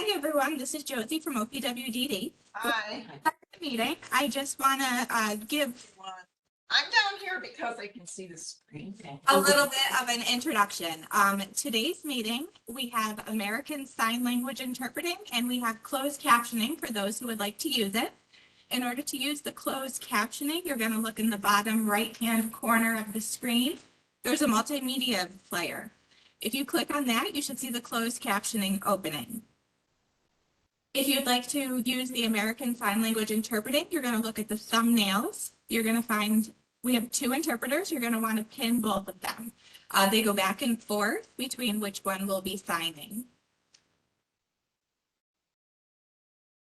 Hi, everyone. This is Josie from OPWDD. Hi. Meeting. I just want to give I'm down here because I can see the screen. a little bit of an introduction. Today's meeting, we have American Sign Language Interpreting, and we have closed captioning for those who would like to use it. In order to use the closed captioning, you're going to look in the bottom right-hand corner of the screen. There's a multimedia player. If you click on that, you should see the closed captioning opening. If you'd like to use the American Sign Language Interpreting, you're going to look at the thumbnails. You're going to find we have two interpreters. You're going to want to pin both of them. They go back and forth between which one will be signing.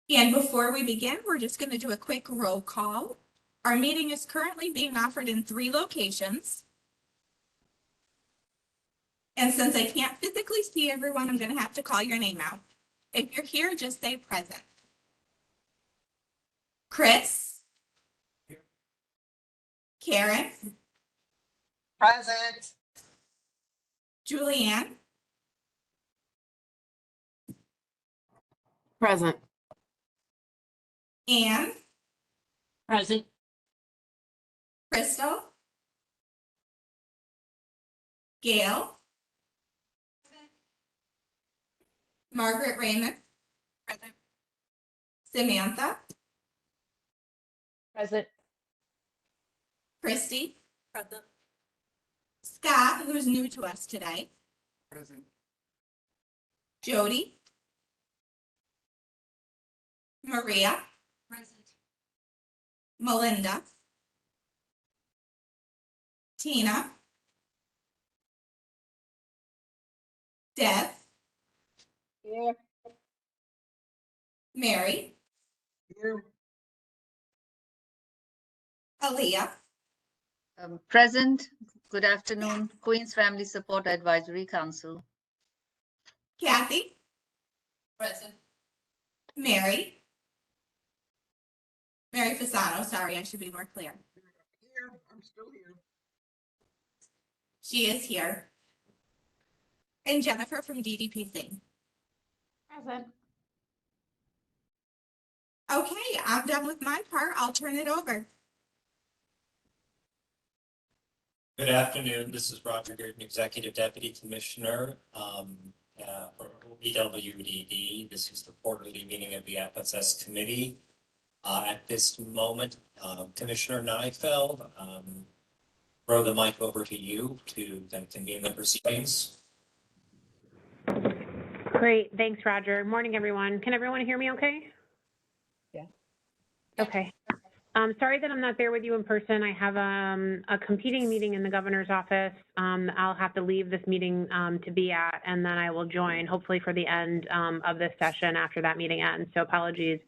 And before we begin, we're just going to do a quick roll call. Our meeting is currently being offered in 3 locations. And since I can't physically see everyone, I'm going to have to call your name out. If you're here, just say present. Chris? Here. Karen? Present. Julianne? Present. Anne? Present. Crystal? Gail? Margaret Raymond? Present. Samantha? Present. Christy? Present. Scott, who's new to us today? Present. Jody? Maria? Present. Melinda? Tina? Deb? Here. Mary? Here. Aaliyah? Present. Good afternoon. Queens Family Support Advisory Council. Kathy? Present. Mary? Mary Fasano, sorry, I should be more clear. Here. I'm still here. She is here. And Jennifer from DDPC. Present. Okay, I'm done with my part. I'll turn it over. Good afternoon. This is Roger Gordon, Executive Deputy Commissioner for OPWDD. This is the quarterly meeting of the FSS Committee. At this moment, Commissioner Neifeld, throw the mic over to you to convene the proceedings. Great. Thanks, Roger. Morning, everyone. Can everyone hear me okay? Yeah. Okay. Sorry that I'm not there with you in person. I have a competing meeting in the governor's office. I'll have to leave this meeting to be at, and then I will join hopefully for the end of this session after that meeting ends. So apologies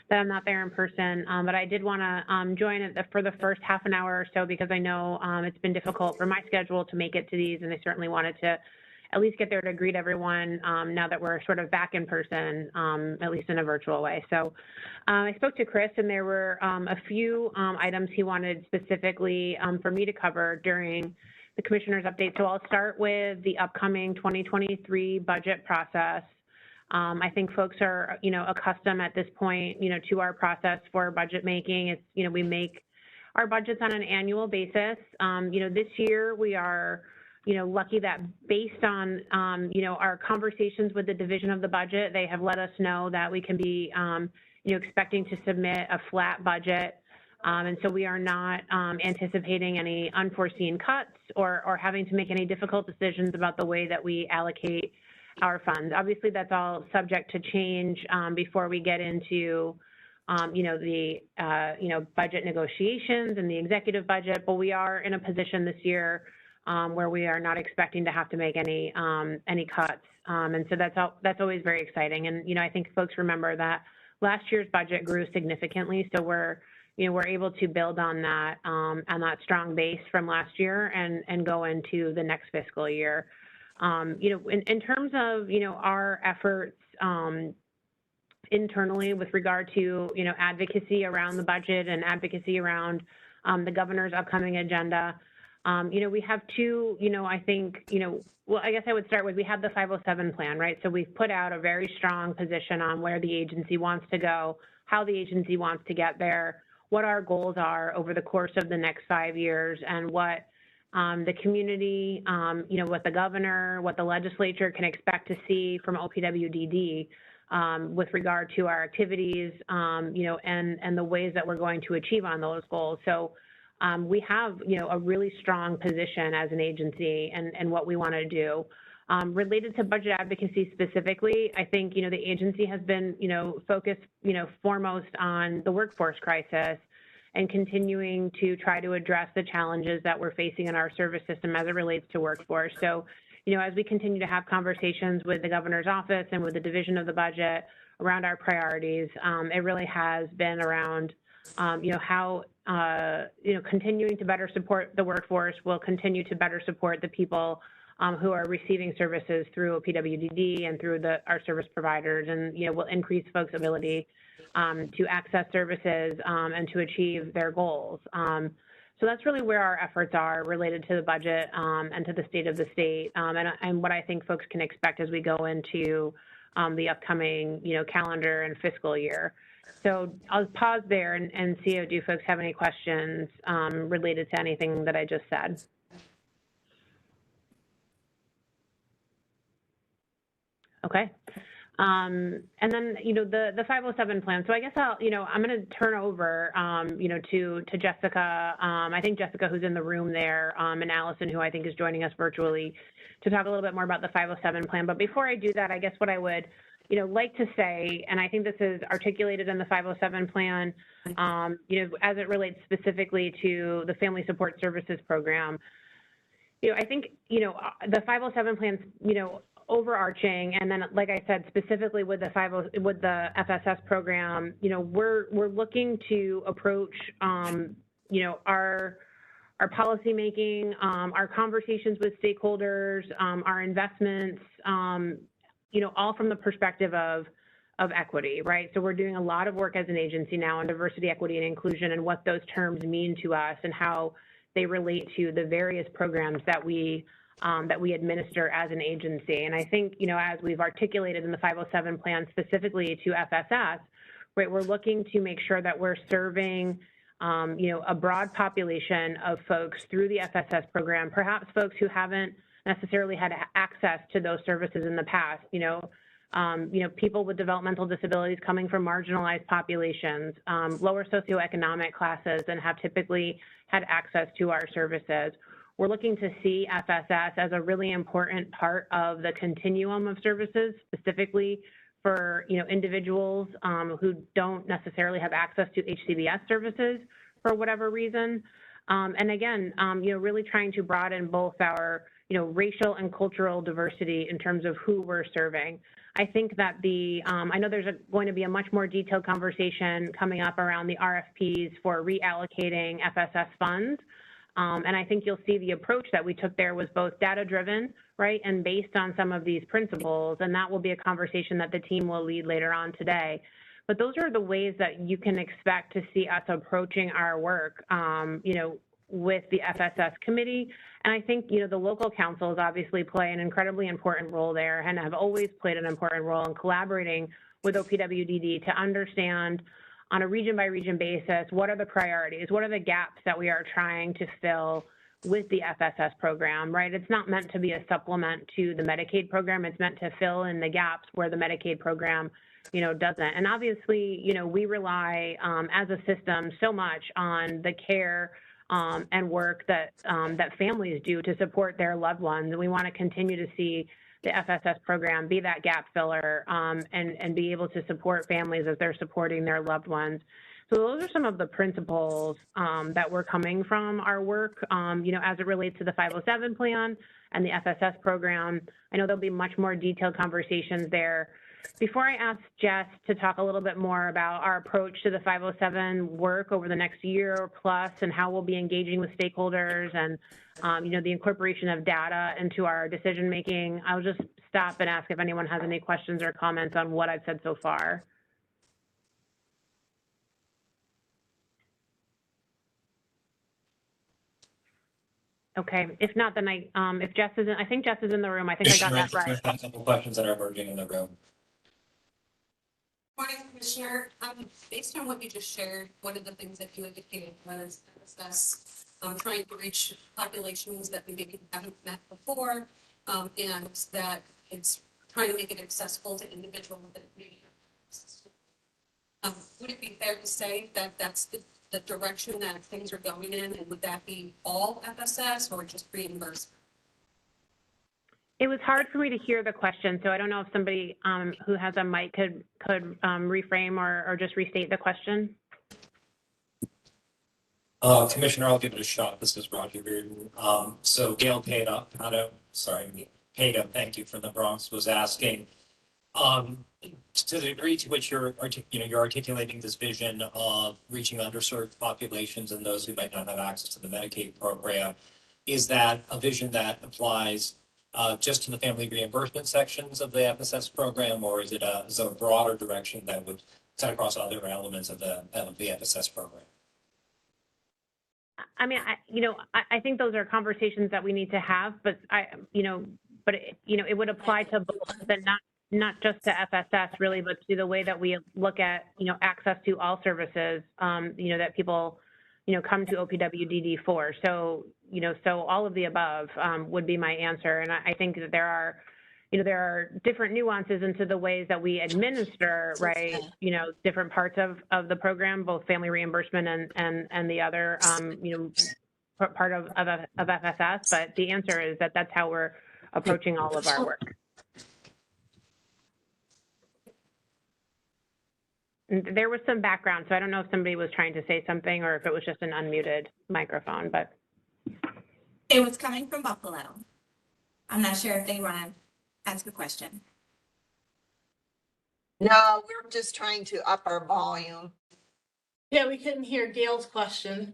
that I'm not there in person, but I did want to join it for the first half an hour or so because I know it's been difficult for my schedule to make it to these, and I certainly wanted to at least get there to greet everyone now that we're sort of back in person, at least in a virtual way. So I spoke to Chris, and there were a few items he wanted specifically for me to cover during the commissioner's update. So I'll start with the upcoming 2023 budget process. I think folks are, accustomed at this point, to our process for budget making. It's, we make our budgets on an annual basis. This year we are lucky that based on, our conversations with the division of the budget, they have let us know that we can be, expecting to submit a flat budget. And so we are not anticipating any unforeseen cuts or having to make any difficult decisions about the way that we allocate our funds. Obviously, that's all subject to change before we get into, the, budget negotiations and the executive budget, but we are in a position this year where we are not expecting to have to make any cuts. And so that's always very exciting. And, I think folks remember that last year's budget grew significantly. So we're able to build on that strong base from last year and go into the next fiscal year. In terms of, our efforts internally with regard to, advocacy around the budget and advocacy around the governor's upcoming agenda, We have two, I think, well, I guess I would start with, we have the 507 plan, right? So we've put out a very strong position on where the agency wants to go, how the agency wants to get there, what our goals are over the course of the next 5 years, and what the community, what the governor, what the legislature can expect to see from OPWDD with regard to our activities, and the ways that we're going to achieve on those goals. So we have, a really strong position as an agency and what we want to do. Related to budget advocacy specifically, I think, the agency has been, focused, foremost on the workforce crisis and continuing to try to address the challenges that we're facing in our service system as it relates to workforce. So, as we continue to have conversations with the governor's office and with the division of the budget around our priorities, it really has been around, how, continuing to better support the workforce will continue to better support the people who are receiving services through OPWDD and through our service providers, and, will increase folks' ability to access services and to achieve their goals. So that's really where our efforts are related to the budget and to the state of the state, and what I think folks can expect as we go into the upcoming, calendar and fiscal year. So I'll pause there and see if do folks have any questions related to anything that I just said. Okay. And then, the 507 plan. So I guess I'm going to turn over, to Jessica. I think Jessica, who's in the room there, and Allison, who I think is joining us virtually, to talk a little bit more about the 507 plan. But before I do that, I guess what I would, like to say, and I think this is articulated in the 507 plan, as it relates specifically to the Family Support Services Program. I think, the 507 plan's, overarching, and then, like I said, specifically with the FSS program, we're looking to approach, our policymaking, our conversations with stakeholders, our investments, all from the perspective of equity, right? So we're doing a lot of work as an agency now on diversity, equity, and inclusion, and what those terms mean to us and how they relate to the various programs that we administer as an agency. And I think, as we've articulated in the 507 plan specifically to FSS, right, we're looking to make sure that we're serving, a broad population of folks through the FSS program, perhaps folks who haven't necessarily had access to those services in the past, people with developmental disabilities coming from marginalized populations, lower socioeconomic classes, and have typically had access to our services. We're looking to see FSS as a really important part of the continuum of services, specifically for, individuals who don't necessarily have access to HCBS services for whatever reason. And again, really trying to broaden both our, racial and cultural diversity in terms of who we're serving. I think that I know there's going to be a much more detailed conversation coming up around the RFPs for reallocating FSS funds. And I think you'll see the approach that we took there was both data-driven, right, and based on some of these principles, and that will be a conversation that the team will lead later on today. But those are the ways that you can expect to see us approaching our work, with the FSS committee. And I think, the local councils obviously play an incredibly important role there and have always played an important role in collaborating with OPWDD to understand on a region by region basis, what are the priorities? What are the gaps that we are trying to fill with the FSS program, right? It's not meant to be a supplement to the Medicaid program. It's meant to fill in the gaps where the Medicaid program, doesn't. And obviously, we rely as a system so much on the care and work that families do to support their loved ones. And we want to continue to see the FSS program be that gap filler and be able to support families as they're supporting their loved ones. So those are some of the principles that we're coming from our work, as it relates to the 507 plan and the FSS program. I know there'll be much more detailed conversations there. Before I ask Jess to talk a little bit more about our approach to the 507 work over the next year or plus and how we'll be engaging with stakeholders and, the incorporation of data into our decision making, I'll just stop and ask if anyone has any questions or comments on what I've said so far. Okay, if not, then if Jess isn't, I think Jess is in the room. I think I got that right. Commissioner, a couple questions that are emerging in the room. Morning, Commissioner. Based on what you just shared, one of the things that you indicated was assess trying to reach populations that we maybe haven't met before, and that it's trying to make it accessible to individuals that maybe. Would it be fair to say that that's the direction that things are going in, and would that be all FSS or just reimbursement? It was hard for me to hear the question, so I don't know if somebody who has a mic could reframe or just restate the question. Commissioner, I'll give it a shot. This is Roger Reardon. So Gail Payda, thank you, from the Bronx, was asking, to the degree to which you're articulating this vision of reaching underserved populations and those who might not have access to the Medicaid program, is that a vision that applies just to the family reimbursement sections of the FSS program, or is it a broader direction that would cut across other elements of the FSS program? I mean, I think those are conversations that we need to have, but it would apply to both, but not just to FSS really, but to the way that we look at, access to all services, that people, come to OPWDD for. So, so all of the above would be my answer. And I think that there are different nuances into the ways that we administer, right? Different parts of the program, both family reimbursement and the other, part of FSS. But the answer is that that's how we're approaching all of our work. There was some background, so I don't know if somebody was trying to say something or if it was just an unmuted microphone, but. It was coming from Buffalo. I'm not sure if they want to ask a question. No, we're just trying to up our volume. Yeah, we couldn't hear Gail's question.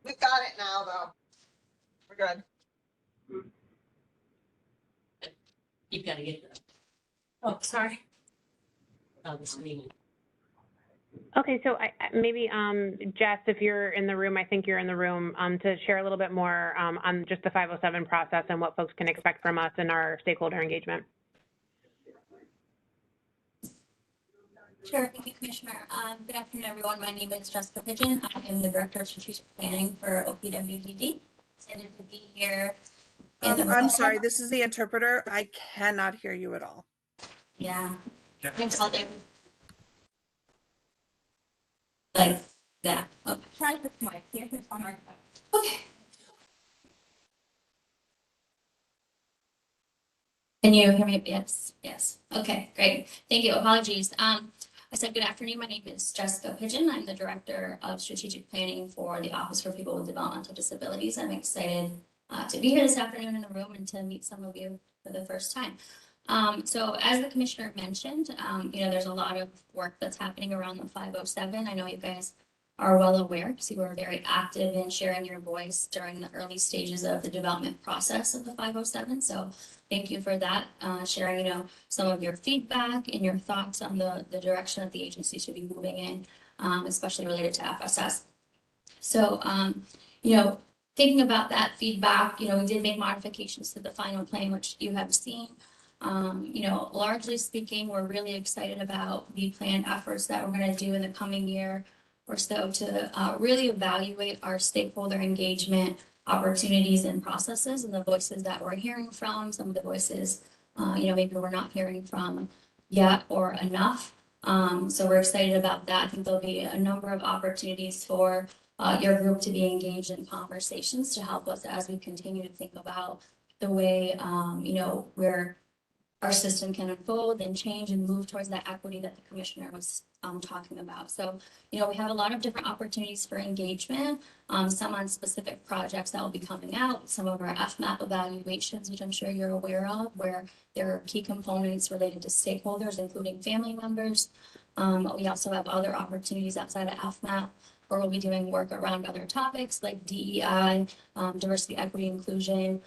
We got it now, though. We're good. You've got to get that. Oh, sorry. This meeting. Okay, so maybe Jess, if you're in the room, I think you're in the room, to share a little bit more on just the 507 process and what folks can expect from us in our stakeholder engagement. Sure, thank you, Commissioner. Good afternoon, everyone. My name is Jessica Pigeon. I am the Director of Strategic Planning for OPWDD. Excited to be here. I'm sorry, this is the interpreter. I cannot hear you at all. Yeah. Thanks all day. Like that. Okay. Try this mic. Here's on our. Okay. Can you hear me? Yes. Yes. Okay, great. Thank you. Apologies. I said good afternoon. My name is Jessica Pigeon. I'm the Director of Strategic Planning for the Office for People with Developmental Disabilities. I'm excited to be here this afternoon in the room and to meet some of you for the first time. So as the Commissioner mentioned, there's a lot of work that's happening around the 507. I know you guys are well aware because you were very active in sharing your voice during the early stages of the development process of the 507. So thank you for that, sharing, some of your feedback and your thoughts on the direction that the agency should be moving in, especially related to FSS. So, thinking about that feedback, we did make modifications to the final plan, which you have seen. Largely speaking, we're really excited about the planned efforts that we're going to do in the coming year or so to really evaluate our stakeholder engagement opportunities and processes and the voices that we're hearing from, some of the voices, maybe we're not hearing from yet or enough. So we're excited about that. I think there'll be a number of opportunities for your group to be engaged in conversations to help us as we continue to think about the way, where our system can unfold and change and move towards that equity that the Commissioner was talking about. So, we have a lot of different opportunities for engagement, some on specific projects that will be coming out, some of our FMAP evaluations, which I'm sure you're aware of, where there are key components related to stakeholders, including family members. We also have other opportunities outside of FMAP, where we'll be doing work around other topics like DEI, diversity, equity, inclusion,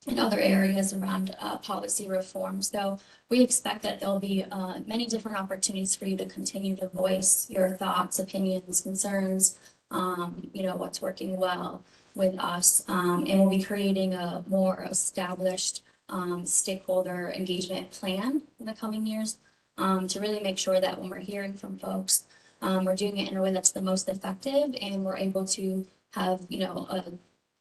in other areas around policy reform. So we expect that there'll be many different opportunities for you to continue to voice your thoughts, opinions, concerns, what's working well with us. And we'll be creating a more established stakeholder engagement plan in the coming years to really make sure that when we're hearing from folks, we're doing it in a way that's the most effective and we're able to have, a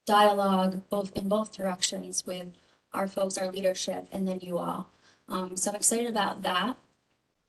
dialogue in both directions with our folks, our leadership, and then you all. So I'm excited about that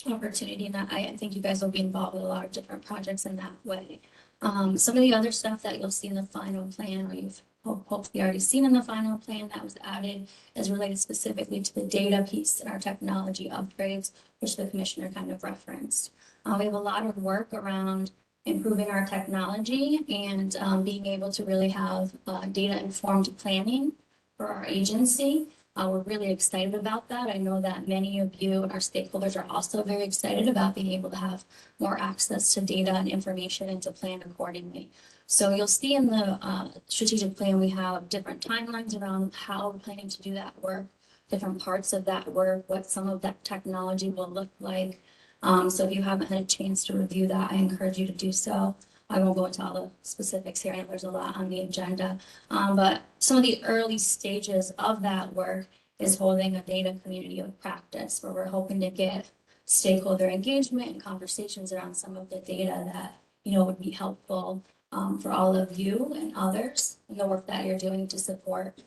opportunity, and I think you guys will be involved with a lot of different projects in that way. Some of the other stuff that you'll see in the final plan, or you've hopefully already seen in the final plan that was added, is related specifically to the data piece and our technology upgrades, which the commissioner kind of referenced. We have a lot of work around improving our technology and being able to really have data-informed planning for our agency. We're really excited about that. I know that many of you and our stakeholders are also very excited about being able to have more access to data and information and to plan accordingly. So you'll see in the strategic plan, we have different timelines around how we're planning to do that work, different parts of that work, what some of that technology will look like. So if you haven't had a chance to review that, I encourage you to do so. I won't go into all the specifics here. I know there's a lot on the agenda, but some of the early stages of that work is holding a data community of practice where we're hoping to get stakeholder engagement and conversations around some of the data that, would be helpful for all of you and others in the work that you're doing to support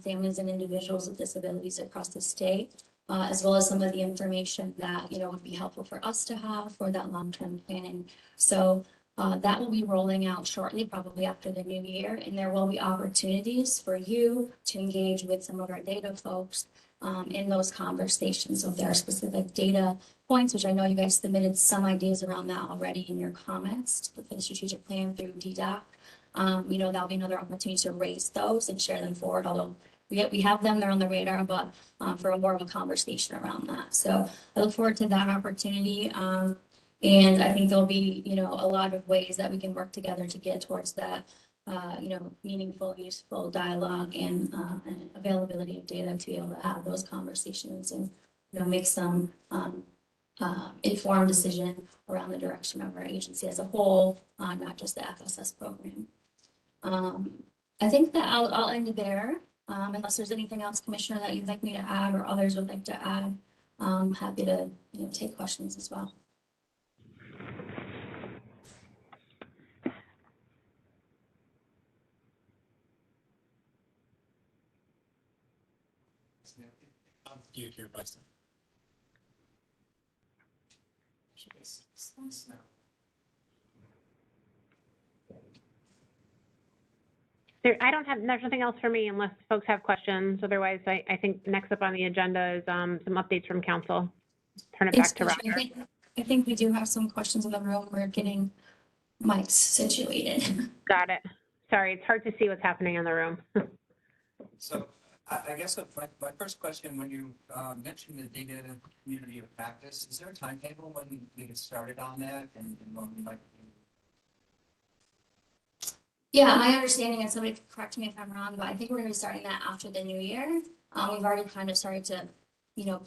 families and individuals with disabilities across the state, as well as some of the information that, would be helpful for us to have for that long-term planning. So that will be rolling out shortly, probably after the new year, and there will be opportunities for you to engage with some of our data folks in those conversations. So if there are specific data points, which I know you guys submitted some ideas around that already in your comments for the strategic plan through DDOC, that'll be another opportunity to raise those and share them forward, although we have them, they're on the radar, but for more of a conversation around that. So I look forward to that opportunity. And I think there'll be, a lot of ways that we can work together to get towards that, meaningful, useful dialogue and availability of data to be able to have those conversations and, make some informed decision around the direction of our agency as a whole, not just the FSS program. I think that I'll end there, unless there's anything else, Commissioner, that you'd like me to add or others would like to add. I'm happy to take questions as well. You hear myself. There's nothing else for me unless folks have questions. Otherwise, I think next up on the agenda is some updates from council. Turn it back to Roger. I think we do have some questions in the room. We're getting mics situated. Got it. Sorry, it's hard to see what's happening in the room. So I guess my first question, when you mentioned the data community of practice, is there a timetable when we get started on that and when we might? Yeah, my understanding, and somebody correct me if I'm wrong, but I think we're going to be starting that after the new year. We've already kind of started to,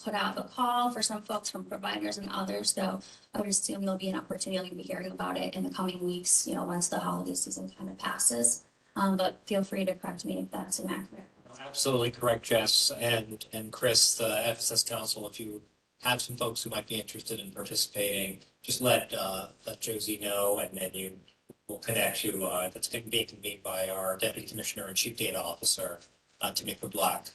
put out a call for some folks from providers and others. So I would assume there'll be an opportunity to be hearing about it in the coming weeks, once the holiday season kind of passes. But feel free to correct me if that's inaccurate. Absolutely correct, Jess and Chris, the FSS Council. If you have some folks who might be interested in participating, just let Josie know, and then we'll connect you. That's being convened by our Deputy Commissioner and Chief Data Officer, Tamika Black.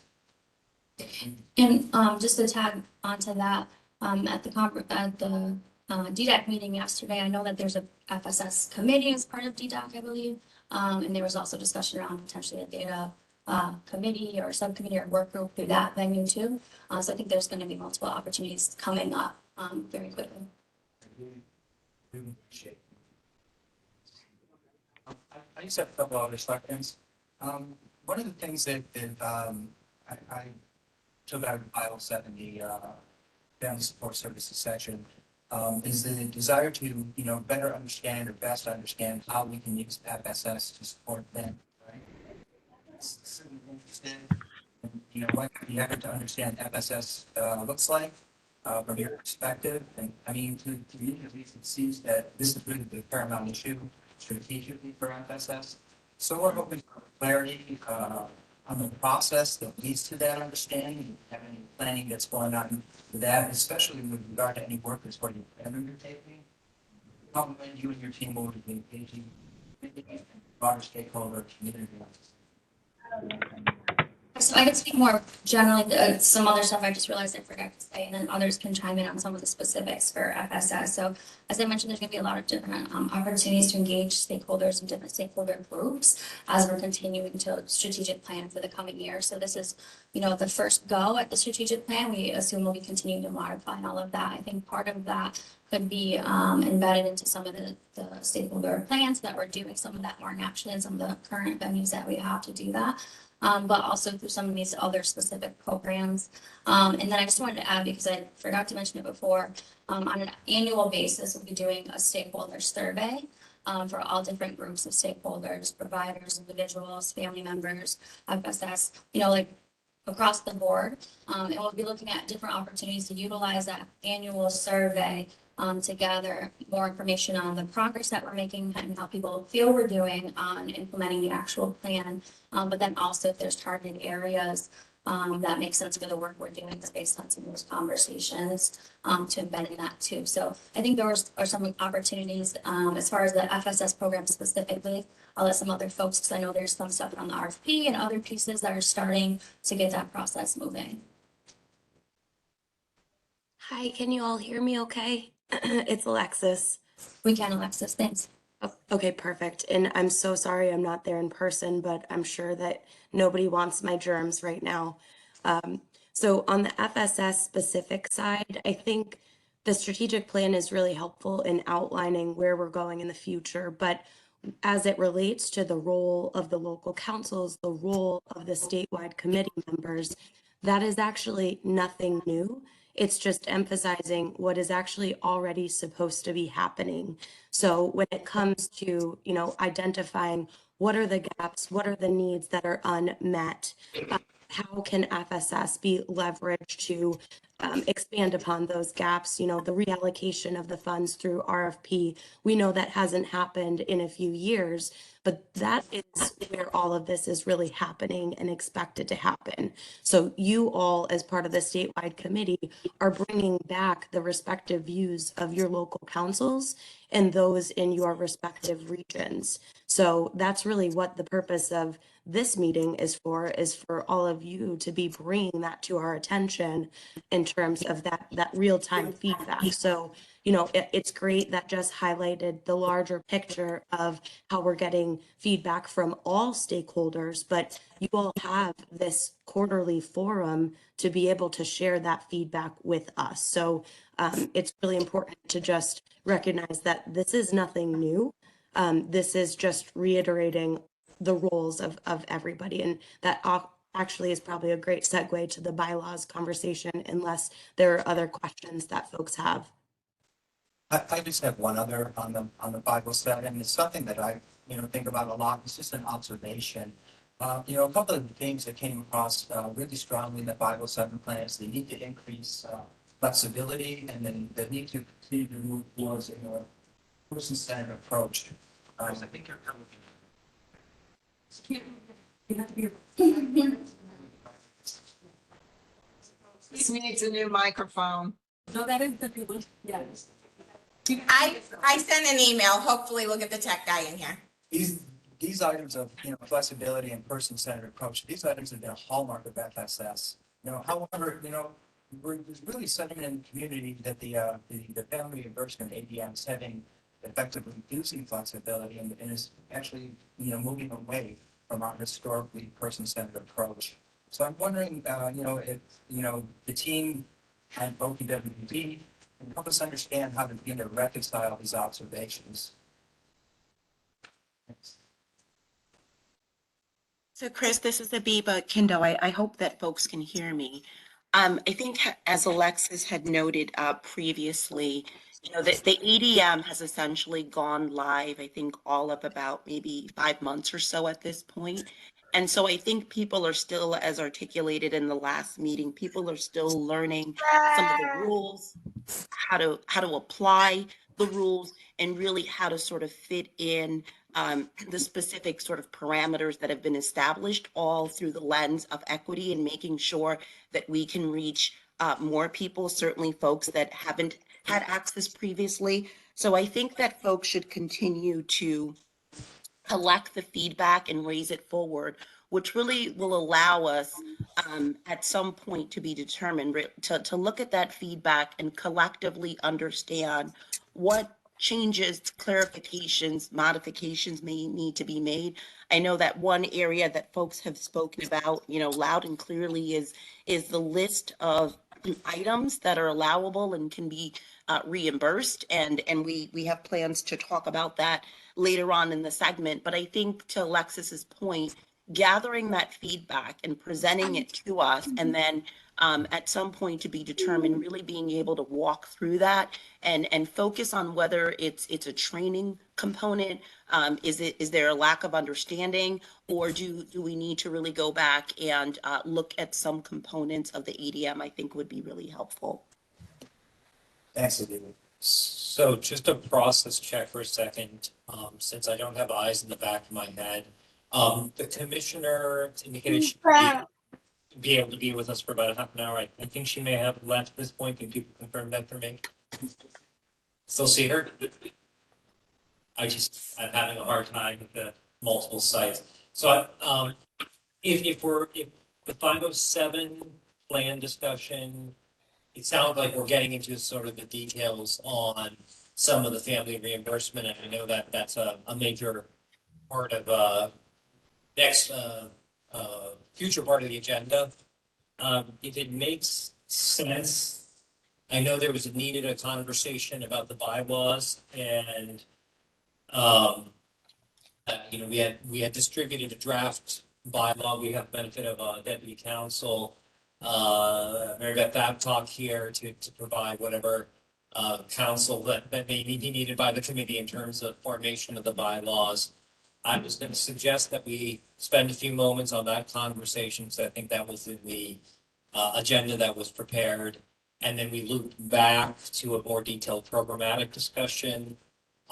And just to tag onto that, at the DDOC meeting yesterday, I know that there's a FSS committee as part of DDOC, I believe, and there was also discussion around potentially a data committee or subcommittee or work group through that venue too. So I think there's going to be multiple opportunities coming up very quickly. I just have a couple other questions. One of the things that I took out of Bible 70, Family Support Services section, is the desire to, better understand or best understand how we can use FSS to support them, right? That's interested in, what the effort to understand FSS looks like from your perspective. And I mean, to me at least, it seems that this is really the paramount issue strategically for FSS. So we're hoping for clarity on the process that leads to that understanding, have any planning that's going on with that, especially with regard to any work that's already been undertaking. How when you and your team will be engaging broader stakeholder community. So I could speak more generally, some other stuff I just realized I forgot to say, and then others can chime in on some of the specifics for FSS. So as I mentioned, there's going to be a lot of different opportunities to engage stakeholders and different stakeholder groups as we're continuing to strategic plan for the coming year. So this is, the first go at the strategic plan. We assume we'll be continuing to modify all of that. I think part of that could be embedded into some of the stakeholder plans that we're doing, some of that more naturally in some of the current venues that we have to do that. But also through some of these other specific programs. And then I just wanted to add, because I forgot to mention it before, on an annual basis, we'll be doing a stakeholder survey for all different groups of stakeholders, providers, individuals, family members, FSS, across the board. And we'll be looking at different opportunities to utilize that annual survey to gather more information on the progress that we're making and how people feel we're doing on implementing the actual plan. But then also if there's targeted areas that make sense for the work we're doing based on some of those conversations to embed in that too. So I think those are some opportunities as far as the FSS program specifically. I'll let some other folks, because I know there's some stuff on the RFP and other pieces that are starting to get that process moving. Hi, can you all hear me okay? It's Alexis. We can, Alexis, thanks. Oh, okay, perfect. And I'm so sorry I'm not there in person, but I'm sure that nobody wants my germs right now. So on the FSS specific side, I think the strategic plan is really helpful in outlining where we're going in the future. But as it relates to the role of the local councils, the role of the statewide committee members, that is actually nothing new. It's just emphasizing what is actually already supposed to be happening. So when it comes to, identifying what are the gaps, what are the needs that are unmet, how can FSS be leveraged to expand upon those gaps? The reallocation of the funds through RFP, we know that hasn't happened in a few years, but that is where all of this is really happening and expected to happen. So you all, as part of the statewide committee, are bringing back the respective views of your local councils and those in your respective regions. So that's really what the purpose of this meeting is for all of you to be bringing that to our attention in terms of that real-time feedback. So, it's great that just highlighted the larger picture of how we're getting feedback from all stakeholders, but you all have this quarterly forum to be able to share that feedback with us. So it's really important to just recognize that this is nothing new. This is just reiterating the roles of everybody. And that actually is probably a great segue to the bylaws conversation, unless there are other questions that folks have. I just have one other on the Bible study, and it's something that I think about a lot. It's just an observation. A couple of the things that came across really strongly in the Bible 7 plan is the need to increase flexibility, and then the need to continue to move towards a person-centered approach. I think you're coming. This needs a new microphone. No, that is the people, yes. I sent an email. Hopefully we'll get the tech guy in here. These items of flexibility and person-centered approach, these items have been a hallmark of FSS. However, we're really setting in the community that the family reimbursement ADM is having effectively using flexibility and is actually moving away from our historically person-centered approach. So I'm wondering, if the team at OPWD can help us understand how to begin to reconcile these observations. Thanks. So Chris, this is Abiba Kindo. I hope that folks can hear me. I think as Alexis had noted previously, the ADM has essentially gone live, I think all of about maybe 5 months or so at this point. And so I think people are still, as articulated in the last meeting, people are still learning some of the rules, how to apply the rules and really how to sort of fit in the specific sort of parameters that have been established, all through the lens of equity and making sure that we can reach more people, certainly folks that haven't had access previously. So I think that folks should continue to collect the feedback and raise it forward, which really will allow us at some point to be determined, to look at that feedback and collectively understand what changes, clarifications, modifications may need to be made. I know that one area that folks have spoken about, loud and clearly is the list of items that are allowable and can be reimbursed. And we have plans to talk about that later on in the segment. But I think, to Alexis's point, gathering that feedback and presenting it to us, and then at some point to be determined, really being able to walk through that and focus on whether it's a training component. Is there a lack of understanding, or do we need to really go back and look at some components of the ADM? I think would be really helpful. Thanks, Aditi. So just a process check for a second, since I don't have eyes in the back of my head. The commissioner indicated she would be able to be with us for about a half an hour. I think she may have left at this point. Can people confirm that for me? Still see her? I'm having a hard time with the multiple sites. So if the 507 plan discussion, it sounds like we're getting into sort of the details on some of the family reimbursement. And I know that that's a major part of next future part of the agenda. If it makes sense, I know there was needed a conversation about the bylaws, and we had distributed a draft bylaw. We have benefit of deputy counsel, Mary Beth Babcock here to provide whatever counsel that may be needed by the committee in terms of formation of the bylaws. I was going to suggest that we spend a few moments on that conversation. So I think that was in the agenda that was prepared. And then we loop back to a more detailed programmatic discussion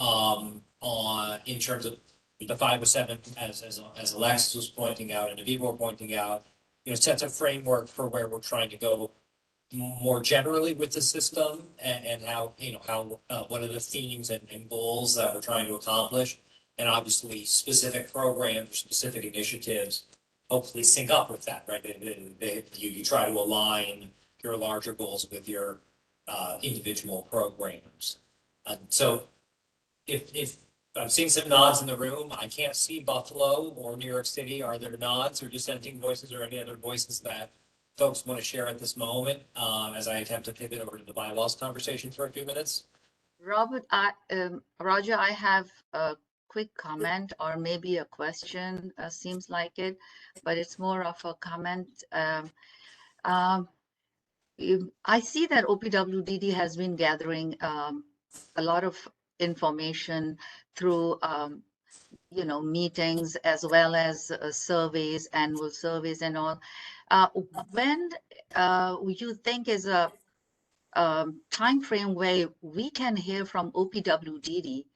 in terms of the 507, as Alexis was pointing out and Aviva were pointing out, sets a framework for where we're trying to go more generally with the system, and how what are the themes and goals that we're trying to accomplish. And obviously specific programs, specific initiatives, hopefully sync up with that, right? You try to align your larger goals with your individual programs. So if I'm seeing some nods in the room, I can't see Buffalo or New York City. Are there nods or dissenting voices or any other voices that folks want to share at this moment as I attempt to pivot over to the bylaws conversation for a few minutes? Robert, Roger, I have a quick comment or maybe a question, seems like it, but it's more of a comment. I see that OPWDD has been gathering a lot of information through meetings, as well as surveys, annual surveys and all. When you think is a time frame where we can hear from OPWDD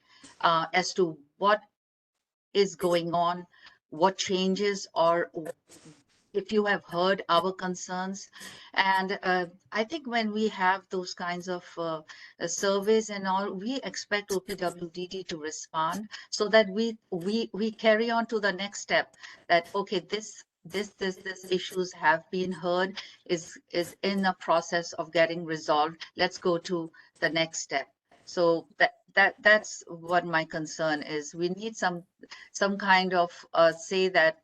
as to what is going on, what changes, or if you have heard our concerns. And I think when we have those kinds of surveys and all, we expect OPWDD to respond so that we carry on to the next step, that okay, this issues have been heard, is in the process of getting resolved. Let's go to the next step. So that's what my concern is. We need some kind of say that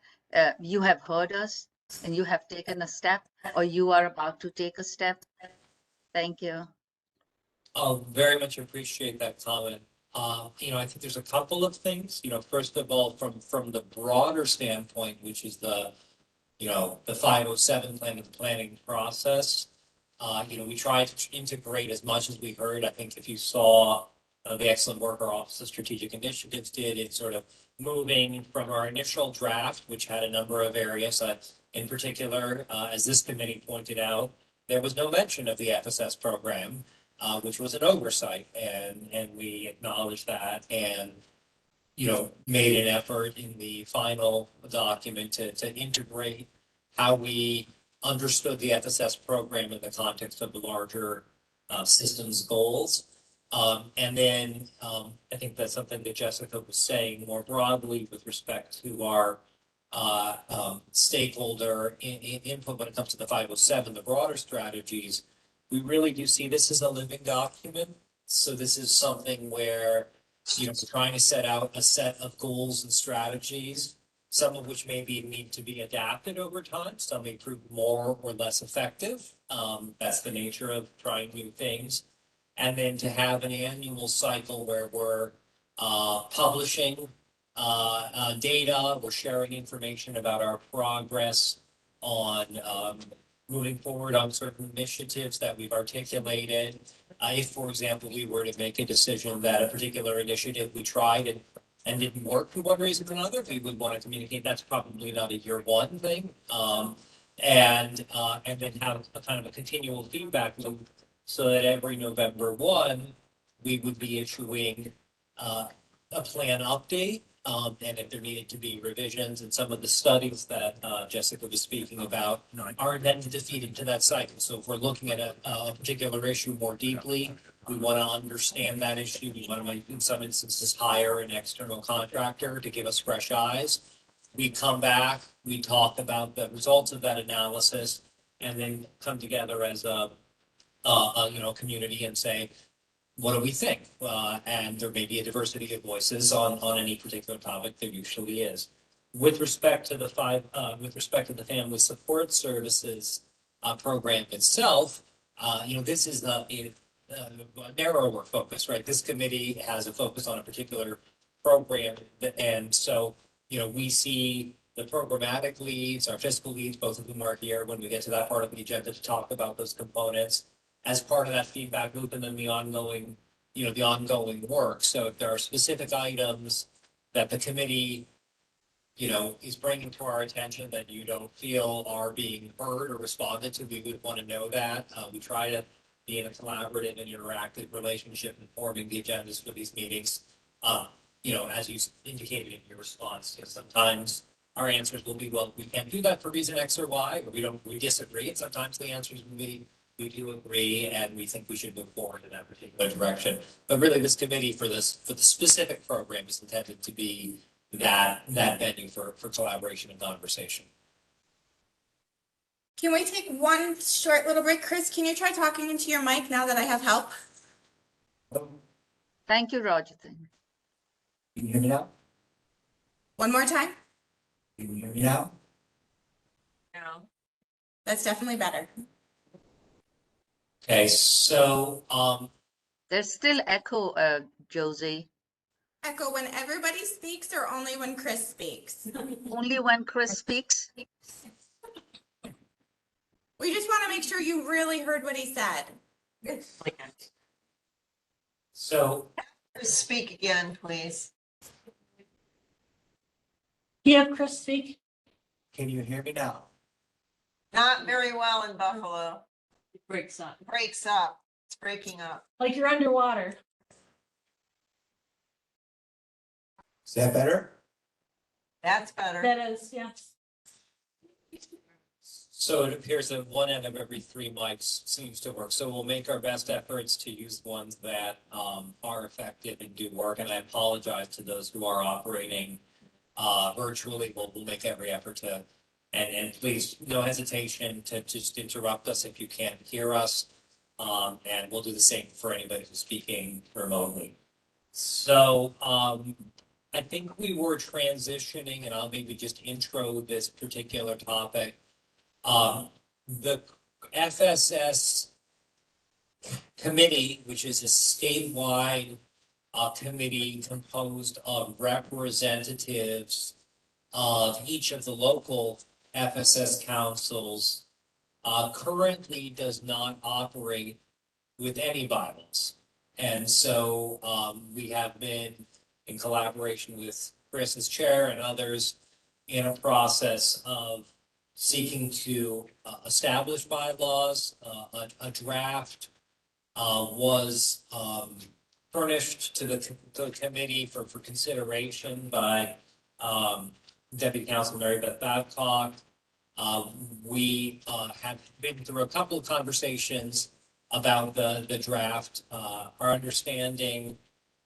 you have heard us and you have taken a step, or you are about to take a step. Thank you. I'll very much appreciate that comment. I think there's a couple of things. First of all, from the broader standpoint, which is the 507 plan and the planning process. We tried to integrate as much as we heard. I think if you saw the excellent work our Office of Strategic Initiatives did in sort of moving from our initial draft, which had a number of areas, in particular, as this committee pointed out, there was no mention of the FSS program. which was an oversight, and we acknowledged that and, made an effort in the final document to integrate how we understood the FSS program in the context of the larger systems goals. And then I think that's something that Jessica was saying more broadly with respect to our stakeholder input when it comes to the 507, the broader strategies. We really do see this as a living document. So this is something where, we're trying to set out a set of goals and strategies, some of which maybe need to be adapted over time. Some may prove more or less effective. That's the nature of trying new things. And then to have an annual cycle where we're publishing data, we're sharing information about our progress on moving forward on certain initiatives that we've articulated. If, for example, we were to make a decision that a particular initiative we tried and didn't work for one reason or another, we would want to communicate that's probably not a year one thing. And then have a kind of a continual feedback loop so that every November 1, we would be issuing a plan update. And if there needed to be revisions, and some of the studies that Jessica was speaking about are intended to feed into that cycle. So if we're looking at a particular issue more deeply, we want to understand that issue. We want to, in some instances, hire an external contractor to give us fresh eyes. We come back, we talk about the results of that analysis, and then come together as a community and say, what do we think? And there may be a diversity of voices on any particular topic. There usually is. With respect to the family support services program itself, this is a narrower focus, right? This committee has a focus on a particular program, and so we see the programmatic leads, our fiscal leads, both of whom are here when we get to that part of the agenda to talk about those components as part of that feedback loop, and then the ongoing work. So if there are specific items that the committee, is bringing to our attention that you don't feel are being heard or responded to, we would want to know that. We try to be in a collaborative and interactive relationship in forming the agendas for these meetings. As you indicated in your response, sometimes our answers will be, well, we can't do that for reason X or Y, or we disagree. And sometimes the answers will be, we do agree, and we think we should move forward in that particular direction. But really, this committee for the specific program is intended to be that venue for collaboration and conversation. Can we take one short little break? Chris, can you try talking into your mic now that I have help? Thank you, Roger. Can you hear me now? One more time? Can you hear me now? No. That's definitely better. Okay, so There's still echo, Josie. Echo when everybody speaks or only when Chris speaks? Only when Chris speaks. We just want to make sure you really heard what he said. So Speak again, please. Do you have Chris speak? Can you hear me now? Not very well in Buffalo. It breaks up. Breaks up. It's breaking up. Like you're underwater. Is that better? That's better. That is, yeah. So it appears that one out of every 3 mics seems to work. So we'll make our best efforts to use ones that are effective and do work. And I apologize to those who are operating virtually. We'll make every effort to, and please, no hesitation to just interrupt us if you can't hear us. And we'll do the same for anybody who's speaking remotely. So I think we were transitioning, and I'll maybe just intro this particular topic. The FSS committee, which is a statewide committee composed of representatives of each of the local FSS councils, currently does not operate with any bylaws. And so we have been in collaboration with Chris as chair and others in a process of seeking to establish bylaws. A draft was furnished to the committee for consideration by Deputy Counsel Mary Beth Babcock. We have been through a couple of conversations about the draft. Our understanding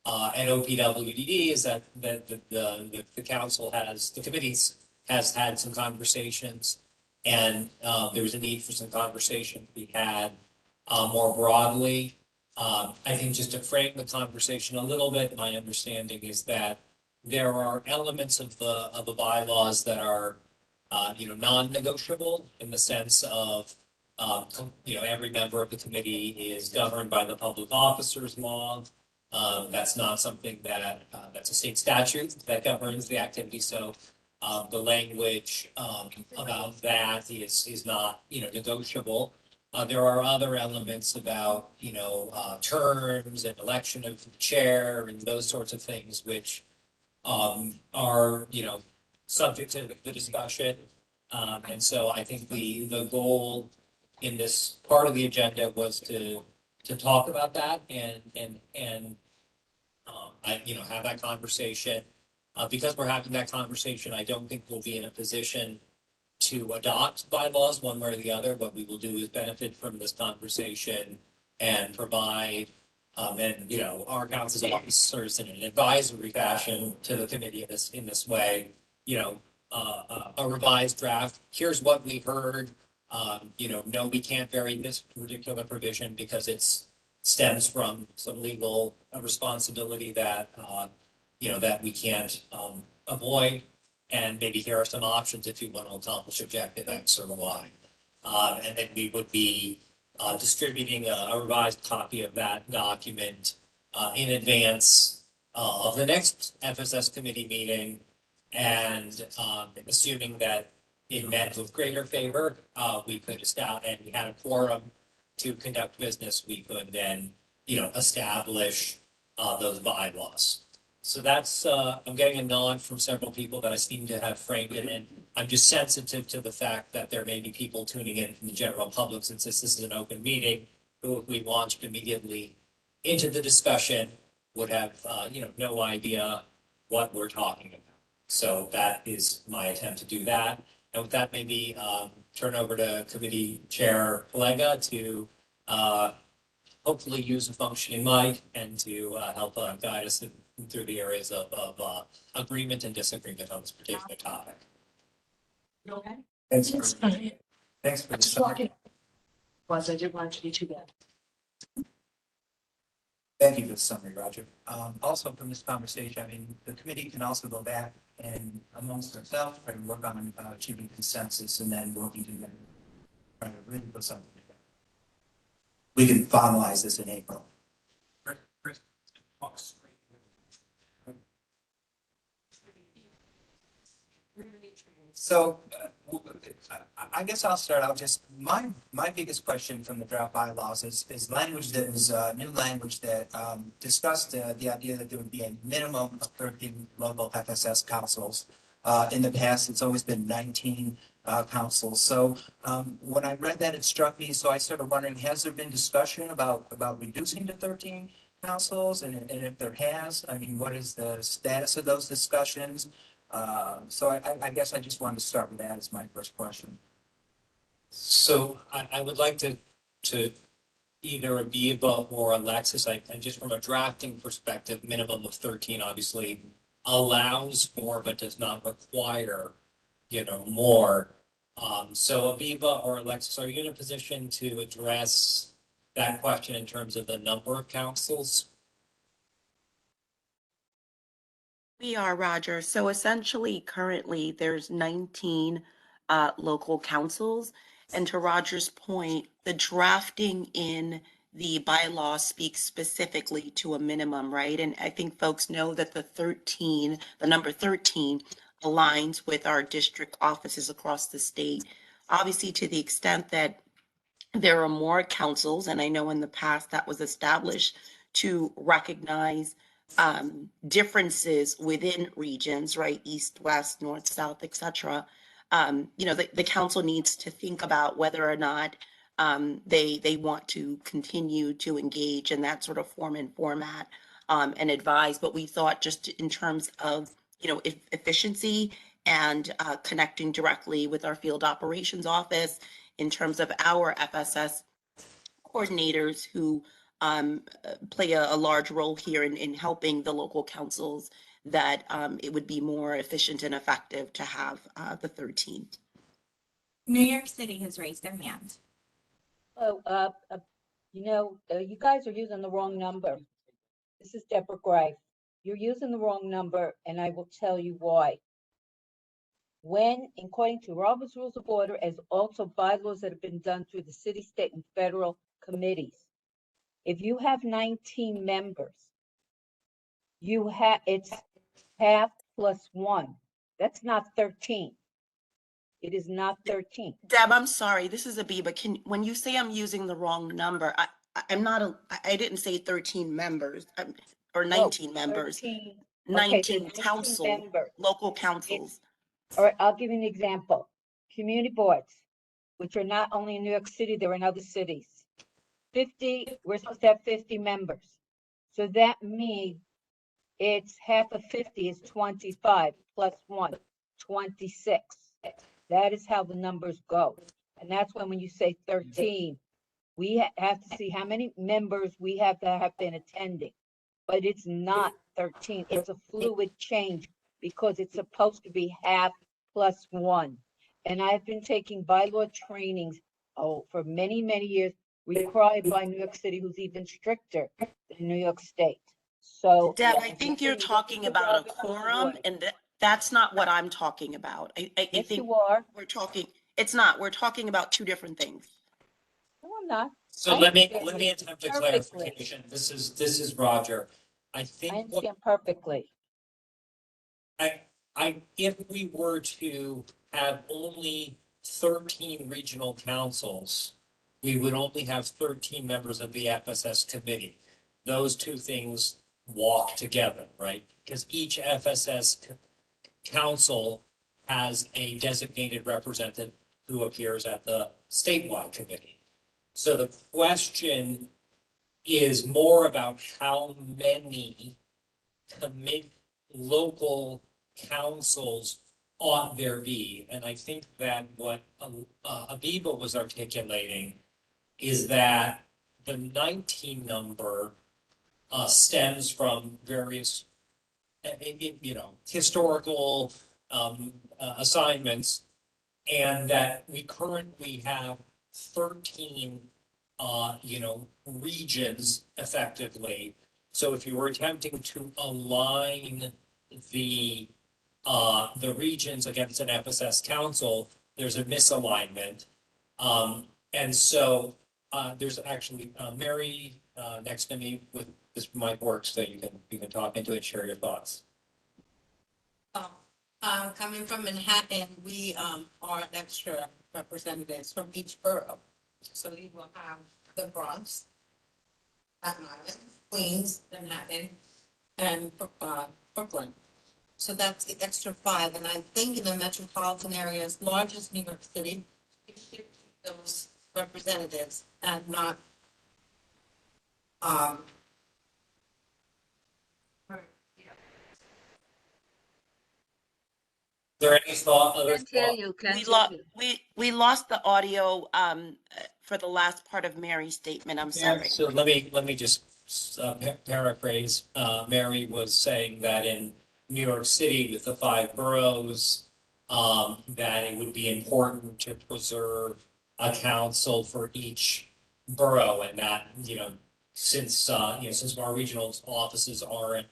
at OPWDD is that the council the committees has had some conversations, and there was a need for some conversation to be had more broadly. I think just to frame the conversation a little bit, my understanding is that there are elements of the bylaws that are non-negotiable in the sense of every member of the committee is governed by the public officers law. That's not something that's a state statute that governs the activity. So the language about that is not negotiable. There are other elements about terms and election of chair and those sorts of things which are subject to the discussion. And so I think the goal in this part of the agenda was to talk about that and have that conversation. Because we're having that conversation, I don't think we'll be in a position to adopt bylaws one way or the other. What we will do is benefit from this conversation and provide our council officers in an advisory fashion to the committee in this way, a revised draft. Here's what we heard. No, we can't vary this particular provision because it stems from some legal responsibility that that we can't avoid. And maybe here are some options if you want to accomplish objective X or Y. And then we would be distributing a revised copy of that document in advance of the next FSS committee meeting. And assuming that it met with greater favor, we could establish, and we had a quorum to conduct business, we could then, establish those bylaws. So that's, I'm getting a nod from several people that I seem to have framed it, and I'm just sensitive to the fact that there may be people tuning in from the general public, since this is an open meeting, who, if we launched immediately into the discussion, would have, no idea what we're talking about. So that is my attempt to do that. And with that, maybe turn over to Committee Chair Palega to hopefully use a functioning mic and to help guide us through the areas of agreement and disagreement on this particular topic. Okay. Thanks It's for, fine. thanks for the Just summary. walking. Was I didn't want it to be too bad. Thank you for the summary, Roger. Also from this conversation, I mean, the committee can also go back and amongst ourselves, try to work on achieving consensus and then working together, trying to really put something together. We can finalize this in April. So I guess I'll start out just, my biggest question from the draft bylaws is language that was, new language that discussed the idea that there would be a minimum of 13 local FSS councils. In the past, it's always been 19 councils. So when I read that, it struck me. So I started wondering, has there been discussion about reducing to 13 councils? And if there has, I mean, what is the status of those discussions? So I guess I just wanted to start with that as my first question. So I would like to either Abiba or Alexis, I just from a drafting perspective, minimum of 13 obviously allows for, but does not require, more. So Abiba or Alexis, are you in a position to address that question in terms of the number of councils? We are, Roger. So essentially, currently, there's 19 local councils. And to Roger's point, the drafting in the bylaw speaks specifically to a minimum, right? And I think folks know that the number 13 aligns with our district offices across the state. Obviously, to the extent that there are more councils, and I know in the past that was established to recognize differences within regions, right? East, west, north, south, et cetera. The council needs to think about whether or not they want to continue to engage in that sort of form and format and advise. But we thought just in terms of, efficiency and connecting directly with our field operations office in terms of our FSS coordinators who play a large role here in helping the local councils, that it would be more efficient and effective to have the 13th. New York City has raised their hand. Oh, you guys are using the wrong number. This is Deborah Gray. You're using the wrong number, and I will tell you why. When, according to Robert's Rules of Order, as also bylaws that have been done through the city, state, and federal committees, if you have 19 members, it's half plus 1. That's not 13. It is not 13. Deb, I'm sorry, this is Abiba. When you say I'm using the wrong number, I didn't say 13 members or 19 members. 13. 19 Okay, so council, members. local councils. All right, I'll give you an example. Community boards, which are not only in New York City, they're in other cities. 50, we're supposed to have 50 members. So that means it's half of 50 is 25 plus 1, 26. That is how the numbers go. And that's when you say 13, we have to see how many members we have to have been attending. But it's not 13. It's a fluid change because it's supposed to be half plus 1. And I've been taking bylaw trainings for many, many years, required by New York City, who's even stricter than New York State. So Deb, I think you're talking about a quorum, and that's not what I'm talking about. I yes, think you are. it's not. We're talking about two different things. No, I'm not. So let me attempt a perfectly. clarification. This is Roger. I think I understand perfectly. if we were to have only 13 regional councils, we would only have 13 members of the FSS committee. Those two things walk together, right? Because each FSS council has a designated representative who appears at the statewide committee. So the question is more about how many local councils ought there be. And I think that what Abiba was articulating is that the 19 number stems from various, historical assignments, and that we currently have 13, regions effectively. So if you were attempting to align the regions against an FSS council, there's a misalignment. And so there's actually Mary next to me with this mic works, so you can talk into it, share your thoughts. Coming from Manhattan, we are extra representatives from each borough. So we will have the Bronx, Staten Island, Queens, Manhattan, and Brooklyn. So that's the extra 5. And I think in the metropolitan area, as large as New York City, we should keep those representatives and not there any thought? Can't hear you. We lost the audio for the last part of Mary's statement. I'm sorry. So let me just paraphrase. Mary was saying that in New York City with the 5 boroughs, that it would be important to preserve a council for each borough, and that, since our regional offices aren't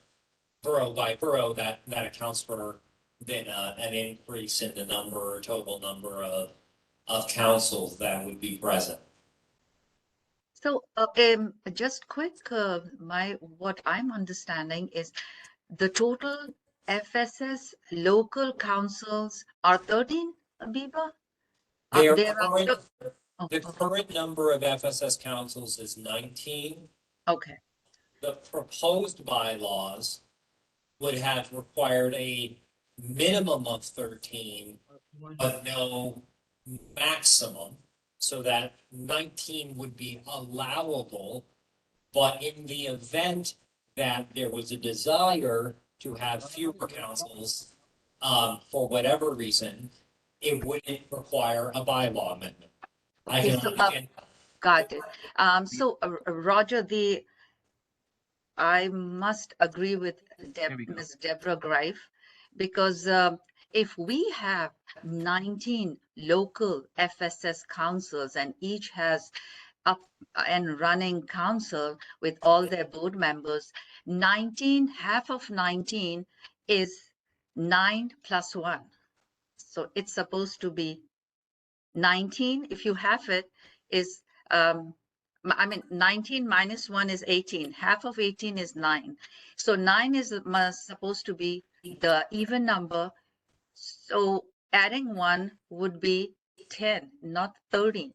borough by borough, that accounts for then an increase in the total number of councils that would be present. So, just quick, what I'm understanding is the total FSS local councils are 13, Abiba? The current number of FSS councils is 19. Okay. The proposed bylaws would have required a minimum of 13, but no maximum. so that 19 would be allowable. But in the event that there was a desire to have fewer councils, for whatever reason, it wouldn't require a bylaw amendment. I Okay, can so, understand. got it. Roger, I must agree with Ms. Deborah Greif, because if we have 19 local FSS councils and each has up and running council with all their board members, 19, half of 19 is 9 plus 1. So it's supposed to be 19, if you have it, is, I mean, 19 minus 1 is 18. Half of 18 is 9. So 9 is supposed to be the even number. So adding 1 would be 10, not 13.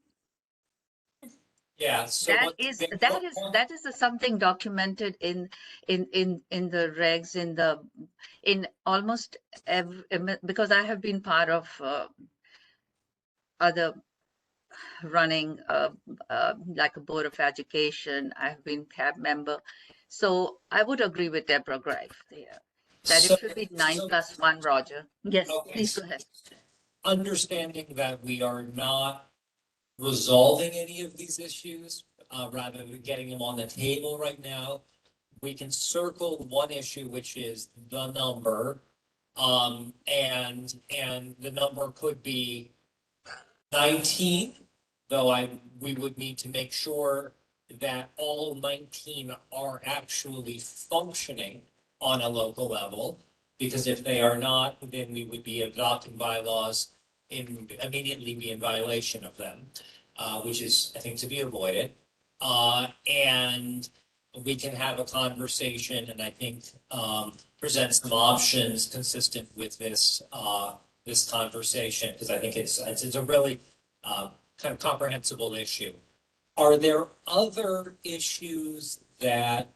Yeah, so That what is they- something documented in the regs, in almost every, because I have been part of other running like a board of education. I've been CAB member. So I would agree with Deborah Greif there, that So- it should be 9 plus 1, Roger. Yes, Okay, please go ahead. understanding that we are not resolving any of these issues, rather than getting them on the table right now, we can circle one issue, which is the number. And the number could be 19, though we would need to make sure that all 19 are actually functioning on a local level. Because if they are not, then we would be adopting bylaws immediately be in violation of them, which is, I think, to be avoided. And we can have a conversation and I think, present some options consistent with this, this conversation, because I think it's a really, kind of comprehensible issue. Are there other issues that,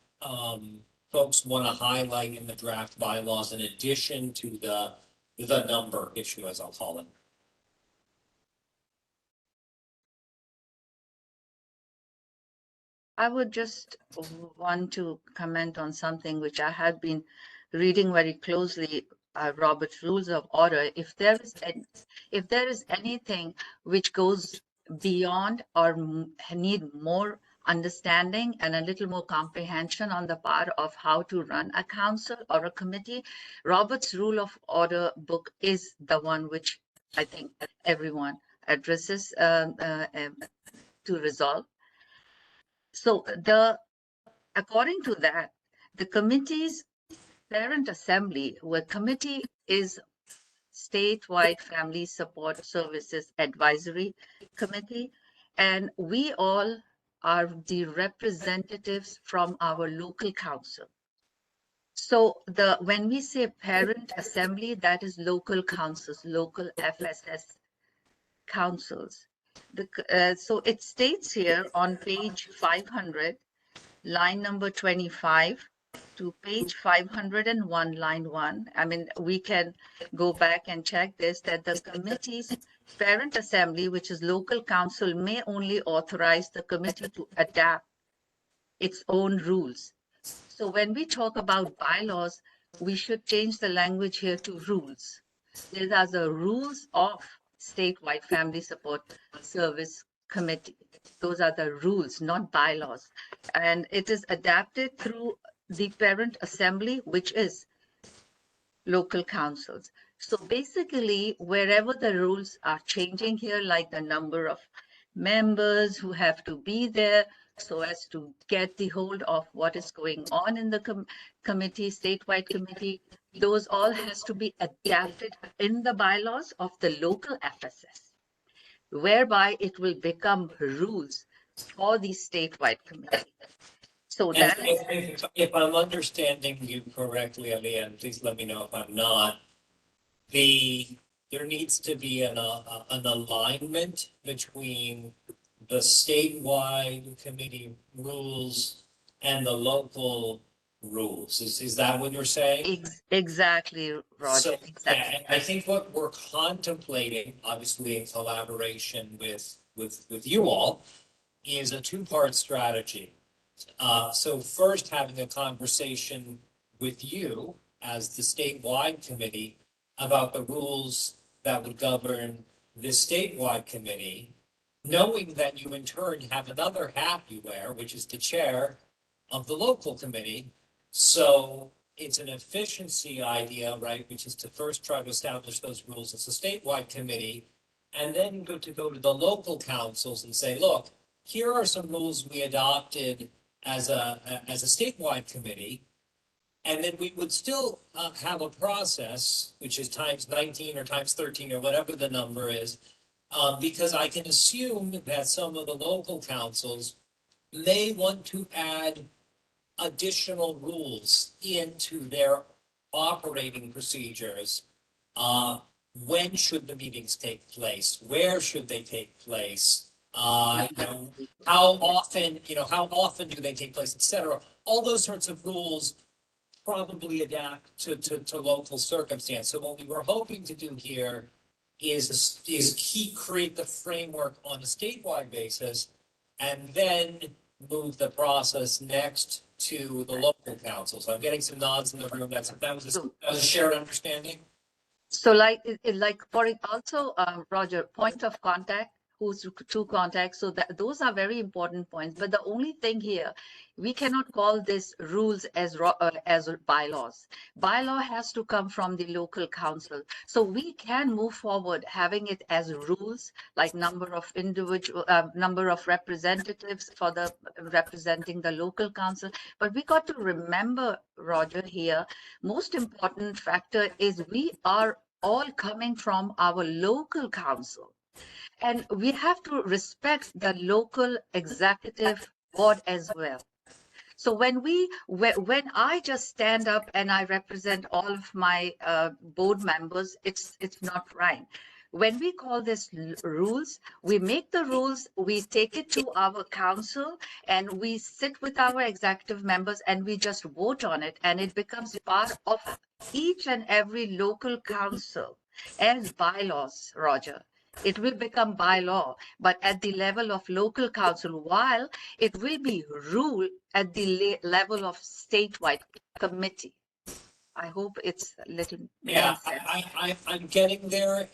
folks want to highlight in the draft bylaws in addition to the number issue, as I'll call it? I would just want to comment on something which I had been reading very closely, Robert's Rules of Order. If there is anything which goes beyond or need more understanding and a little more comprehension on the part of how to run a council or a committee, Robert's Rule of Order book is the one which I think everyone addresses to resolve. So according to that, the committee's parent assembly, where committee is Statewide Family Support Services Advisory Committee, and we all are the representatives from our local council. So when we say parent assembly, that is local councils, local FSS councils. So it states here on page 500, line number 25 to page 501, line 1. I mean, we can go back and check this, that the committee's parent assembly, which is local council, may only authorize the committee to adapt its own rules. So when we talk about bylaws, we should change the language here to rules. These are the rules of Statewide Family Support Service Committee. Those are the rules, not bylaws. And it is adapted through the parent assembly, which is local councils. So basically, wherever the rules are changing here, like the number of members who have to be there so as to get the hold of what is going on in the committee, statewide committee, those all has to be adapted in the bylaws of the local FSS, whereby it will become rules for the statewide committee. So And that is, if I'm understanding you correctly, Alian, please let me know if I'm not. There needs to be an alignment between the statewide committee rules and the local rules. Is that what you're saying? exactly, Roger. So, yeah, and I think what we're contemplating, obviously in collaboration with with you all is a two-part strategy. So first, having a conversation with you as the statewide committee about the rules that would govern this statewide committee, knowing that you in turn have another hat you wear, which is the chair of the local committee. So it's an efficiency idea, right, which is to first try to establish those rules as a statewide committee, and then go to the local councils and say, look, here are some rules we adopted as a statewide committee. And then we would still have a process, which is times 19 or times 13 or whatever the number is, because I can assume that some of the local councils may want to add additional rules into their operating procedures. When should the meetings take place? Where should they take place? How often do they take place, et cetera? All those sorts of rules probably adapt to local circumstance. So what we were hoping to do here is create the framework on a statewide basis, and then move the process next to the local councils. I'm getting some nods in the room. That was a shared understanding. So like for it also, Roger, point of contact, who's to contact. So that those are very important points. But the only thing here, we cannot call this rules as bylaws. Bylaw has to come from the local council. So we can move forward having it as rules, like number of representatives for the representing the local council. But we got to remember, Roger, here, most important factor is we are all coming from our local council. And we have to respect the local executive board as well. So when I just stand up and I represent all of my board members, it's not right. When we call this rules, we make the rules, we take it to our council, and we sit with our executive members and we just vote on it, and it becomes part of each and every local council as bylaws, Roger. It will become by law, but at the level of local council, while it will be rule at the level of statewide committee. I hope it's a little. Yeah, I'm getting there,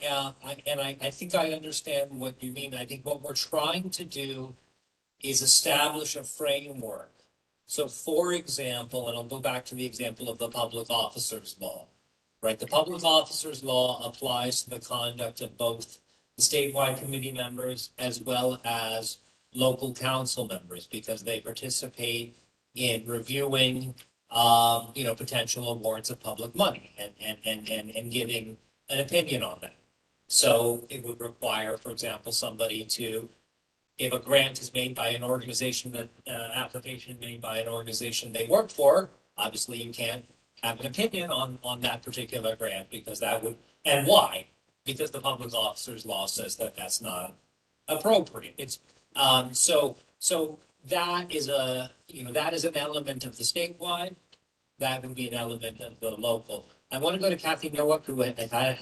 and I think I understand what you mean. I think what we're trying to do is establish a framework. So for example, and I'll go back to the example of the public officers law, right? The public officers law applies to the conduct of both the statewide committee members as well as local council members, because they participate in reviewing, potential awards of public money and giving an opinion on that. So it would require, for example, somebody to, if a grant is made by an organization that, application made by an organization they work for, obviously you can't have an opinion on that particular grant, because that would, and why? Because the public officers law says that that's not appropriate. It's, so that is an element of the statewide. That would be an element of the local. I want to go to Kathy Nowak, who I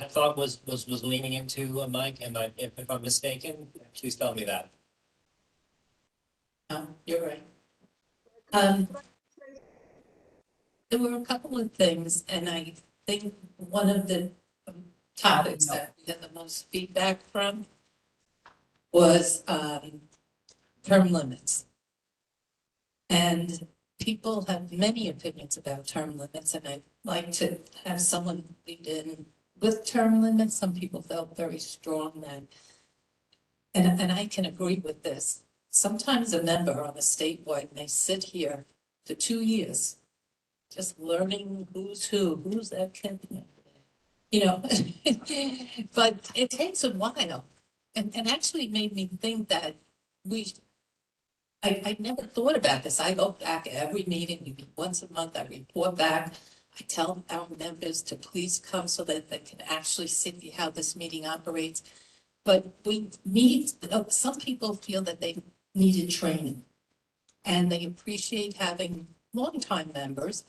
thought was leaning into a mic, and if I'm mistaken, please tell me that. You're right. There were a couple of things, and I think one of the topics that we got the most feedback from was term limits. And people have many opinions about term limits, and I'd like to have someone lead in with term limits. Some people felt very strong that, and I can agree with this. Sometimes a member on the statewide may sit here for 2 years, just learning who's who's that candidate. But it takes a while, and actually made me think that I never thought about this. I go back every meeting, we meet once a month, I report back. I tell our members to please come so that they can actually see how this meeting operates. But we need, some people feel that they needed training, and they appreciate having longtime members.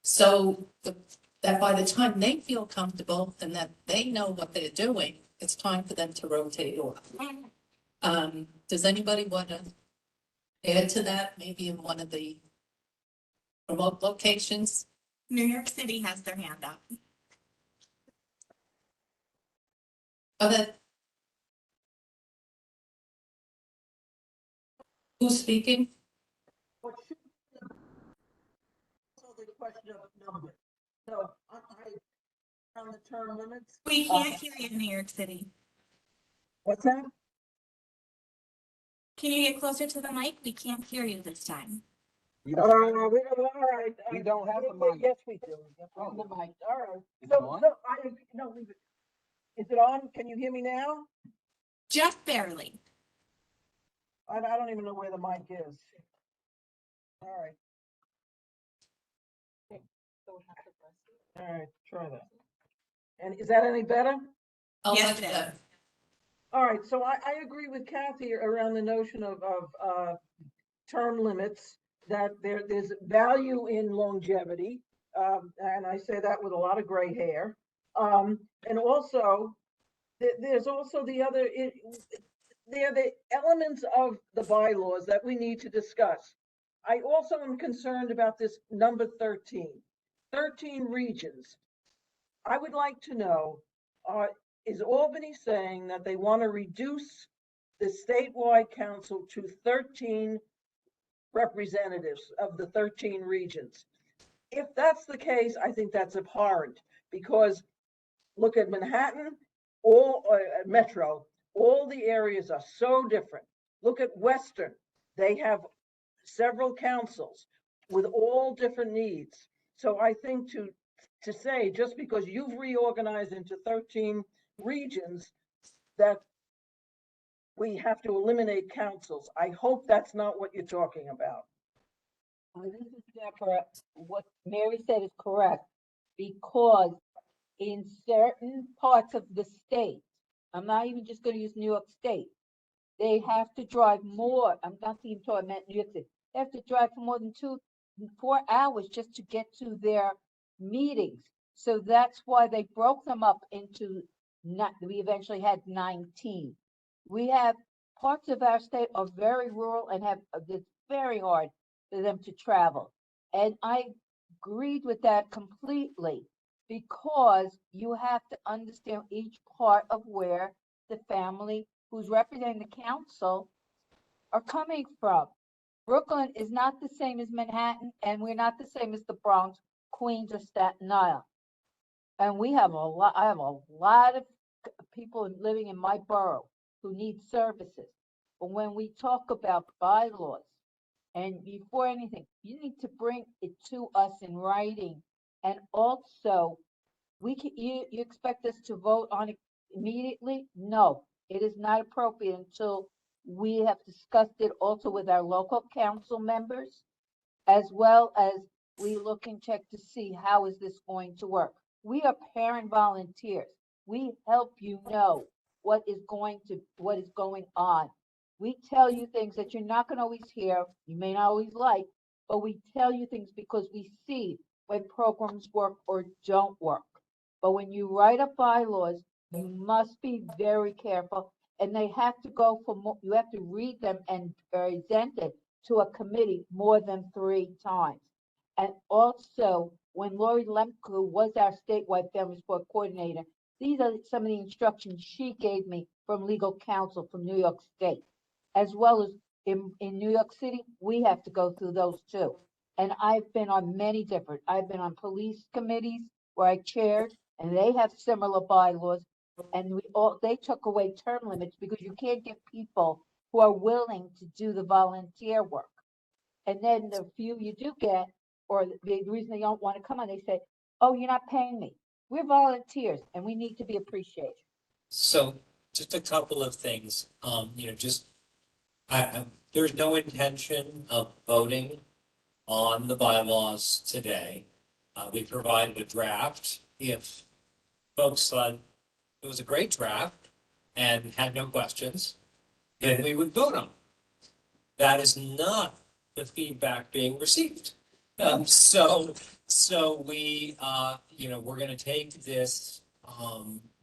So that by the time they feel comfortable and that they know what they're doing, it's time for them to rotate off. Does anybody want to add to that, maybe in one of the remote locations? New York City has their hand up. Okay. Who's speaking? What should be also the question of number. So on the term limits. We can't hear you in New York City. What's that? Can you get closer to the mic? We can't hear you this time. We don't, all right. We don't have the mic. Yes, we do. Yes, we have the mic. All right. No, leave it. Is it on? Can you hear me now? Just barely. I don't even know where the mic is. All right. All right, try that. And is that any better? Yes, it is. All right, so I agree with Kathy around the notion of term limits, that there's value in longevity. And I say that with a lot of gray hair. And also, there's also the other, they're the elements of the bylaws that we need to discuss. I also am concerned about this number 13. 13 regions. I would like to know, is Albany saying that they want to reduce the statewide council to 13 representatives of the 13 regions? If that's the case, I think that's abhorrent, because look at Manhattan, all Metro, all the areas are so different. Look at Western, they have several councils with all different needs. So I think to say, just because you've reorganized into 13 regions, that we have to eliminate councils. I hope that's not what you're talking about. This is Deborah. What Mary said is correct, because in certain parts of the state, I'm not even just going to use New York State, they have to drive more. I'm not even talking about New York City. They have to drive for more than 4 hours just to get to their meetings. So that's why they broke them up into, we eventually had 19. We have parts of our state are very rural and it's very hard for them to travel. And I agreed with that completely, because you have to understand each part of where the family who's representing the council are coming from. Brooklyn is not the same as Manhattan, and we're not the same as the Bronx, Queens, or Staten Island. And we have I have a lot of people living in my borough who need services. But when we talk about bylaws, and before anything, you need to bring it to us in writing. And also, you expect us to vote on it immediately? No, it is not appropriate until we have discussed it also with our local council members, as well as we look and check to see how is this going to work. We are parent volunteers. We help you know what is going on. We tell you things that you're not going to always hear, you may not always like, but we tell you things because we see when programs work or don't work. But when you write up bylaws, you must be very careful, and they have to go for more, you have to read them and present it to a committee more than 3 times. And also, when Lori Lemke was our statewide family support coordinator, these are some of the instructions she gave me from legal counsel from New York State, as well as in New York City, we have to go through those too. And I've been on I've been on police committees where I chaired, and they have similar bylaws, and they took away term limits because you can't get people who are willing to do the volunteer work. And then the few you do get, or the reason they don't want to come on, they say, oh, you're not paying me. We're volunteers and we need to be appreciated. So just a couple of things, there's no intention of voting on the bylaws today. We provided a draft. If folks thought it was a great draft and had no questions, then we would vote on it. That is not the feedback being received. So we, we're going to take this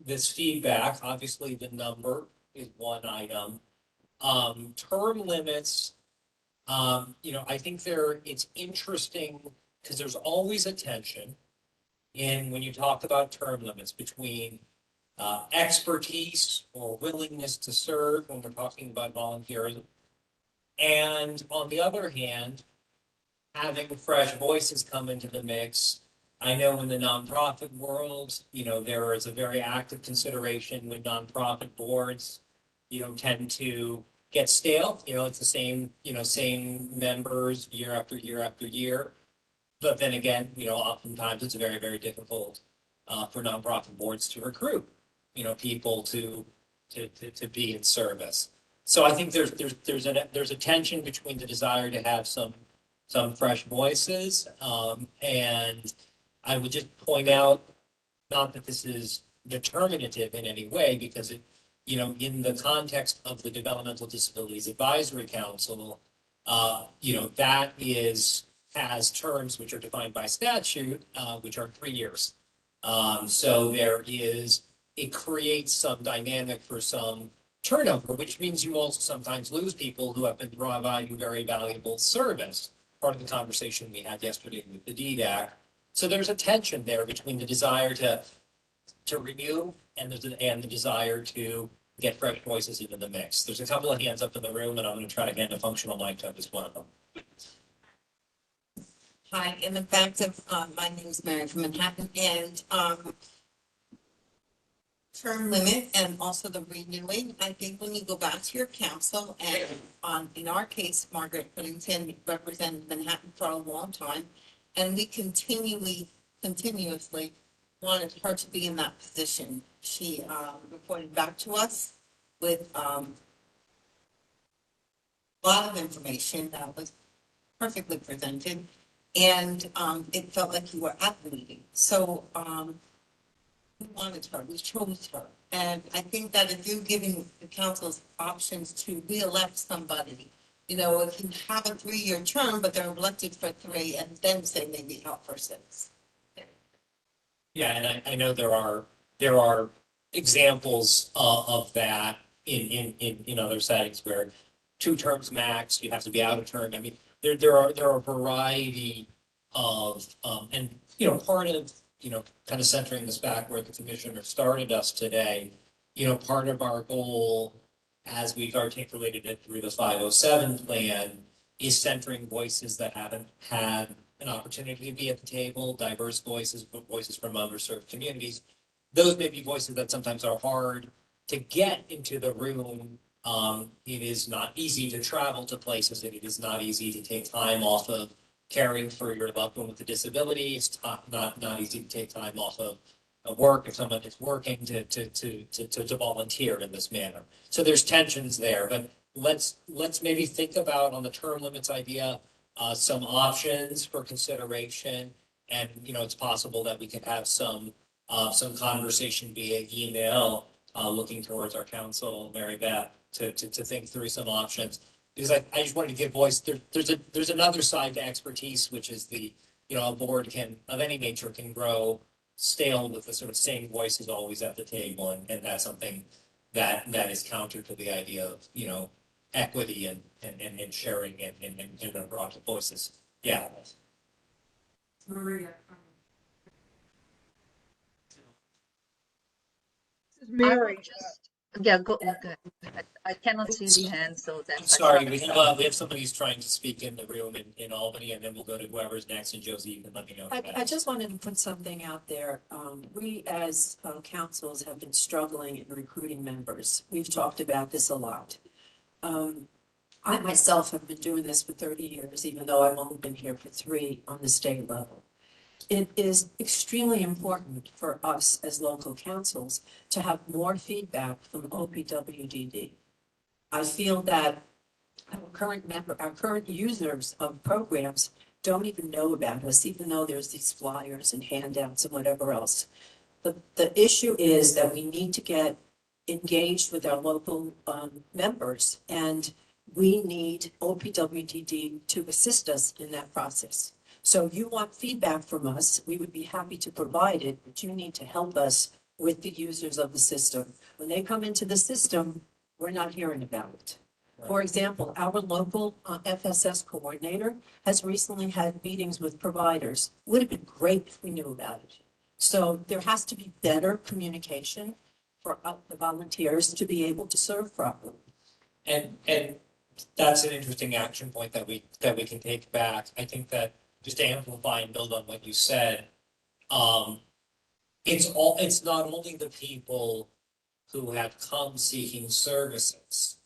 feedback. Obviously, the number is one item. Term limits, I think it's interesting because there's always a tension in when you talk about term limits between expertise or willingness to serve when we're talking about volunteerism. And on the other hand, having fresh voices come into the mix. I know in the nonprofit world, there is a very active consideration when nonprofit boards, tend to get stale. It's the same members year after year after year. But then again, oftentimes it's very, very difficult for nonprofit boards to recruit, people to be in service. So I think there's a tension between the desire to have some fresh voices, and I would just point out, not that this is determinative in any way, because it, in the context of the Developmental Disabilities Advisory Council, that has terms which are defined by statute, which are 3 years. So it creates some dynamic for some turnover, which means you also sometimes lose people who have been providing very valuable service. Part of the conversation we had yesterday with the DDAC. So there's a tension there between the desire to renew and the desire to get fresh voices into the mix. There's a couple of hands up in the room, and I'm going to try to hand a functional mic to as one of them. Hi, in the fact of, my name is Mary from Manhattan, and term limit and also the renewing, I think when you go back to your council, and in our case, Margaret Whittington represented Manhattan for a long time, and we continuously wanted her to be in that position. She reported back to us with a lot of information that was perfectly presented, and it felt like you were at the meeting. So we wanted her, we chose her. And I think that if you're giving the council's options to re-elect somebody, it can have a 3-year term, but they're elected for 3 and then say maybe out for 6. Yeah, and I know there are examples of that in other settings where 2 terms max, you have to be out of term. I mean, there are a variety of and part of kind of centering this back where the commissioner started us today. Part of our goal, as we've articulated it through the 507 plan, is centering voices that haven't had an opportunity to be at the table, diverse voices, but voices from underserved communities. Those may be voices that sometimes are hard to get into the room. It is not easy to travel to places, and it is not easy to take time off of caring for your loved one with a disability. It's not easy to take time off of work if someone is working to volunteer in this manner. So there's tensions there, but let's maybe think about, on the term limits idea, some options for consideration. And it's possible that we could have some conversation via email, looking towards our counsel, Mary Beth, to think through some options. Because I just wanted to give voice. There's another side to expertise, which is a board of any nature can grow stale with the sort of same voices always at the table, and that's something that is counter to the idea of equity and sharing and broad voices. Yeah. Maria. This is Mary. Yeah, go ahead. I cannot see the hand, so that's. I'm sorry, we have somebody who's trying to speak in the room in Albany, and then we'll go to whoever's next, and Josie, you can let me know. I just wanted to put something out there. We as councils have been struggling in recruiting members. We've talked about this a lot. I myself have been doing this for 30 years, even though I've only been here for 3 on the state level. It is extremely important for us as local councils to have more feedback from OPWDD. I feel that our current users of programs don't even know about us, even though there's these flyers and handouts and whatever else. But the issue is that we need to get engaged with our local members, and we need OPWDD to assist us in that process. So you want feedback from us, we would be happy to provide it, but you need to help us with the users of the system. When they come into the system, we're not hearing about it. For example, our local FSS coordinator has recently had meetings with providers. Would have been great if we knew about it. So there has to be better communication for the volunteers to be able to serve properly. And that's an interesting action point that we can take back. I think that just to amplify and build on what you said, it's not only the people who have come seeking services,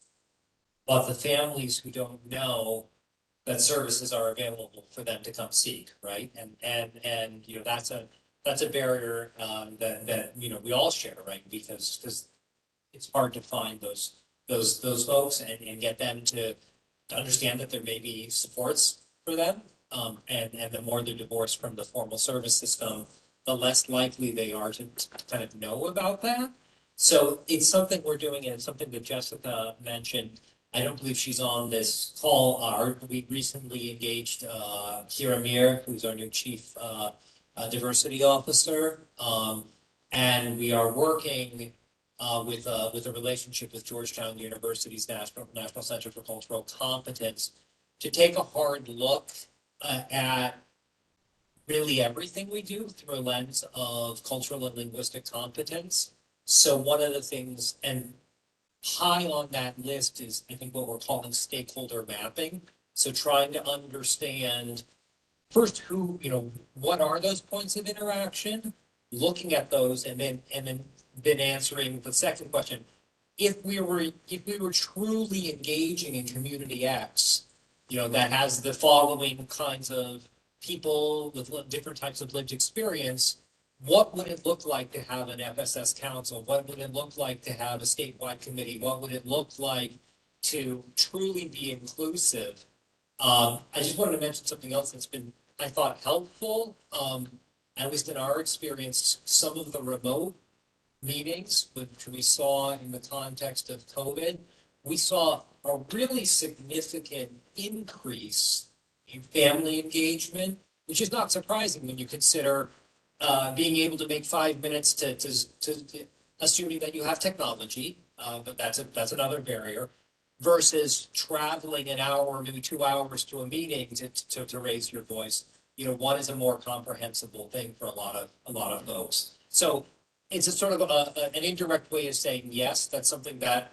but the families who don't know that services are available for them to come seek, right? And you know, that's a barrier that you know we all share, right? Because it's hard to find those folks and get them to understand that there may be supports for them. And the more they're divorced from the formal service system, the less likely they are to kind of know about that. So it's something we're doing, and it's something that Jessica mentioned. I don't believe she's on this call. We recently engaged Kira Mir, who's our new chief diversity officer, and we are working with a relationship with Georgetown University's National Center for Cultural Competence to take a hard look at really everything we do through a lens of cultural and linguistic competence. So one of the things, and high on that list is, I think, what we're calling stakeholder mapping. So trying to understand first what are those points of interaction, looking at those, and then answering the second question. If we were truly engaging in community X, that has the following kinds of people with different types of lived experience, what would it look like to have an FSS council? What would it look like to have a statewide committee? What would it look like to truly be inclusive? I just wanted to mention something else that's been, I thought, helpful. At least in our experience, some of the remote meetings, which we saw in the context of COVID, we saw a really significant increase in family engagement, which is not surprising when you consider being able to make 5 minutes to assuming that you have technology, but that's another barrier, versus traveling an hour, maybe 2 hours to a meeting to raise your voice. One is a more comprehensible thing for a lot of folks. So it's a sort of an indirect way of saying, yes, that's something that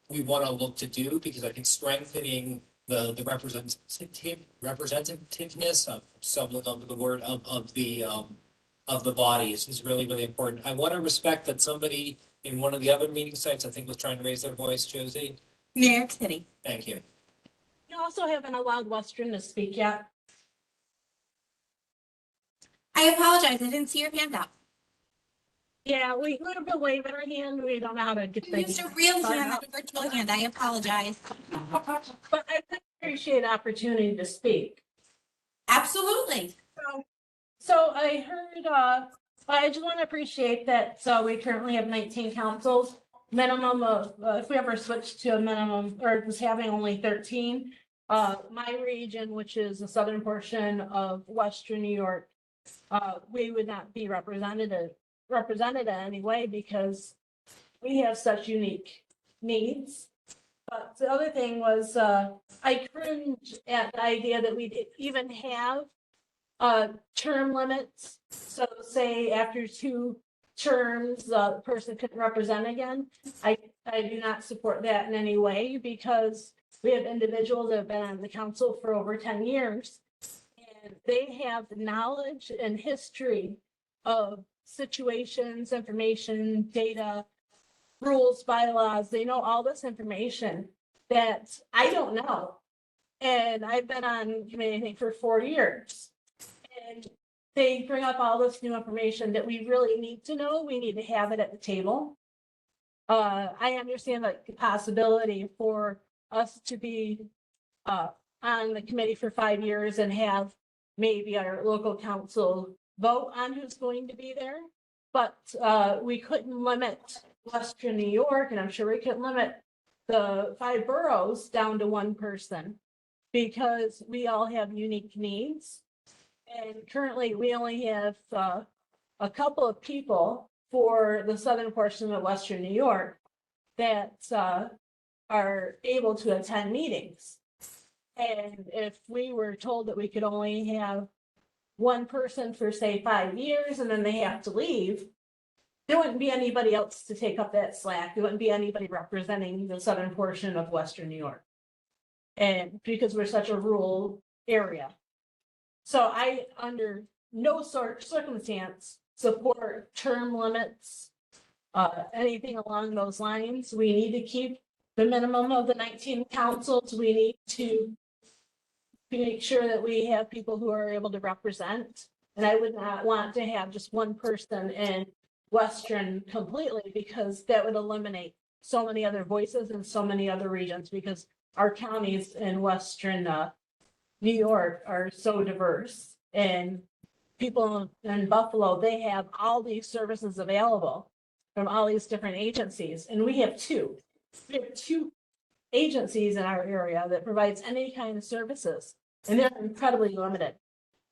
we want to look to do, because I think strengthening the representativeness of some of the word of the body is really, really important. I want to respect that somebody in one of the other meeting sites, I think, was trying to raise their voice, Josie. New York City. Thank you. You also haven't allowed Western to speak yet. I apologize. I didn't see your hand up. Yeah, we would have been waving our hand. We don't know how to get You used a real hand, not a virtual hand. I apologize. But I appreciate the opportunity to speak. Absolutely. So I heard, I just want to appreciate that. So we currently have 19 councils, minimum of, if we ever switched to a minimum, or was having only 13. My region, which is the southern portion of Western New York, we would not be represented in any way because we have such unique needs. But the other thing was, I cringe at the idea that we even have term limits. So say after 2 terms, the person couldn't represent again. I do not support that in any way, because we have individuals that have been on the council for over 10 years. And they have the knowledge and history of situations, information, data, rules, bylaws. They know all this information that I don't know. And I've been on committee, I think, for 4 years. And they bring up all this new information that we really need to know. We need to have it at the table. I understand the possibility for us to be on the committee for 5 years and have maybe our local council vote on who's going to be there. But we couldn't limit Western New York, and I'm sure we couldn't limit the 5 boroughs down to 1 person, because we all have unique needs. And currently we only have a couple of people for the southern portion of Western New York that are able to attend meetings. And if we were told that we could only have one person for, say, 5 years, and then they have to leave, there wouldn't be anybody else to take up that slack. There wouldn't be anybody representing the southern portion of Western New York. And because we're such a rural area. So I, under no circumstance, support term limits, anything along those lines. We need to keep the minimum of the 19 councils. We need to make sure that we have people who are able to represent. And I would not want to have just one person in Western completely, because that would eliminate so many other voices in so many other regions, because our counties in Western New York are so diverse, and people in Buffalo, they have all these services available from all these different agencies, and we have two. We have two agencies in our area that provides any kind of services, and they're incredibly limited.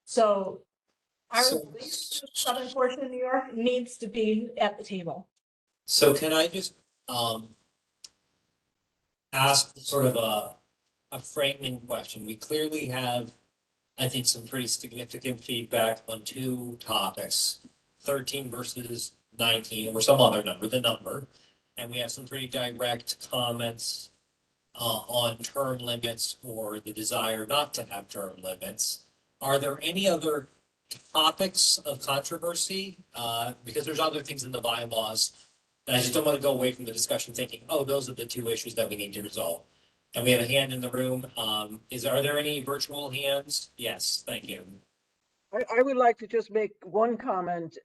So our southern portion of New York needs to be at the table. So can I just ask sort of a framing question? We clearly have, I think, some pretty significant feedback on two topics, 13 versus 19, or some other number, the number. And we have some pretty direct comments on term limits or the desire not to have term limits. Are there any other topics of controversy? Because there's other things in the bylaws, and I just don't want to go away from the discussion thinking, oh, those are the two issues that we need to resolve. And we have a hand in the room. Are there any virtual hands? Yes, thank you. I would like to just make one comment.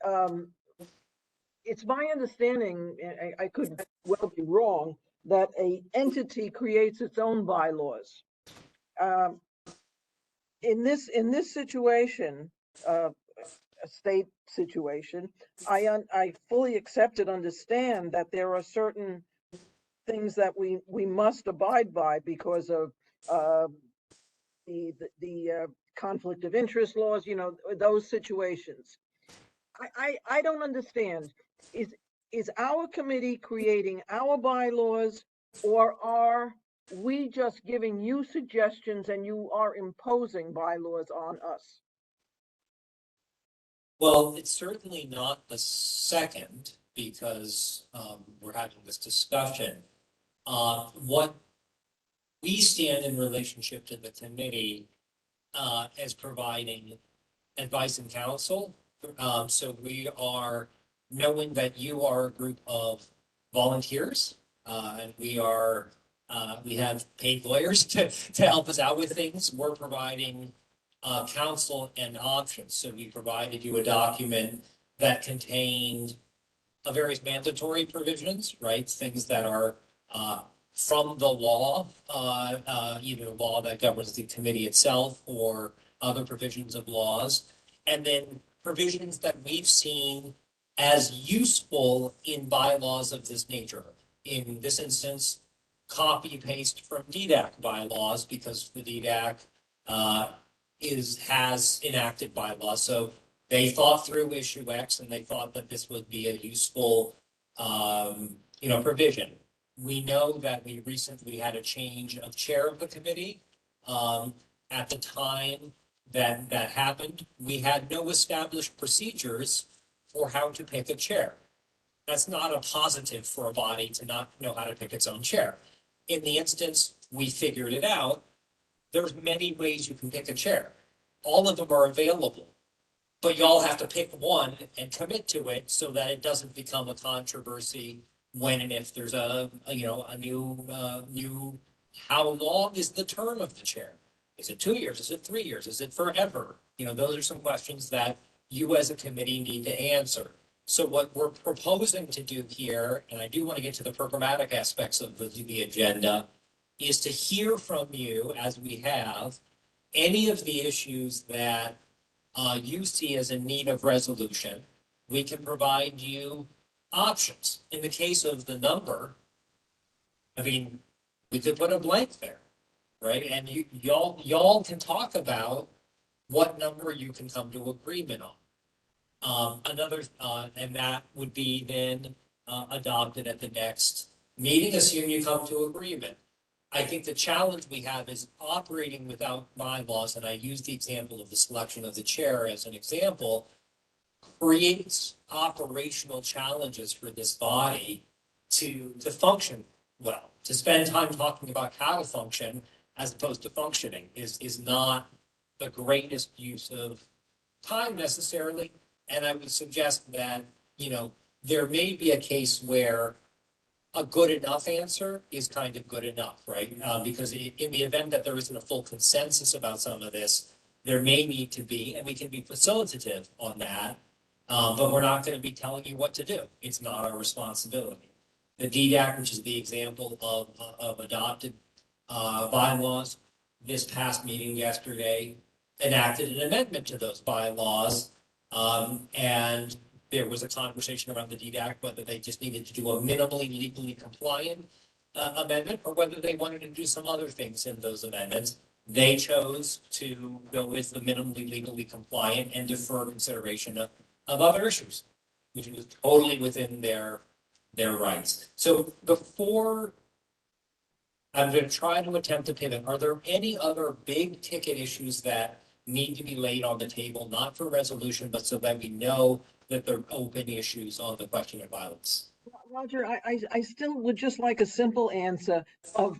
It's my understanding, I could well be wrong, that a entity creates its own bylaws. In this situation, a state situation, I fully accept and understand that there are certain things that we must abide by because of the conflict of interest laws, those situations. I don't understand. Is our committee creating our bylaws, or are we just giving you suggestions and you are imposing bylaws on us? Well, it's certainly not the second, because we're having this discussion. What we stand in relationship to the committee as providing advice and counsel. So we are knowing that you are a group of volunteers, and we have paid lawyers to help us out with things. We're providing counsel and options. So we provided you a document that contained various mandatory provisions, right? Things that are from the law, either law that governs the committee itself or other provisions of laws, and then provisions that we've seen as useful in bylaws of this nature. In this instance, copy paste from DDAC bylaws, because the DDAC has enacted bylaws. So they thought through issue X and they thought that this would be a useful provision. We know that we recently had a change of chair of the committee. At the time that happened, we had no established procedures for how to pick a chair. That's not a positive for a body to not know how to pick its own chair. In the instance, we figured it out. There's many ways you can pick a chair. All of them are available, but y'all have to pick one and commit to it so that it doesn't become a controversy when and if there's a new, how long is the term of the chair? Is it 2 years? Is it 3 years? Is it forever? Those are some questions that you as a committee need to answer. So what we're proposing to do here, and I do want to get to the programmatic aspects of the agenda, is to hear from you, as we have, any of the issues that you see as in need of resolution. We can provide you options. In the case of the number, we could put a blank there, right? And y'all can talk about what number you can come to agreement on. And that would be then adopted at the next Meeting, assume you come to agreement. I think the challenge we have is operating without bylaws, and I use the example of the selection of the chair as an example, creates operational challenges for this body to function well. To spend time talking about how to function as opposed to functioning is not the greatest use of time necessarily. And I would suggest that, there may be a case where a good enough answer is kind of good enough, right? Because in the event that there isn't a full consensus about some of this, there may need to be, and we can be facilitative on that, but we're not going to be telling you what to do. It's not our responsibility. The DDAC, which is the example of adopted bylaws, this past meeting yesterday enacted an amendment to those bylaws, and there was a conversation around the DDAC, whether they just needed to do a minimally legally compliant amendment, or whether they wanted to do some other things in those amendments. They chose to go with the minimally legally compliant and defer consideration of other issues, which was totally within their rights. So before I'm going to try to attempt to pivot, are there any other big ticket issues that need to be laid on the table, not for resolution, but so that we know that they're open issues on the question of violence? Roger, I still would just like a simple answer of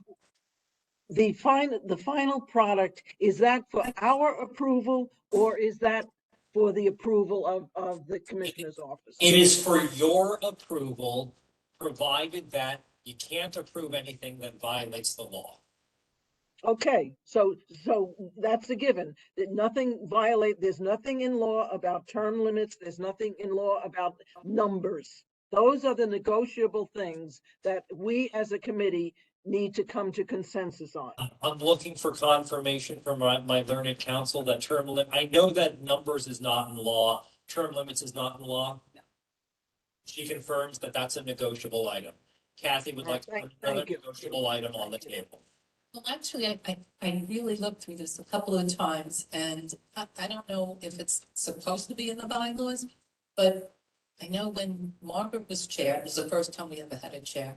the final product. Is that for our approval, or is that for the approval of the commissioner's office? It is for your approval, provided that you can't approve anything that violates the law. Okay, so that's a given, that there's nothing in law about term limits, there's nothing in law about numbers. Those are the negotiable things that we as a committee need to come to consensus on. I'm looking for confirmation from my learned counsel that term limit, I know that numbers is not in law, term limits is not in law. She confirms that that's a negotiable item. Kathy would like to put another negotiable item on the table. Well, actually, I really looked through this a couple of times, and I don't know if it's supposed to be in the bylaws, but I know when Margaret was chair, it was the first time we ever had a chair,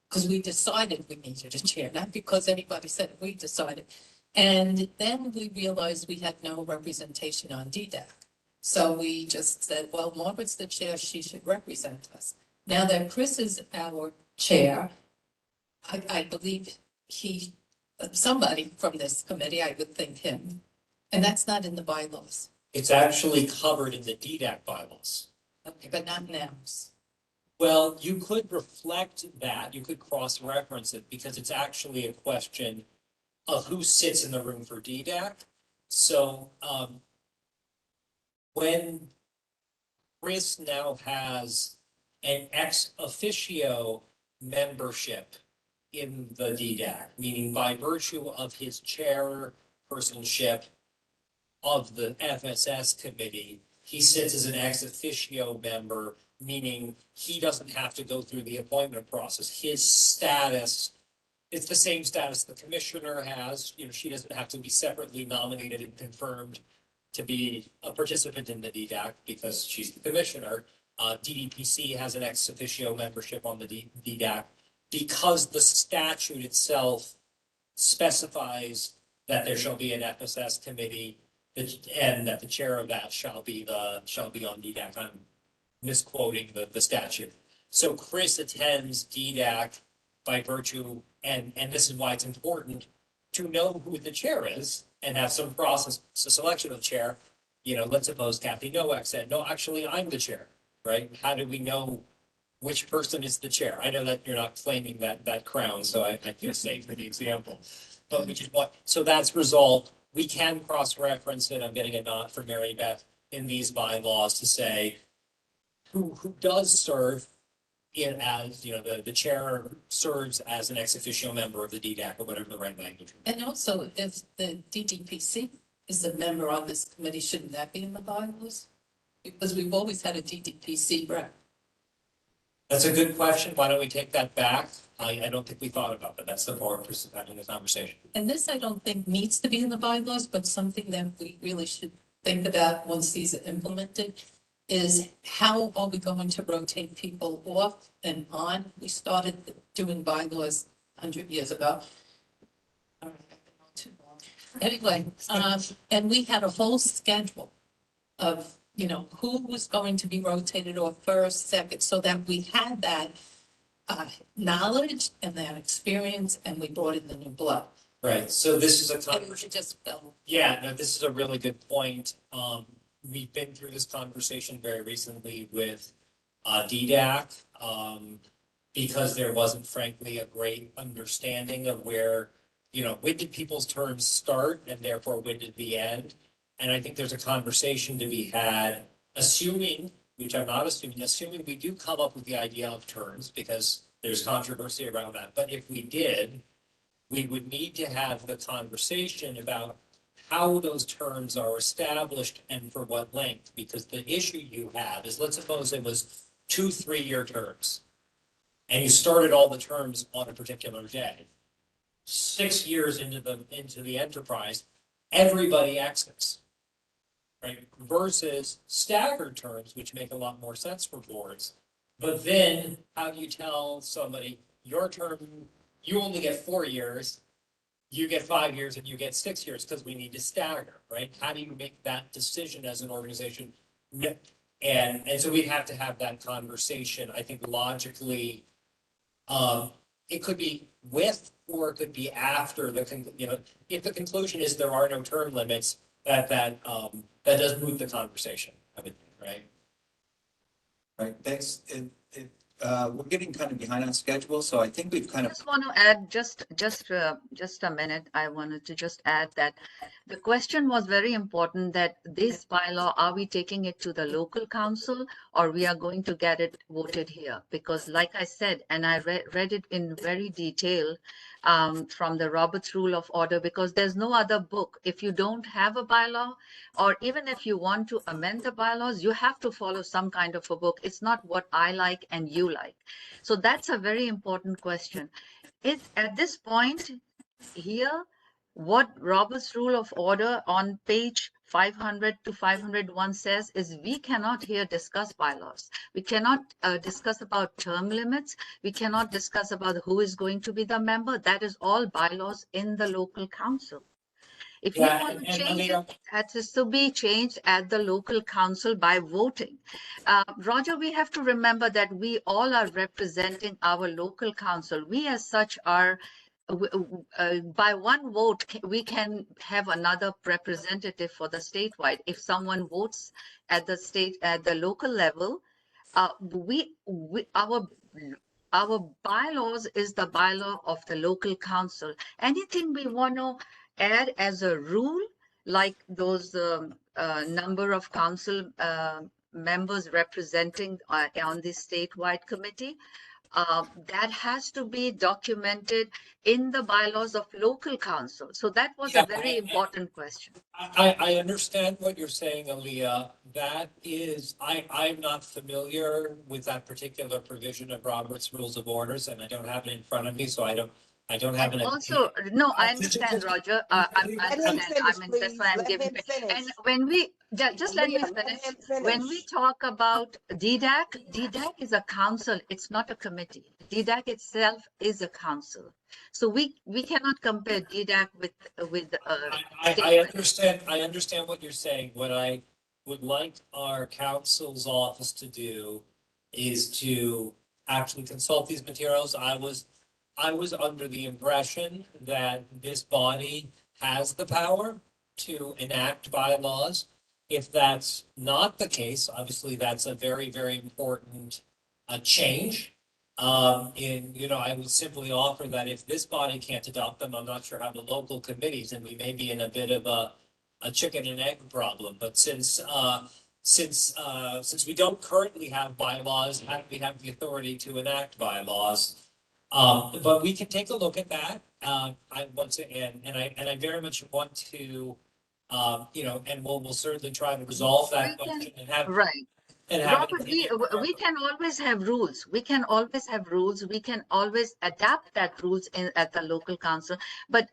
because we decided we needed a chair, not because anybody said we decided. And then we realized we had no representation on DDAC. So we just said, well, Margaret's the chair, she should represent us. Now that Chris is our chair, I believe somebody from this committee, I would think him, and that's not in the bylaws. It's actually covered in the DDAC bylaws. Okay, but not NAMS. Well, you could reflect that, you could cross-reference it, because it's actually a question of who sits in the room for DDAC. So, when Chris now has an ex officio membership in the DDAC, meaning by virtue of his chairpersonship of the FSS committee, he sits as an ex officio member, meaning he doesn't have to go through the appointment process. His status, it's the same status the commissioner has. She doesn't have to be separately nominated and confirmed to be a participant in the DDAC because she's the commissioner. DDPC has an ex officio membership on the DDAC because the statute itself specifies that there shall be an FSS committee and that the chair of that shall be on DDAC. I'm misquoting the statute. So Chris attends DDAC by virtue, and this is why it's important to know who the chair is and have some process, so selection of chair. Let's suppose Kathy Nowak said, no, actually, I'm the chair, right? How do we know which person is the chair? I know that you're not claiming that crown, so I just say for the example, but which is what, so that's resolved. We can cross-reference it. I'm getting a nod from Mary Beth in these bylaws to say who does serve as, the chair serves as an ex officio member of the DDAC or whatever the right language. And also, if the DDPC is a member on this committee, shouldn't that be in the bylaws? Because we've always had a DDPC rep. That's a good question. Why don't we take that back? I don't think we thought about that. That's the board participating in the conversation. And this, I don't think needs to be in the bylaws, but something that we really should think about once these are implemented is how are we going to rotate people off and on? We started doing bylaws 100 years ago. All right, I've been on too long. Anyway, and we had a whole schedule of, you know, who was going to be rotated off first, second, so that we had that knowledge and that experience, and we brought in the new blood. Right, so this is a And conversation. it just fell. Yeah, no, this is a really good point. We've been through this conversation very recently with DDAC, because there wasn't frankly a great understanding of where, you know, when did people's terms start and therefore when did we end? And I think there's a conversation to be had, assuming, which I'm not assuming we do come up with the idea of terms, because there's controversy around that. But if we did, we would need to have the conversation about how those terms are established and for what length, because the issue you have is, let's suppose it was 2 3-year terms, and you started all the terms on a particular day. 6 years into the enterprise, everybody exits, right? Versus staggered terms, which make a lot more sense for boards. But then, how do you tell somebody your term, you only get 4 years? You get 5 years and you get 6 years because we need to stagger, right? How do you make that decision as an organization? And so we have to have that conversation. I think logically, it could be with or it could be after you know, if the conclusion is there are no term limits, that does move the conversation, I would think, right? Right, thanks. We're getting kind of behind on schedule, so I think we've kind I of. just want to add just a minute. I wanted to just add that the question was very important, that this bylaw, are we taking it to the local council or we are going to get it voted here? Because like I said, and I read it in very detail from the Roberts Rule of Order, because there's no other book. If you don't have a bylaw, or even if you want to amend the bylaws, you have to follow some kind of a book. It's not what I like and you like. So that's a very important question. It's at this point here, what Robert's Rule of Order on page 500 to 501 says is we cannot here discuss bylaws. We cannot discuss about term limits. We cannot discuss about who is going to be the member. That is all bylaws in the local council. If you want to change it, that is to be changed at the local council by voting. Roger, we have to remember that we all are representing our local council. We as such are, by one vote, we can have another representative for the statewide. If someone votes at the local level, our bylaws is the bylaw of the local council. Anything we want to add as a rule, like those number of council members representing on the statewide committee, that has to be documented in the bylaws of local council. So that was a very important question. I understand what you're saying, Aaliyah. That is, I'm not familiar with that particular provision of Robert's Rules of Orders, and I don't have it in front of me, so I don't have an. Also, no, I understand, Roger. I understand. That's why I'm giving. And when we just let me finish. When we talk about DDAC is a council. It's not a committee. DDAC itself is a council. So we cannot compare DDAC with. I understand what you're saying. What I would like our council's office to do is to actually consult these materials. I was under the impression that this body has the power to enact bylaws. If that's not the case, obviously that's a very, very important change. I would simply offer that if this body can't adopt them, I'm not sure how the local committees, and we may be in a bit of a chicken and egg problem. But since we don't currently have bylaws, we have the authority to enact bylaws. But we can take a look at that. I very much want to, and we'll certainly try to resolve that question and have. Right. And have Robert, it- we can always have rules. We can always have rules. We can always adapt that rules at the local council. But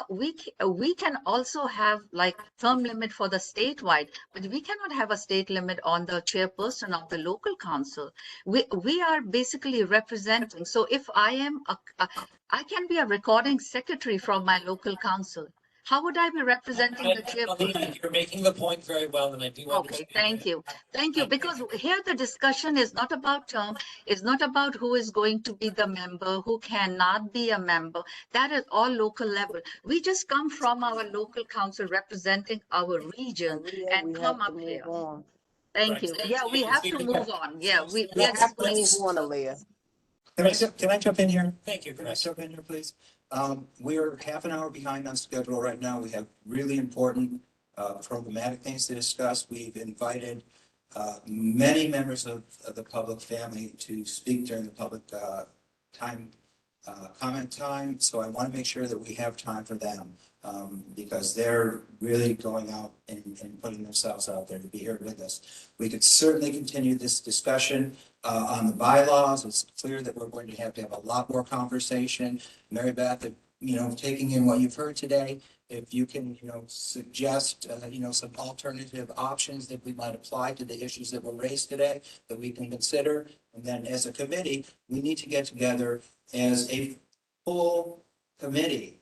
we can also have like term limit for the statewide, but we cannot have a state limit on the chairperson of the local council. We are basically representing. So if I am I can be a recording secretary from my local council. How would I be representing the chairperson? You're making the point very well, and I do Okay, understand. thank you. Thank you. Because here the discussion is not about term, it's not about who is going to be the member, who cannot be a member. That is all local level. We just come from our local council representing our region and come up here. Thank you. Yeah, we have to move on. Yeah, we are just going to. Can I jump in here? Thank you, Can I Chris. jump in here, please? We're half an hour behind on schedule right now. We have really important programmatic things to discuss. We've invited many members of the public family to speak during the public comment time. So I want to make sure that we have time for them because they're really going out and putting themselves out there to be here with us. We could certainly continue this discussion on the bylaws. It's clear that we're going to have a lot more conversation. Mary Beth, taking in what you've heard today, if you can, suggest, some alternative options that we might apply to the issues that were raised today that we can consider. And then as a committee, we need to get together as a full committee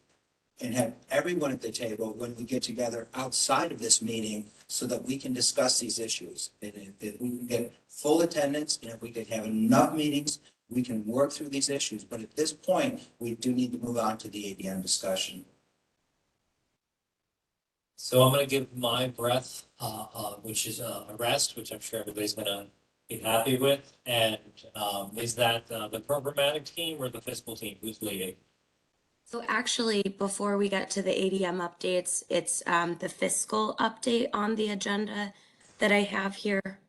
and have everyone at the table when we get together outside of this meeting so that we can discuss these issues. And if we can get full attendance and if we can have enough meetings, we can work through these issues. But at this point, we do need to move on to the ADM discussion. So I'm going to give my breath, which is a rest, which I'm sure everybody's going to be happy with. And is that the programmatic team or the fiscal team? Who's leading? So actually, before we get to the ADM updates, it's the fiscal update on the agenda that I have here.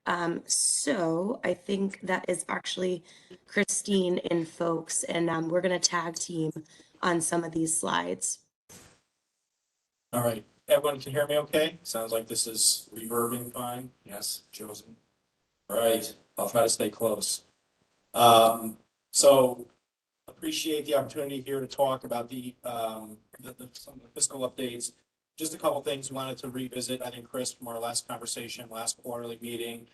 So I think that is actually Christine and folks, and we're going to tag team on some of these slides. All right. Everyone can hear me okay? Sounds like this is reverbing fine. Yes, chosen. All right. I'll try to stay close. So appreciate the opportunity here to talk about some of the fiscal updates. Just a couple of things we wanted to revisit. I think Chris, from our last conversation, last quarterly meeting,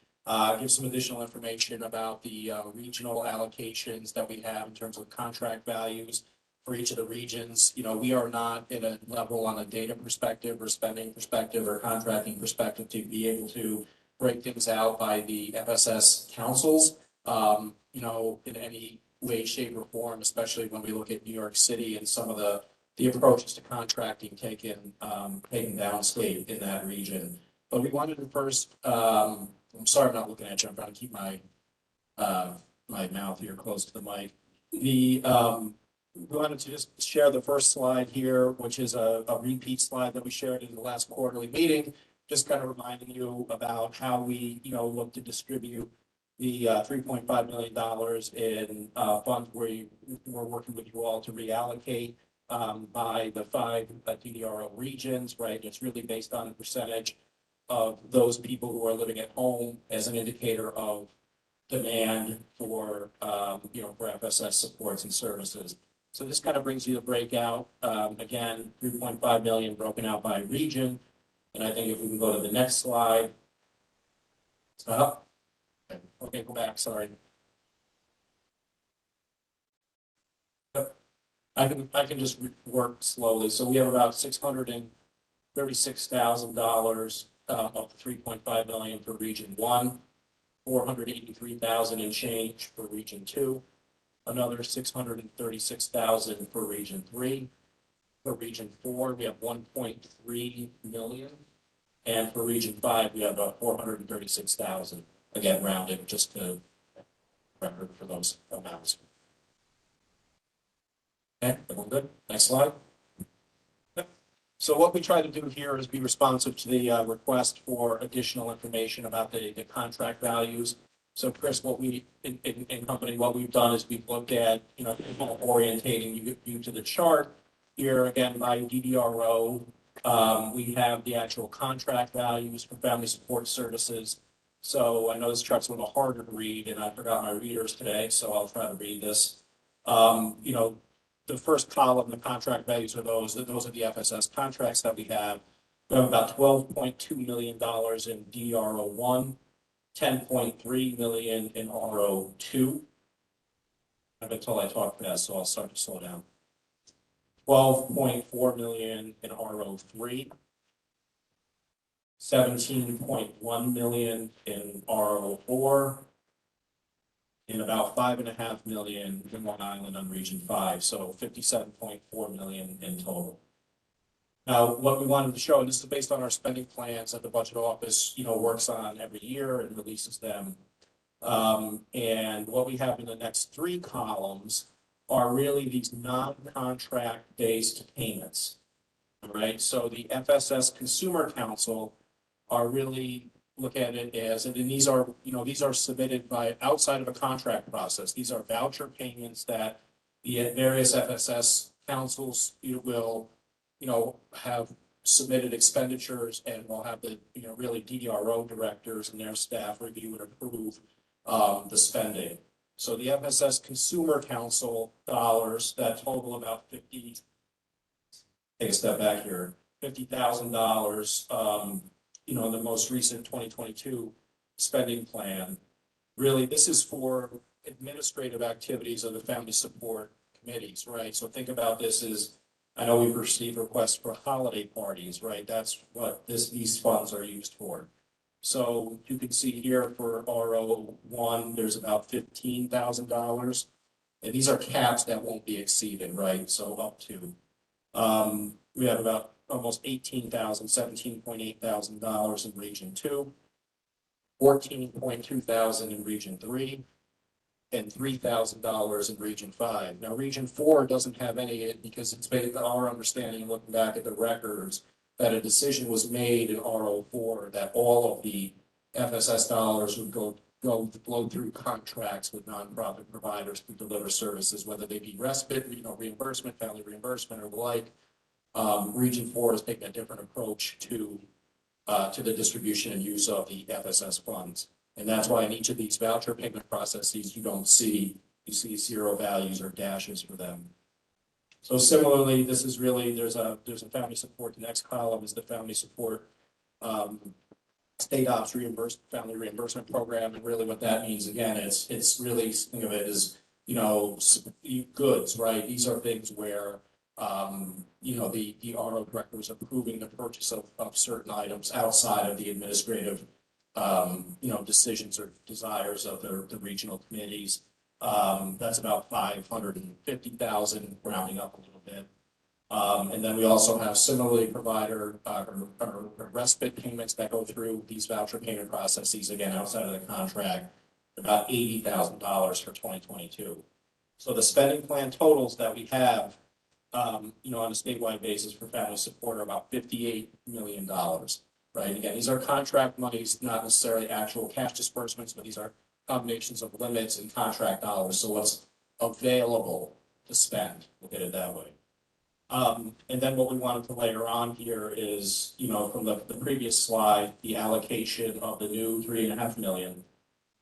give some additional information about the regional allocations that we have in terms of contract values for each of the regions. We are not at a level on a data perspective or spending perspective or contracting perspective to be able to break things out by the FSS councils, in any way, shape, or form, especially when we look at New York City and some of the approaches to contracting taken downstate in that region. But we wanted to first, I'm sorry I'm not looking at you, I'm trying to keep my mouth here close to the mic. We wanted to just share the first slide here, which is a repeat slide that we shared in the last quarterly meeting, just kind of reminding you about how we, look to distribute the $3.5 million in funds we're working with you all to reallocate by the 5 DDRO regions, right? It's really based on a percentage of those people who are living at home as an indicator of demand for, for FSS supports and services. So this kind of brings you the breakout. Again, 3.5 million broken out by region. And I think if we can go to the next slide. Stop. Okay, go back, sorry. I can just work slowly. So we have about $636,000 of the 3.5 million for region 1, 483,000 and change for region 2, another 636,000 for region 3. For region 4, we have 1.3 million. And for region 5, we have about 436,000. Again, rounded just to record for those amounts. Okay, everyone good? Next slide. Yep. So what we try to do here is be responsive to the request for additional information about the contract values. So Chris, what we in company, what we've done is we've looked at, orientating you to the chart here again by DDRO. We have the actual contract values for family support services. So I know this chart's a little harder to read, and I forgot my readers today, so I'll try to read this. You know, the first column, the contract values are those are the FSS contracts that we have. We have about $12.2 million in DRO1, 10.3 million in RO2. I've been told I talk fast, so I'll start to slow down. 12.4 million in RO3. 17.1 million in RO4. And about 5.5 million in Long Island on Region 5, so 57.4 million in total. Now, what we wanted to show, and this is based on our spending plans that the budget office, works on every year and releases them. And what we have in the next three columns are really these non-contract based payments. All right, so the FSS Consumer Counsel are really look at it as, and these are, these are submitted by outside of a contract process. These are voucher payments that the various FSS councils will, have submitted expenditures, and we'll have the, really DRO directors and their staff review and approve the spending. So the FSS Consumer Counsel dollars that total about take a step back here, $50,000, in the most recent 2022 spending plan. Really, this is for administrative activities of the family support committees, right? So think about this as, I know we've received requests for holiday parties, right? That's what these funds are used for. So you can see here for RO1, there's about $15,000. And these are caps that won't be exceeded, right? So up to, we have about almost $17.8 thousand in Region 2, 14.2 thousand in Region 3, and $3,000 in Region 5. Now, Region 4 doesn't have any because it's based on our understanding, looking back at the records, that a decision was made in RO4 that all of the FSS dollars would flow through contracts with nonprofit providers to deliver services, whether they be respite, reimbursement, family reimbursement, or the like. Region 4 has taken a different approach to the distribution and use of the FSS funds. And that's why in each of these voucher payment processes, you see zero values or dashes for them. So similarly, this is really, there's a family support. The next column is the family support state ops family reimbursement program. And really what that means, again, it's really, think of it as, goods, right? These are things where the RO director is approving the purchase of certain items outside of the administrative, decisions or desires of the regional committees. That's about 550,000, rounding up a little bit. And then we also have similarly provider or respite payments that go through these voucher payment processes, again, outside of the contract, about $80,000 for 2022. So the spending plan totals that we have on a statewide basis for family support are about $58 million, right? Again, these are contract monies, not necessarily actual cash disbursements, but these are combinations of limits and contract dollars. So what's available to spend, look at it that way. And then what we wanted to layer on here is, from the previous slide, the allocation of the new 3.5 million,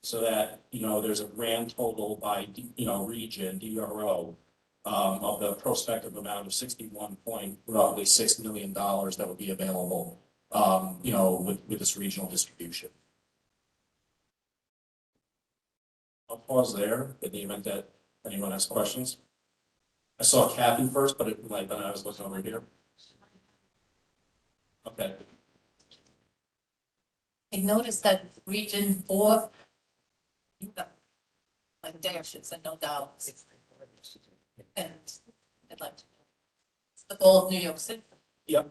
so that, there's a grand total by, region, DRO, of the prospective amount of $61.6 million that would be available, with this regional distribution. I'll pause there in the event that anyone has questions. I saw Kathy first, but then I was looking over here. Okay. I noticed that Region 4, like dashes and no dollars. And I'd like to know, it's the goal of New York City. Yep.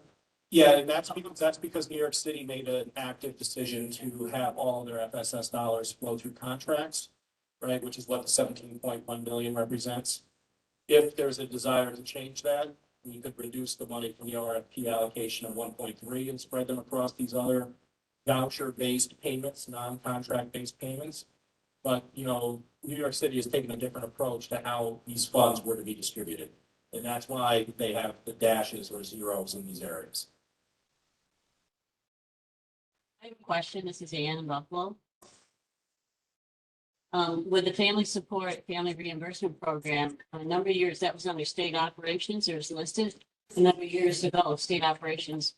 Yeah, and that's because New York City made an active decision to have all of their FSS dollars flow through contracts, right? Which is what the 17.1 million represents. If there's a desire to change that, we could reduce the money from the RFP allocation of 1.3 and spread them across these other voucher-based payments, non-contract-based payments. But, New York City has taken a different approach to how these funds were to be distributed. And that's why they have the dashes or zeros in these areas. I have a question. This is Ann in Buffalo. With the family support, family reimbursement program, a number of years that was under state operations, it was listed. A number of years ago, state operations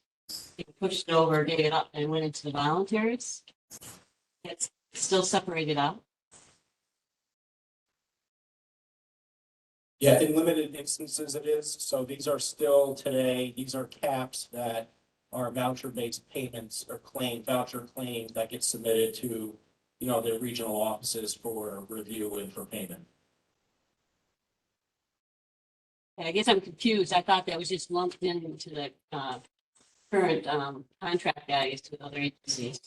pushed it over, gave it up and went into the voluntaries. It's still separated out. Yeah, in limited instances it is. So these are still today, these are caps that are voucher-based payments or voucher claims that get submitted to, the regional offices for review and for payment. I guess I'm confused. I thought that was just lumped into the current contract values to other agencies.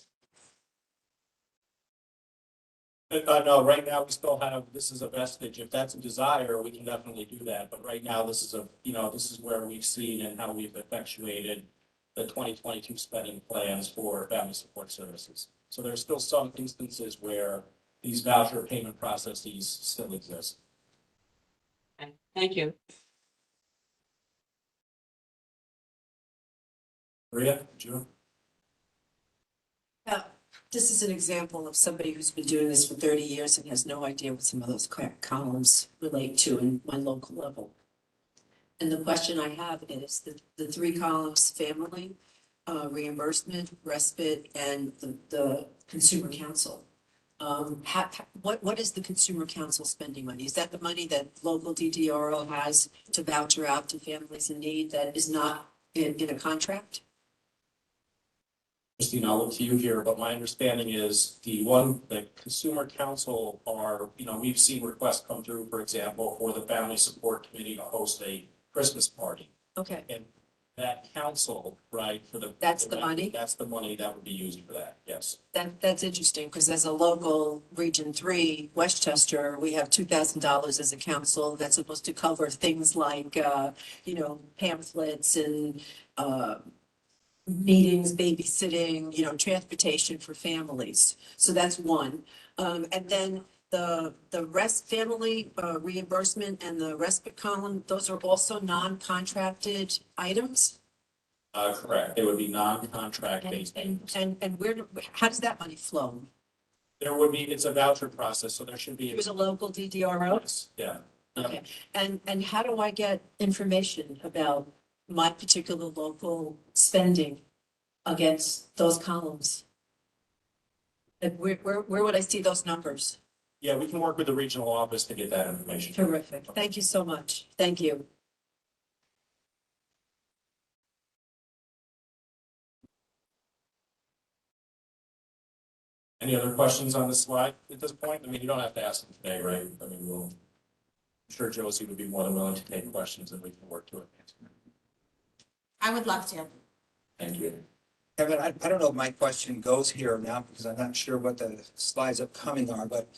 No, right now we still have, this is a vestige. If that's a desire, we can definitely do that. But right now, this is this is where we've seen and how we've effectuated the 2022 spending plans for family support services. So there's still some instances where these voucher payment processes still exist. Okay. Thank you. Maria, June? This is an example of somebody who's been doing this for 30 years and has no idea what some of those columns relate to in my local level. And the question I have is the three columns: family, reimbursement, respite, and the consumer council. What is the consumer council spending money? Is that the money that local DDRO has to voucher out to families in need that is not in a contract? Christine, I'll look to you here, but my understanding is the consumer council are, we've seen requests come through, for example, for the family support committee to host a Christmas party. Okay. And that council, right, That's the money? That's the money that would be used for that, yes. That's interesting, because as a local Region 3, Westchester, we have $2,000 as a council that's supposed to cover things like, pamphlets and, meetings, babysitting, transportation for families. So that's one. And then the family reimbursement and the respite column, those are also non-contracted items? Correct. They would be non-contract based payments. And how does that money flow? It's a voucher process, so there should be. There's a local DDRO? Yes, yeah. Okay. And how do I get information about my particular local spending against those columns? Like where would I see those numbers? Yeah, we can work with the regional office to get that information. Terrific. Thank you so much. Thank you. Any other questions on this slide at this point? I mean, you don't have to ask them today, right? I mean, I'm sure Josie would be more than willing to take questions and we can work to it. I would love to. Thank you. Kevin, I don't know if my question goes here or not, because I'm not sure what the slides upcoming are, but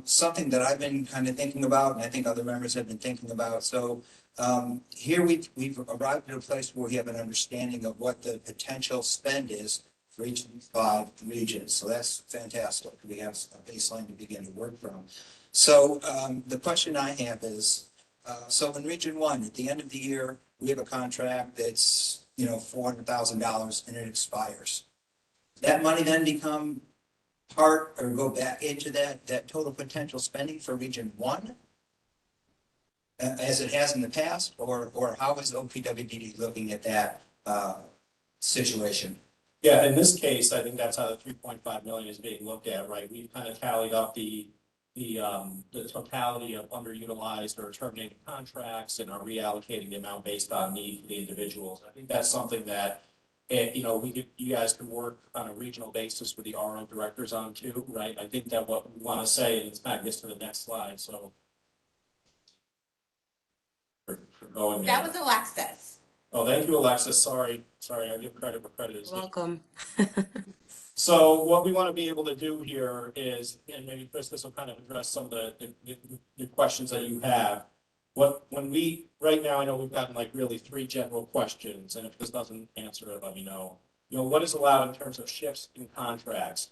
something that I've been kind of thinking about, and I think other members have been thinking about. So here we've arrived at a place where we have an understanding of what the potential spend is for each of these 5 regions. So that's fantastic. We have a baseline to begin to work from. So the question I have is, so in Region 1, at the end of the year, we have a contract that's $400,000 and it expires. That money then become part or go back into that total potential spending for Region 1 as it has in the past, or how is OPWDD looking at that situation? Yeah, in this case, I think that's how the 3.5 million is being looked at, right? We've kind of tallied up the totality of underutilized or terminated contracts and are reallocating the amount based on need for the individuals. I think that's something that, you guys can work on a regional basis with the RO directors on too, right? I think that what we want to say, and it's not gets to the next slide, so. For going there. That was Alexis. Oh, thank you, Alexis. Sorry, I give credit where credit is due. Welcome. So what we want to be able to do here is, and maybe Chris, this will kind of address some of the questions that you have. Right now, I know we've gotten like really 3 general questions, and if this doesn't answer it, let me know. What is allowed in terms of shifts in contracts?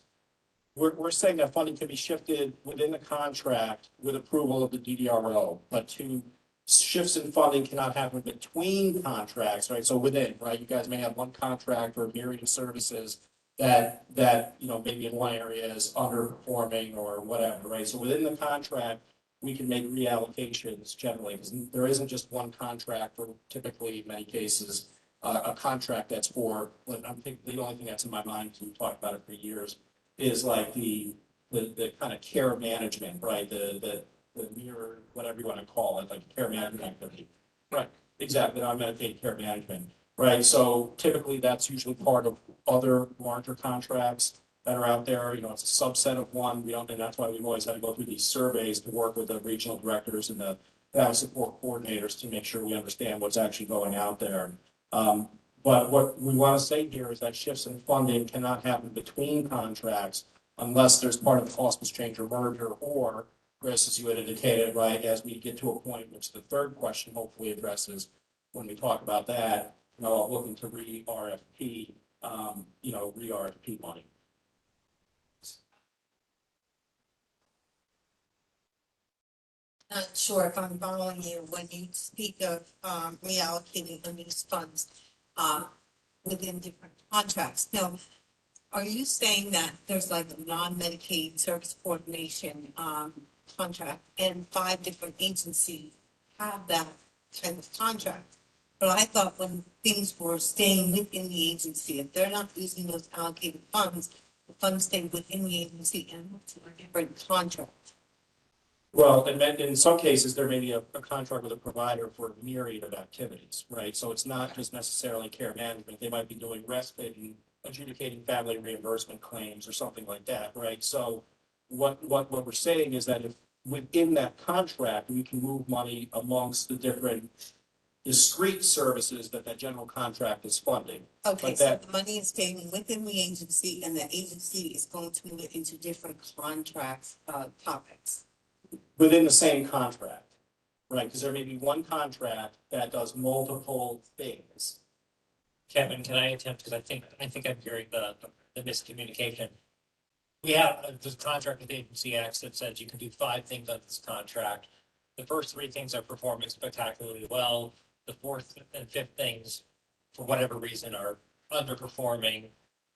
We're saying that funding can be shifted within the contract with approval of the DDRO, but shifts in funding cannot happen between contracts, right? So within, right? You guys may have one contract or a myriad of services that, maybe in one area is underperforming or whatever, right? So within the contract, we can make reallocations generally, because there isn't just one contract, or typically, in many cases, a contract that's for, I'm thinking, the only thing that's in my mind, because we've talked about it for years, is like the kind of care management, right? The mirror, whatever you want to call it, like care management activity. Right, exactly, non-Medicaid care management, right? So typically, that's usually part of other larger contracts that are out there. It's a subset of one. And that's why we've always had to go through these surveys to work with the regional directors and the family support coordinators to make sure we understand what's actually going out there. But what we want to say here is that shifts in funding cannot happen between contracts unless there's part of the hospice change or merger, or, Chris, as you had indicated, right, as we get to a point, which the third question hopefully addresses when we talk about that, looking to re-RFP money. Not sure if I'm following you when you speak of reallocating unused funds within different contracts. Now, are you saying that there's like a non-Medicaid service coordination contract and 5 different agencies have that kind of contract? But I thought when things were staying within the agency, if they're not using those allocated funds, the funds stay within the agency and for a different contract. Well, in some cases, there may be a contract with a provider for a myriad of activities, right? So it's not just necessarily care management. They might be doing respite and adjudicating family reimbursement claims or something like that, right? So what we're saying is that if within that contract, we can move money amongst the different discrete services that general contract is funding. Okay, But so that, the money is staying within the agency and the agency is going to move it into different contracts, topics. within the same contract, right? Because there may be one contract that does multiple things. Kevin, can I attempt, because I think I'm hearing the miscommunication. We have this contract with Agency X that says you can do 5 things on this contract. The first 3 things are performing spectacularly well. The 4th and 5th things, for whatever reason, are underperforming.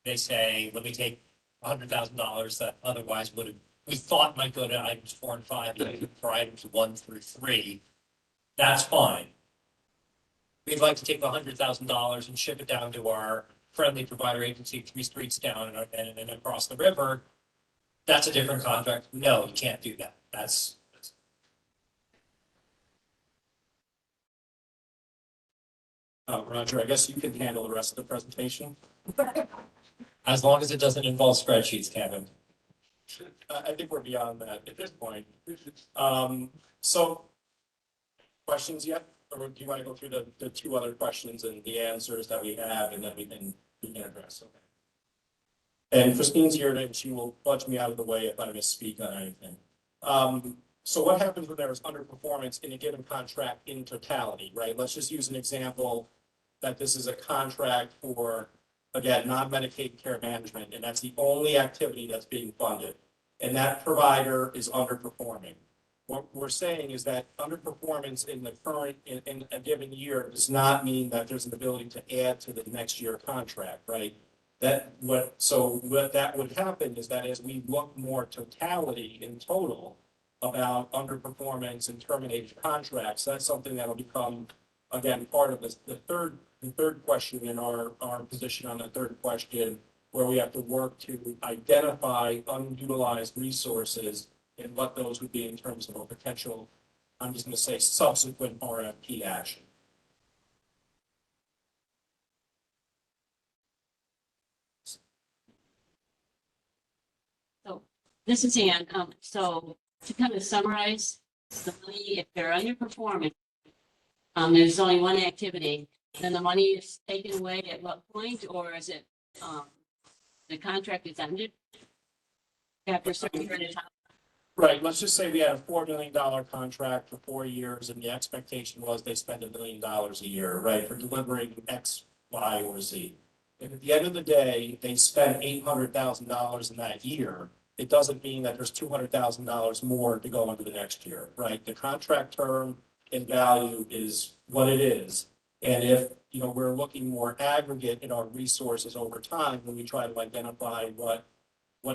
They say, let me take $100,000 that otherwise we thought might go to items 4 and 5, for items 1 through 3. That's fine. We'd like to take the $100,000 and ship it down to our friendly provider agency 3 streets down and across the river. That's a different contract. No, you can't do that. That's Roger, I guess you can handle the rest of the presentation. as long as it doesn't involve spreadsheets, Kevin. I think we're beyond that at this point. So, questions yet? Or do you want to go through the 2 other questions and the answers that we have, and then we can address? Okay. And Christine's here, and she will budge me out of the way if I misspeak on anything. So what happens when there is underperformance in a given contract in totality, right? Let's just use an example that this is a contract for, again, non-Medicaid care management, and that's the only activity that's being funded. And that provider is underperforming. What we're saying is that underperformance in the current, in a given year does not mean that there's an ability to add to the next year contract, right? What that would happen is that as we look more totality in total about underperformance and terminated contracts, that's something that will become, again, part of the third question in our position on the third question, where we have to work to identify unutilized resources and what those would be in terms of a potential, I'm just going to say, subsequent RFP action. So this is Ann. So to kind of summarize, the money, if they're underperforming, there's only one activity, then the money is taken away at what point, or is it the contract is ended after a certain period of time? Right, let's just say we had a $4 million contract for 4 years, and the expectation was they spend $1 million a year, right, for delivering X, Y, or Z. If at the end of the day, they spend $800,000 in that year, it doesn't mean that there's $200,000 more to go into the next year, right? The contract term and value is what it is. And if, we're looking more aggregate in our resources over time, when we try to identify what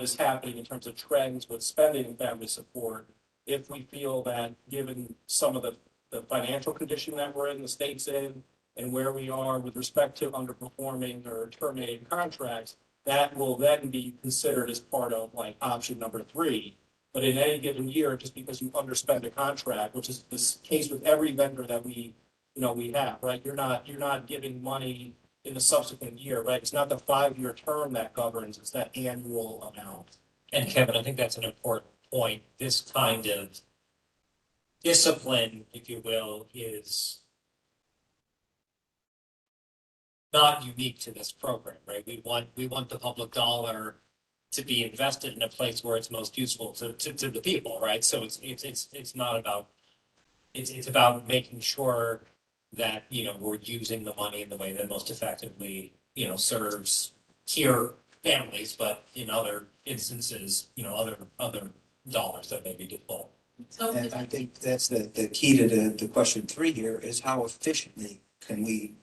is happening in terms of trends with spending and family support, if we feel that given some of the financial condition that we're in, the state's in, and where we are with respect to underperforming or terminating contracts, that will then be considered as part of like option number 3. But in any given year, just because you underspend a contract, which is the case with every vendor that we have, right? You're not giving money in the subsequent year, right? It's not the 5-year term that governs, it's that annual amount. And Kevin, I think that's an important point. This kind of discipline, if you will, is not unique to this program, right? We want the public dollar to be invested in a place where it's most useful to the people, right? So it's not about, it's about making sure that, we're using the money in the way that most effectively, serves here families, but in other instances, other dollars that may be deployed. And I think that's the key to the question 3 here is how efficiently can we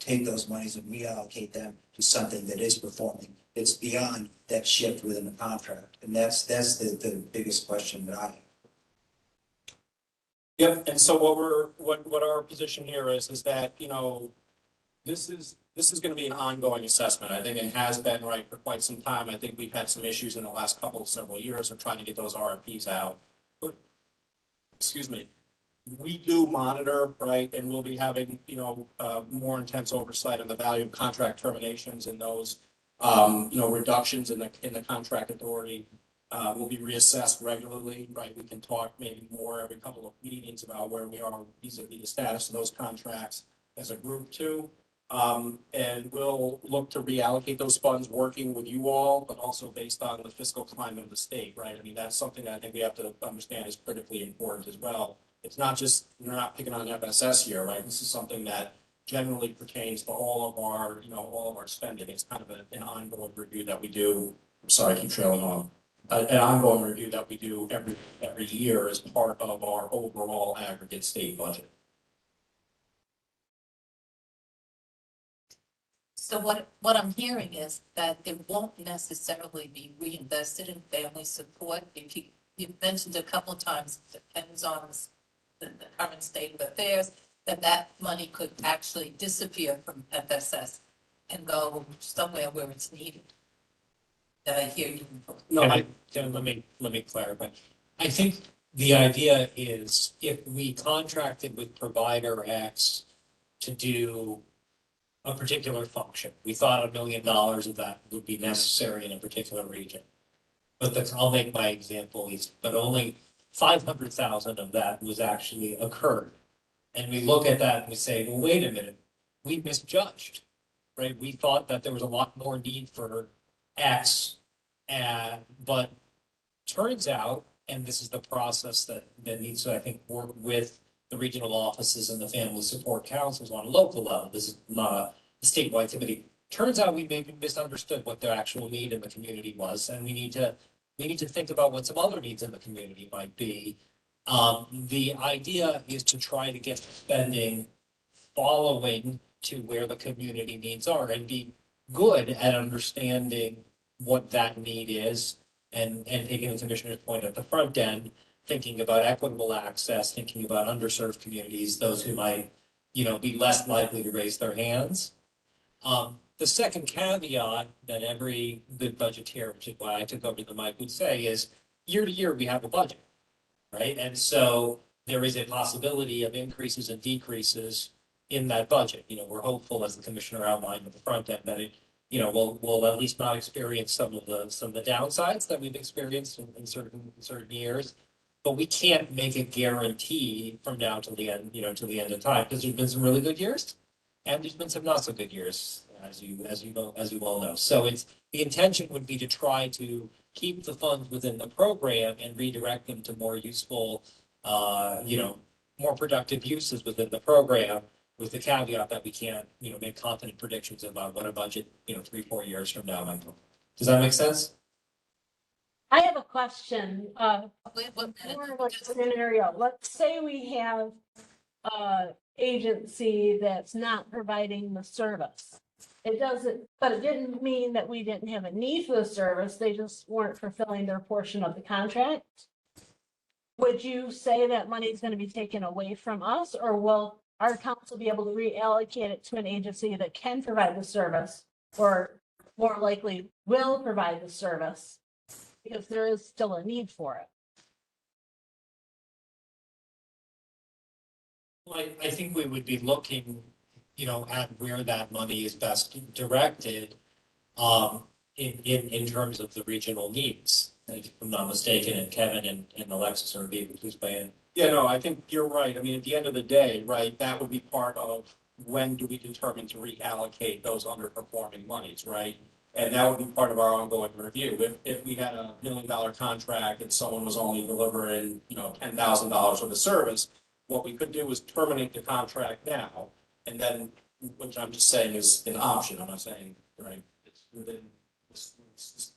take those monies and reallocate them to something that is performing. It's beyond that shift within the contract. And that's the biggest question that I have. Yep, and so what our position here is that, this is gonna be an ongoing assessment. I think it has been, right, for quite some time. I think we've had some issues in the last several years of trying to get those RFPs out. But, excuse me, we do monitor, right, and we'll be having, more intense oversight of the value of contract terminations and those, reductions in the contract authority. Will be reassessed regularly, right? We can talk maybe more every couple of meetings about where we are vis-a-vis the status of those contracts as a group too. And we'll look to reallocate those funds working with you all, but also based on the fiscal climate of the state, right? I mean, that's something that I think we have to understand is critically important as well. It's not just, we're not picking on FSS here, right? This is something that generally pertains to all of our spending. It's kind of an ongoing review that we do. I'm sorry, I keep trailing off. An ongoing review that we do every year as part of our overall aggregate state budget. So what I'm hearing is that it won't necessarily be reinvested in family support. You mentioned a couple of times, depends on the current state of affairs, that money could actually disappear from FSS and go somewhere where it's needed. Did I hear you? No, let me clarify. I think the idea is if we contracted with provider X to do a particular function, we thought $1 million of that would be necessary in a particular region. But I'll make my example easy, but only 500,000 of that was actually occurred. And we look at that and we say, well, wait a minute, we misjudged, right? We thought that there was a lot more need for X, but turns out, and this is the process that needs to, I think, work with the regional offices and the family support councils on a local level. This is not a statewide committee. Turns out we maybe misunderstood what the actual need in the community was, and we need to think about what some other needs in the community might be. The idea is to try to get spending following to where the community needs are and be good at understanding what that need is and taking the commissioner's point at the front end, thinking about equitable access, thinking about underserved communities, those who might, be less likely to raise their hands. The second caveat that every good budgeteer, which is why I took over the mic, would say is year to year, we have a budget, right? And so there is a possibility of increases and decreases in that budget. We're hopeful, as the commissioner outlined at the front end, that it, we'll at least not experience some of the downsides that we've experienced in certain years. But we can't make a guarantee from now till the end, till the end of time, because there's been some really good years, and there's been some not so good years, as you all know. So the intention would be to try to keep the funds within the program and redirect them to more useful, more productive uses within the program, with the caveat that we can't, make confident predictions about what a budget, 3-4 years from now might look. Does that make sense? I have a question, Wait 1 minute. more like scenario. Let's say we have agency that's not providing the service. It doesn't, but it didn't mean that we didn't have a need for the service. They just weren't fulfilling their portion of the contract. Would you say that money is going to be taken away from us, or will our council be able to reallocate it to an agency that can provide the service, or more likely will provide the service, because there is still a need for it? Well, I think we would be looking, at where that money is best directed, in terms of the regional needs. If I'm not mistaken, and Kevin and Alexis are being, please weigh in. Yeah, no, I think you're right. I mean, at the end of the day, right, that would be part of when do we determine to reallocate those underperforming monies, right? And that would be part of our ongoing review. If we had $1 million contract and someone was only delivering, $10,000 worth of service, what we could do is terminate the contract now. And then, which I'm just saying is an option. I'm not saying, right, it's within this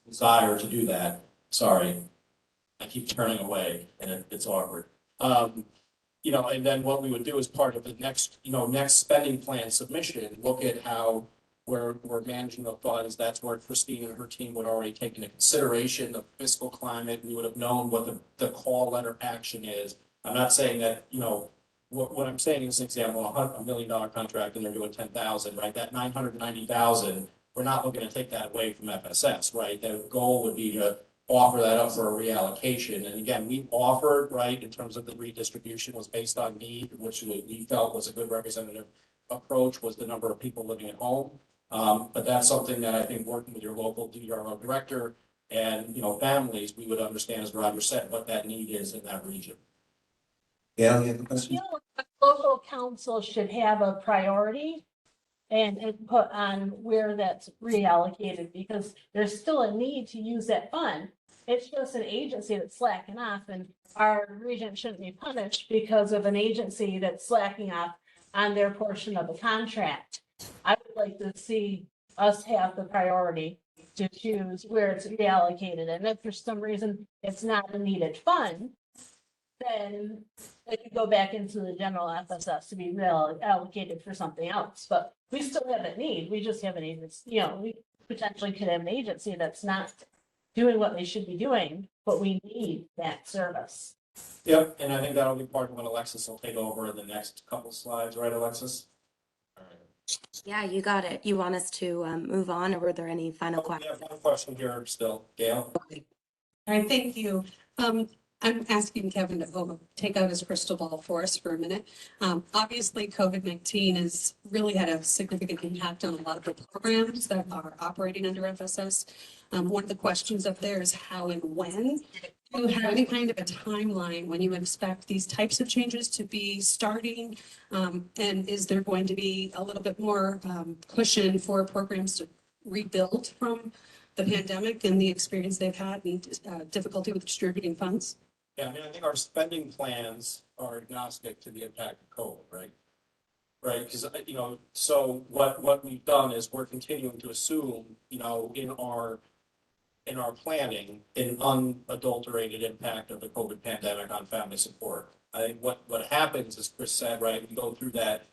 desire to do that. Sorry, I keep turning away and it's awkward. And then what we would do as part of the next spending plan submission, look at how we're managing the funds. That's where Christine and her team would already take into consideration the fiscal climate. We would have known what the call letter action is. I'm not saying that, what I'm saying is an example, $100 million contract and they're doing 10,000, right? That 990,000, we're not looking to take that away from FSS, right? The goal would be to offer that up for a reallocation. And again, we offered, right, in terms of the redistribution was based on need, which we felt was a good representative approach, was the number of people living at home. But that's something that I think working with your local DRO director and, families, we would understand, as Roger said, what that need is in that region. Yeah, you have a question? Local council should have a priority and put on where that's reallocated, because there's still a need to use that fund. It's just an agency that's slacking off, and our region shouldn't be punished because of an agency that's slacking off on their portion of the contract. I would like to see us have the priority to choose where it's reallocated. And if for some reason it's not a needed fund, then it could go back into the general FSS to be allocated for something else. But we still have a need. We just have an agency, we potentially could have an agency that's not doing what they should be doing, but we need that service. Yep, and I think that'll be part of what Alexis will take over in the next couple slides, right, Alexis? Yeah, you got it. You want us to move on, or were there any final questions? We have one question here still, Gail. All right, thank you. I'm asking Kevin to take out his crystal ball for us for a minute. Obviously, COVID-19 has really had a significant impact on a lot of the programs that are operating under FSS. One of the questions up there is how and when. Do you have any kind of a timeline when you expect these types of changes to be starting? And is there going to be a little bit more cushion for programs to rebuild from the pandemic and the experience they've had and difficulty with distributing funds? Yeah, I mean, I think our spending plans are agnostic to the impact of COVID, right? Right, because, so what we've done is we're continuing to assume, in our planning, an unadulterated impact of the COVID pandemic on family support. I think what happens, as Chris said, right, we go through that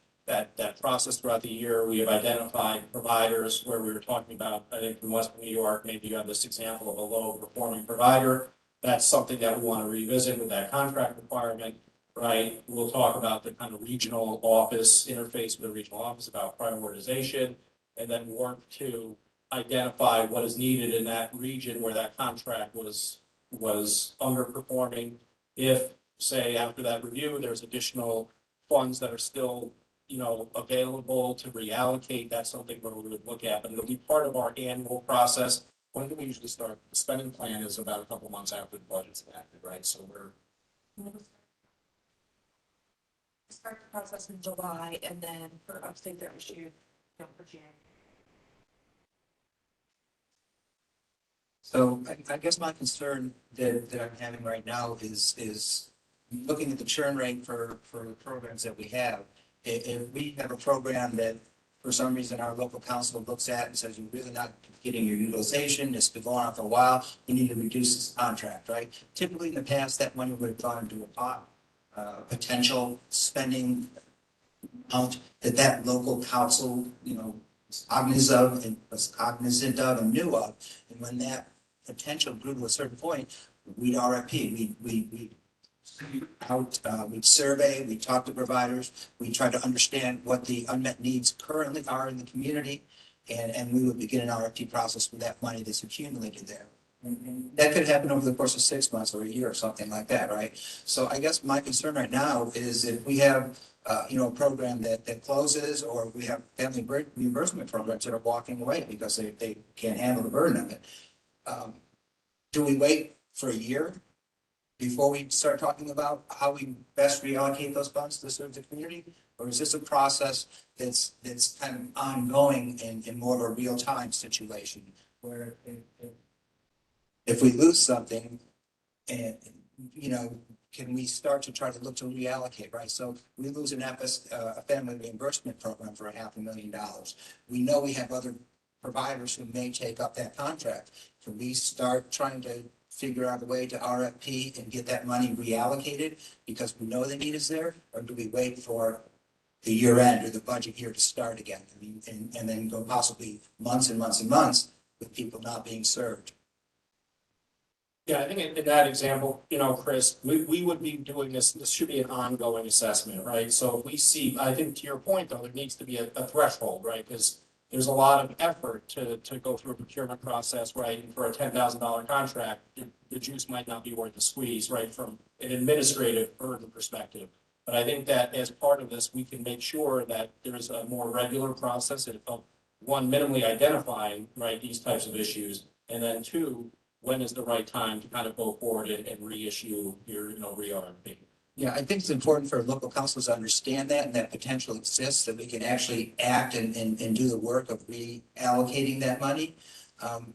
process throughout the year. We have identified providers where we were talking about, I think in Western New York, maybe you have this example of a low performing provider. That's something that we want to revisit with that contract requirement, right? We'll talk about the kind of regional office interface with the regional office about prioritization, and then work to identify what is needed in that region where that contract was underperforming. If, say, after that review, there's additional funds that are still, available to reallocate, that's something where we would look at, but it'll be part of our annual process. When do we usually start? The spending plan is about a couple months after the budget's enacted, right? So we're Start the process in July, and then for upstate they're issued for January. So I guess my concern that I'm having right now is looking at the churn rate for the programs that we have. If we have a program that for some reason our local council looks at and says, you're really not getting your utilization, it's been going on for a while, you need to reduce this contract, right? Typically in the past, that money would have gone into a pot, potential spending amount that local council, was cognizant of and knew of. And when that potential grew to a certain point, we'd RFP, we'd survey, we'd talk to providers, we'd try to understand what the unmet needs currently are in the community, and we would begin an RFP process with that money that's accumulated there. And that could happen over the course of 6 months or a year or something like that, right? So I guess my concern right now is if we have, a program that closes, or we have family reimbursement programs that are walking away because they can't handle the burden of it. Do we wait for a year before we start talking about how we best reallocate those funds to serve the community? Or is this a process that's kind of ongoing in more of a real-time situation where if we lose something and, can we start to try to look to reallocate, right? So we lose a family reimbursement program for $500,000. We know we have other providers who may take up that contract. Can we start trying to figure out a way to RFP and get that money reallocated because we know the need is there? Or do we wait for the year end or the budget year to start again? And then go possibly months and months and months with people not being served? Yeah, I think in that example, Chris, we would be doing this should be an ongoing assessment, right? So if we see, I think to your point though, there needs to be a threshold, right? Because there's a lot of effort to go through a procurement process, right? And for a $10,000 contract, the juice might not be worth the squeeze, right? From an administrative burden perspective. But I think that as part of this, we can make sure that there's a more regular process of one, minimally identifying, right, these types of issues. And then two, when is the right time to kind of go forward and reissue your, re-RFP? Yeah, I think it's important for local councils to understand that and that potential exists, that we can actually act and do the work of reallocating that money.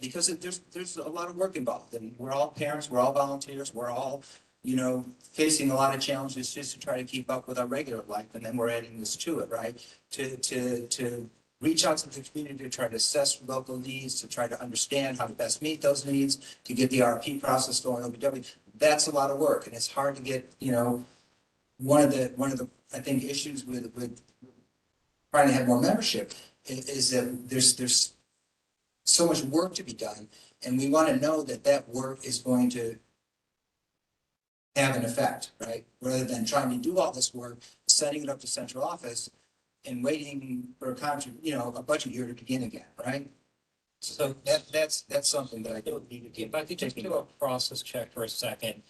Because there's a lot of work involved, and we're all parents, we're all volunteers, we're all, facing a lot of challenges just to try to keep up with our regular life, and then we're adding this to it, right? To reach out to the community, to try to assess local needs, to try to understand how to best meet those needs, to get the RFP process going, OPW. That's a lot of work, and it's hard to get, one of the I think issues with trying to have more membership is that there's so much work to be done, and we want to know that work is going to have an effect, right? Rather than trying to do all this work, setting it up to central office and waiting for a budget year to begin again, right? So that's something that I don't need to get. If I could just do a process check for a second.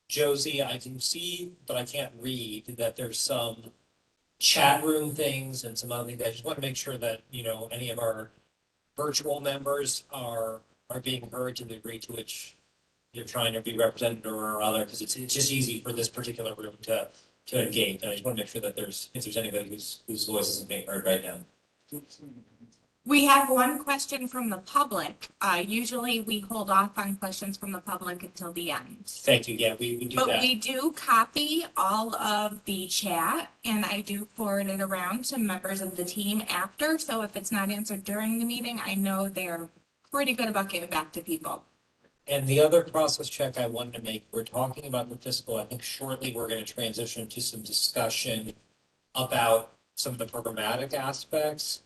Josie, I can see, but I can't read that there's some chat room things and some other things. I just want to make sure that, any of our virtual members are being heard to the degree to which you're trying to be represented or other, because it's just easy for this particular room to engage. And I just want to make sure that if there's anybody whose voice isn't being heard right now. We have one question from the public. Usually we hold off on questions from the public until the end. Thank you. Yeah, we do that. But we do copy all of the chat, and I do forward it around to members of the team after. So if it's not answered during the meeting, I know they're pretty good about getting back to people. And the other process check I wanted to make, we're talking about the fiscal. I think shortly we're going to transition to some discussion about some of the programmatic aspects.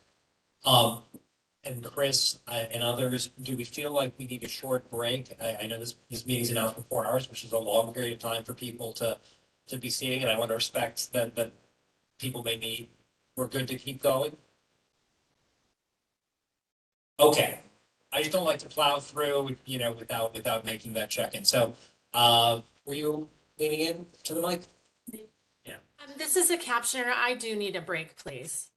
And Chris and others, do we feel like we need a short break? I know this meeting's announced for 4 hours, which is a long period of time for people to be seeing, and I want to respect that people may need. We're good to keep going? Okay. I just don't like to plow through, without making that check-in. So, were you leaning in to the mic? Yeah. This is a captioner. I do need a break, please.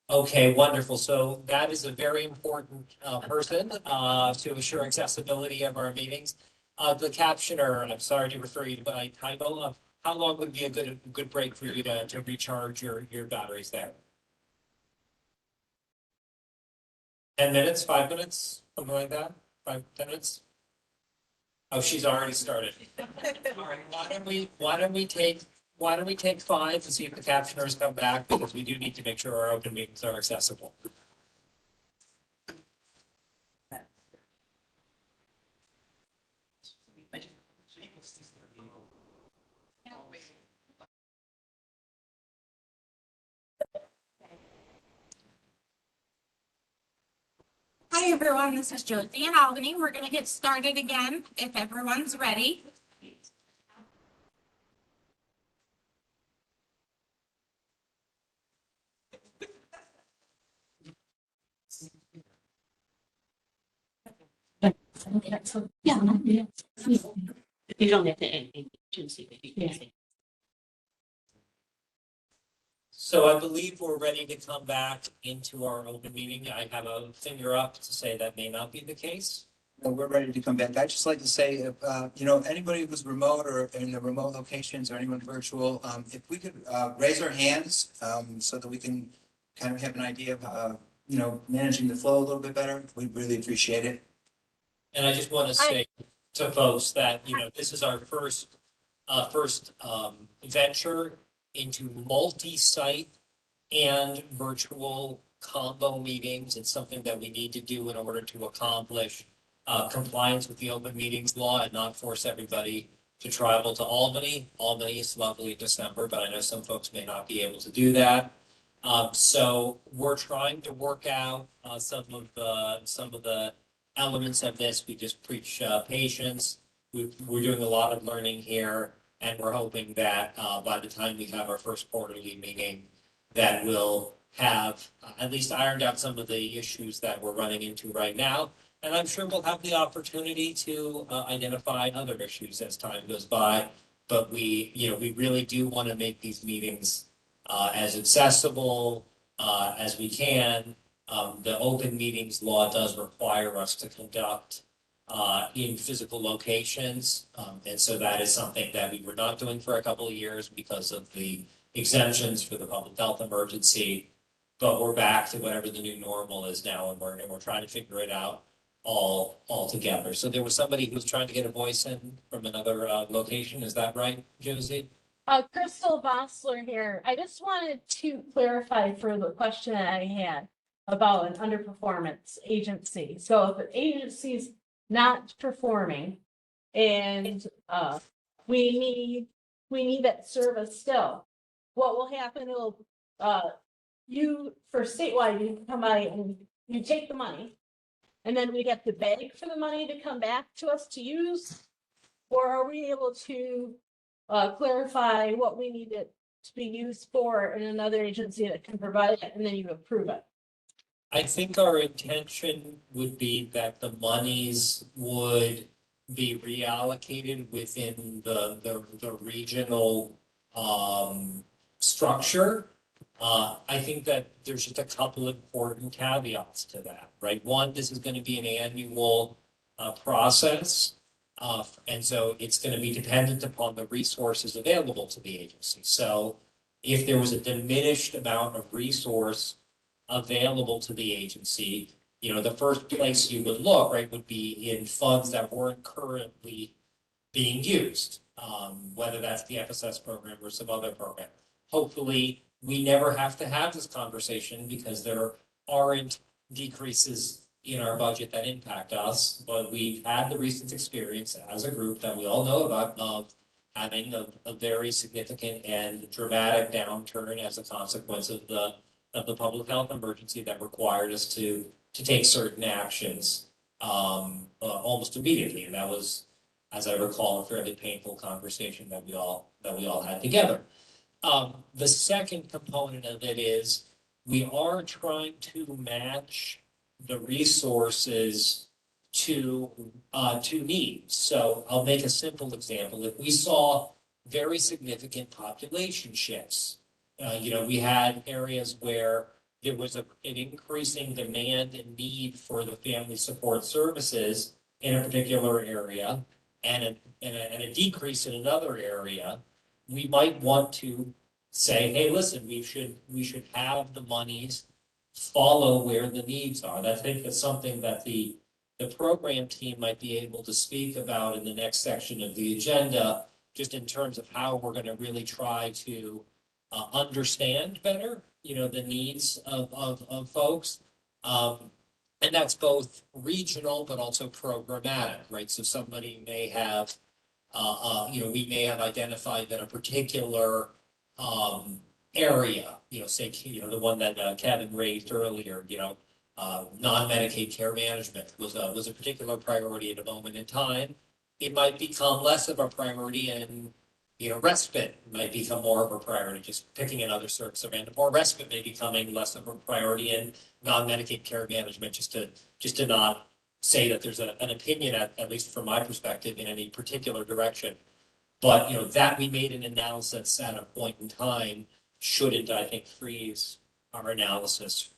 Okay, wonderful. So that is a very important person to assure accessibility of our meetings. The captioner, I'm sorry to refer you by title. How long would be a good break for you to recharge your batteries there? 10 minutes, 5 minutes, something like that? 10 minutes? Oh, she's already started. All right, why don't we take 5 to see if the captioners come back, because we do need to make sure our open meetings are accessible. Hi, everyone. This is Josie in Albany. We're going to get started again if everyone's ready. Yeah. You don't have to add agency, but you can say. So I believe we're ready to come back into our open meeting. I have a finger up to say that may not be the case. No, we're ready to come back. I'd just like to say, if, anybody who's remote or in the remote locations or anyone virtual, if we could, raise our hands, so that we can kind of have an idea of, managing the flow a little bit better, we'd really appreciate it. And I just want to say to folks that, this is our first venture into multi-site and virtual combo meetings. It's something that we need to do in order to accomplish compliance with the open meetings law and not force everybody to travel to Albany. Albany is lovely in December, but I know some folks may not be able to do that. So we're trying to work out some of the elements of this. We just preach patience. We're doing a lot of learning here, and we're hoping that by the time we have our first quarterly meeting, that we'll have at least ironed out some of the issues that we're running into right now. And I'm sure we'll have the opportunity to identify other issues as time goes by. But we really do want to make these meetings as accessible as we can. The open meetings law does require us to conduct in physical locations. And so that is something that we were not doing for a couple of years because of the exemptions for the public health emergency. But we're back to whatever the new normal is now, and we're trying to figure it out all together. So there was somebody who was trying to get a voice in from another location. Is that right, Josie? Crystal Bossler here. I just wanted to clarify for the question that I had about an underperformance agency. So if an agency's not performing and we need that service still, what will happen will you for statewide, you come by and you take the money, and then we get to beg for the money to come back to us to use, or are we able to clarify what we need it to be used for in another agency that can provide it, and then you approve it? I think our intention would be that the monies would be reallocated within the regional structure. I think that there's just a couple important caveats to that, right? One, this is going to be an annual process. And so it's going to be dependent upon the resources available to the agency. So if there was a diminished amount of resource available to the agency, the first place you would look, right, would be in funds that weren't currently being used, whether that's the FSS program or some other program. Hopefully, we never have to have this conversation because there aren't decreases in our budget that impact us, but we've had the recent experience as a group that we all know about of having a very significant and dramatic downturn as a consequence of the public health emergency that required us to take certain actions almost immediately. And that was, as I recall, a fairly painful conversation that we all had together. The second component of it is we are trying to match the resources to needs. So I'll make a simple example. If we saw very significant population shifts, we had areas where there was an increasing demand and need for the family support services in a particular area and a decrease in another area, we might want to say, hey, listen, we should have the monies follow where the needs are. I think that's something that the program team might be able to speak about in the next section of the agenda, just in terms of how we're going to really try to understand better, the needs of folks. And that's both regional, but also programmatic, right? So somebody may have, we may have identified that a particular area, say, the one that Kevin raised earlier, non-Medicaid care management was a particular priority at a moment in time. It might become less of a priority, and respite might become more of a priority, just picking another service at random, or respite may becoming less of a priority in non-Medicaid care management, just to not say that there's an opinion, at least from my perspective, in any particular direction. But, that we made an analysis at a point in time shouldn't, I think, freeze our analysis,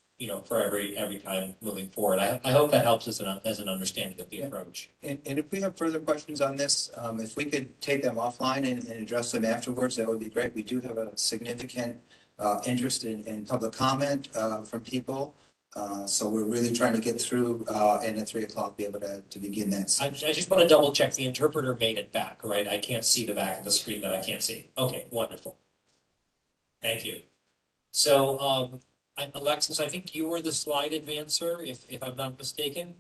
for every time moving forward. I hope that helps as an understanding of the approach. And if we have further questions on this, if we could take them offline and address them afterwards, that would be great. We do have a significant interest in public comment from people. So we're really trying to get through and at 3 o'clock be able to begin that. I just want to double check the interpreter made it back, right? I can't see the back of the screen that I can't see. Okay, wonderful. Thank you. So, Alexis, I think you were the slide advancer, if I'm not mistaken.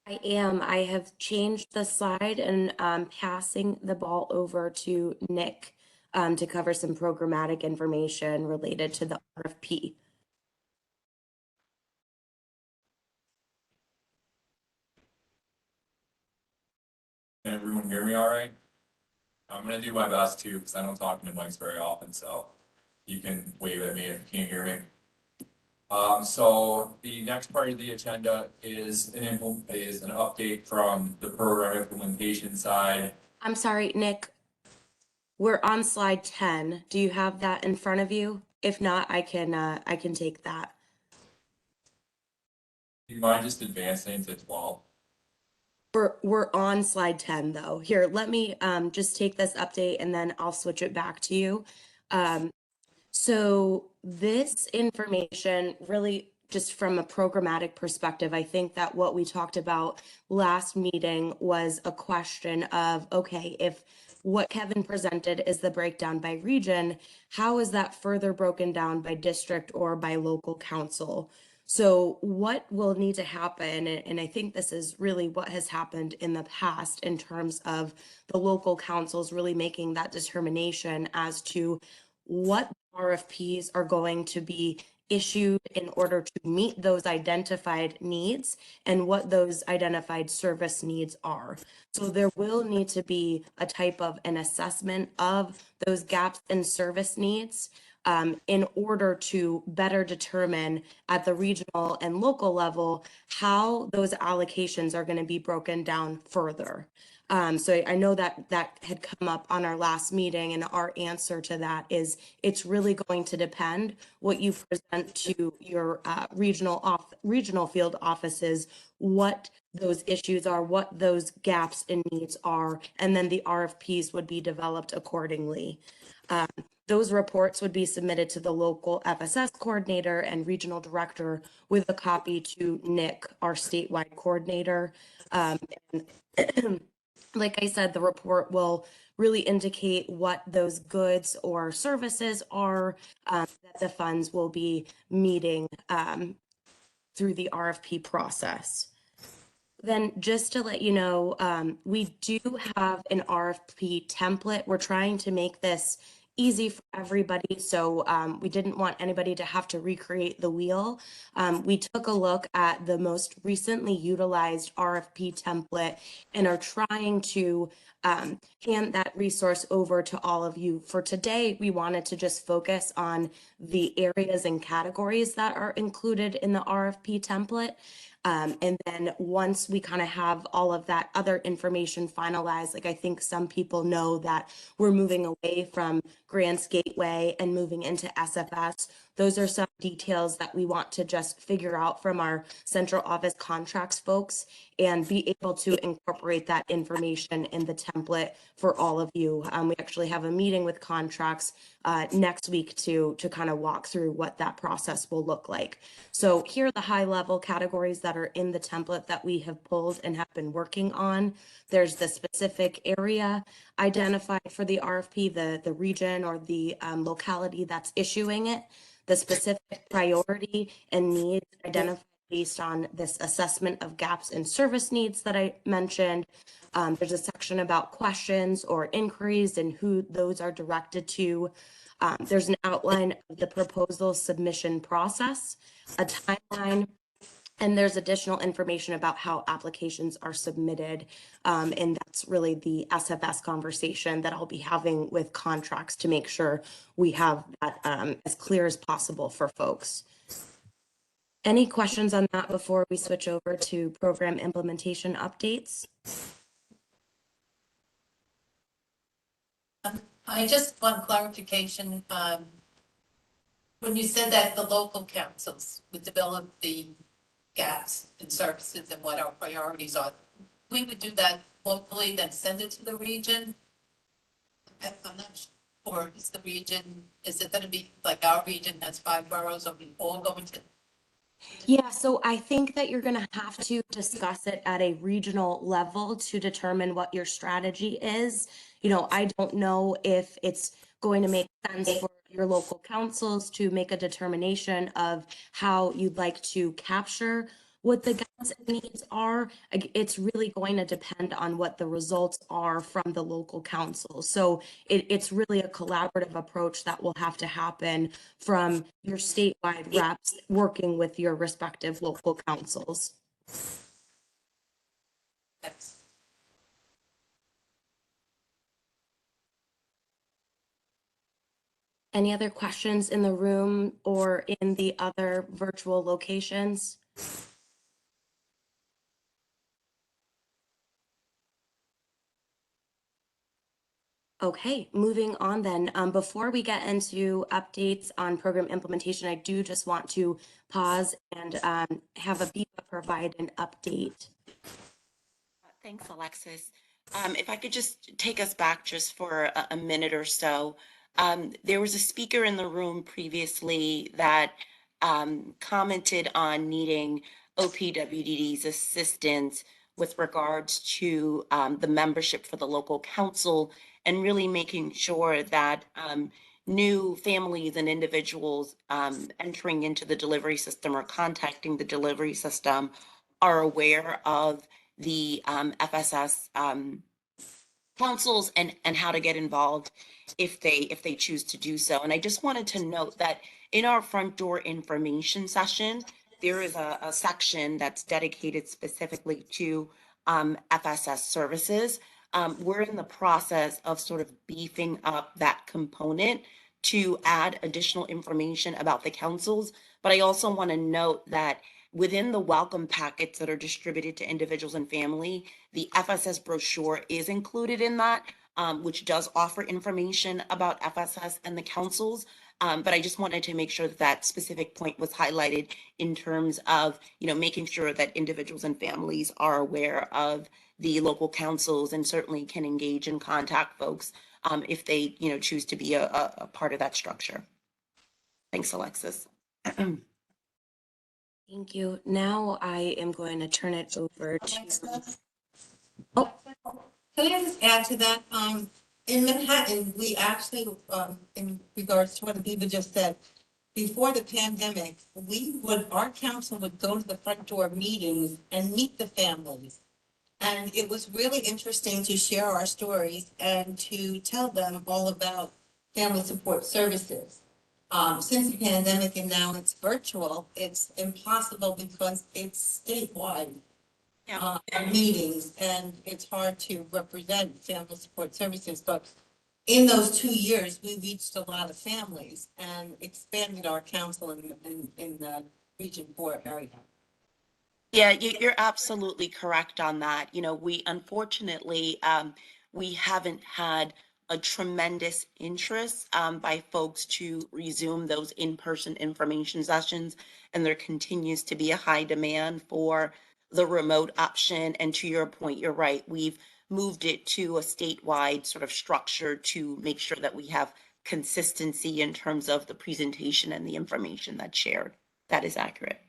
I am. I have changed the slide and passing the ball over to Nick to cover some programmatic information related to the RFP. Can everyone hear me all right? I'm gonna do my best too, because I don't talk into mics very often, so you can wave at me if you can't hear me. So the next part of the agenda is an update from the program implementation side. I'm sorry, Nick. We're on slide 10. Do you have that in front of you? If not, I can take that. Do you mind just advancing to 12? We're on slide 10 though. Here, let me just take this update and then I'll switch it back to you. So this information really, just from a programmatic perspective, I think that what we talked about last meeting was a question of, okay, if what Kevin presented is the breakdown by region, how is that further broken down by district or by local council? So what will need to happen, and I think this is really what has happened in the past in terms of the local councils really making that determination as to what RFPs are going to be issued in order to meet those identified needs and what those identified service needs are. So there will need to be a type of an assessment of those gaps in service needs in order to better determine at the regional and local level how those allocations are going to be broken down further. So I know that had come up on our last meeting, and our answer to that is it's really going to depend what you present to your regional field offices, what those issues are, what those gaps in needs are, and then the RFPs would be developed accordingly. Those reports would be submitted to the local FSS coordinator and regional director with a copy to Nick, our statewide coordinator. Like I said, the report will really indicate what those goods or services are that the funds will be meeting through the RFP process. Then just to let you know, we do have an RFP template. We're trying to make this easy for everybody. So we didn't want anybody to have to recreate the wheel. We took a look at the most recently utilized RFP template and are trying to hand that resource over to all of you. For today, we wanted to just focus on the areas and categories that are included in the RFP template. And then once we kind of have all of that other information finalized, like I think some people know that we're moving away from Grants Gateway and moving into SFS. Those are some details that we want to just figure out from our central office contracts folks and be able to incorporate that information in the template for all of you. We actually have a meeting with contracts next week to kind of walk through what that process will look like. So here are the high level categories that are in the template that we have pulled and have been working on. There's the specific area identified for the RFP, the region or the locality that's issuing it, the specific priority and needs identified based on this assessment of gaps in service needs that I mentioned. There's a section about questions or inquiries and who those are directed to. There's an outline of the proposal submission process, a timeline And there's additional information about how applications are submitted. And that's really the SFS conversation that I'll be having with contracts to make sure we have that as clear as possible for folks. Any questions on that before we switch over to program implementation updates? I just want clarification. When you said that the local councils would develop the gaps in services and what our priorities are, we would do that locally, then send it to the region? I'm not sure, is the region, is it gonna be like our region has 5 boroughs, are we all going to? Yeah, so I think that you're going to have to discuss it at a regional level to determine what your strategy is. You know, I don't know if it's going to make sense for your local councils to make a determination of how you'd like to capture what the gaps and needs are. It's really going to depend on what the results are from the local council. So it's really a collaborative approach that will have to happen from your statewide reps working with your respective local councils. Any other questions in the room or in the other virtual locations? Okay, moving on then. Before we get into updates on program implementation, I do just want to pause and have Abiba provide an update. Thanks, Alexis. If I could just take us back just for a minute or so. There was a speaker in the room previously that commented on needing OPWDD's assistance with regards to the membership for the local council and really making sure that new families and individuals entering into the delivery system or contacting the delivery system are aware of the FSS councils and how to get involved if they choose to do so. And I just wanted to note that in our front door information session, there is a section that's dedicated specifically to FSS services. We're in the process of sort of beefing up that component to add additional information about the councils. But I also want to note that within the welcome packets that are distributed to individuals and family, the FSS brochure is included in that, which does offer information about FSS and the councils. But I just wanted to make sure that that specific point was highlighted in terms of, you know, making sure that individuals and families are aware of the local councils and certainly can engage and contact folks if they, you know, choose to be a part of that structure. Thanks, Alexis. Thank you. Now I am going to turn it over to. Can I just add to that? In Manhattan, we actually, in regards to what Abiba just said, before the pandemic, our council would go to the front door meetings and meet the families. And it was really interesting to share our stories and to tell them all about family support services. Since the pandemic and now it's virtual, it's impossible because it's statewide meetings and it's hard to represent family support services. But in those 2 years, we reached a lot of families and expanded our council in the Region 4 area. Yeah, you're absolutely correct on that. You know, we unfortunately, we haven't had a tremendous interest by folks to resume those in-person information sessions, and there continues to be a high demand for the remote option. And to your point, you're right. We've moved it to a statewide sort of structure to make sure that we have consistency in terms of the presentation and the information that's shared. That is accurate.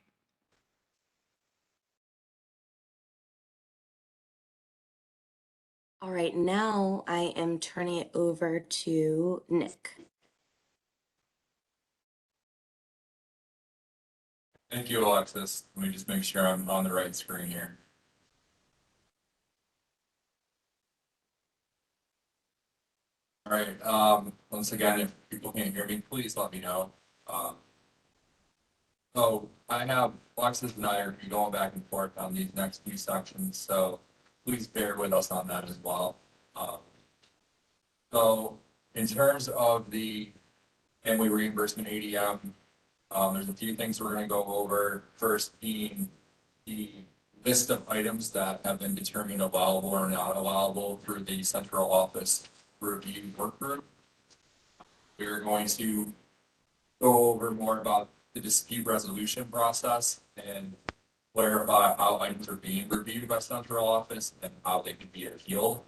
All right, now I am turning it over to Nick. Thank you, Alexis. Let me just make sure I'm on the right screen here. All right, once again, if people can't hear me, please let me know. So I have, Alexis and I are gonna be going back and forth on these next few sections, so please bear with us on that as well. So in terms of the family reimbursement ADM, there's a few things we're gonna go over. First being the list of items that have been determined allowable or not allowable through the central office review work group. We're going to go over more about the dispute resolution process and clarify how items are being reviewed by central office and how they can be appealed.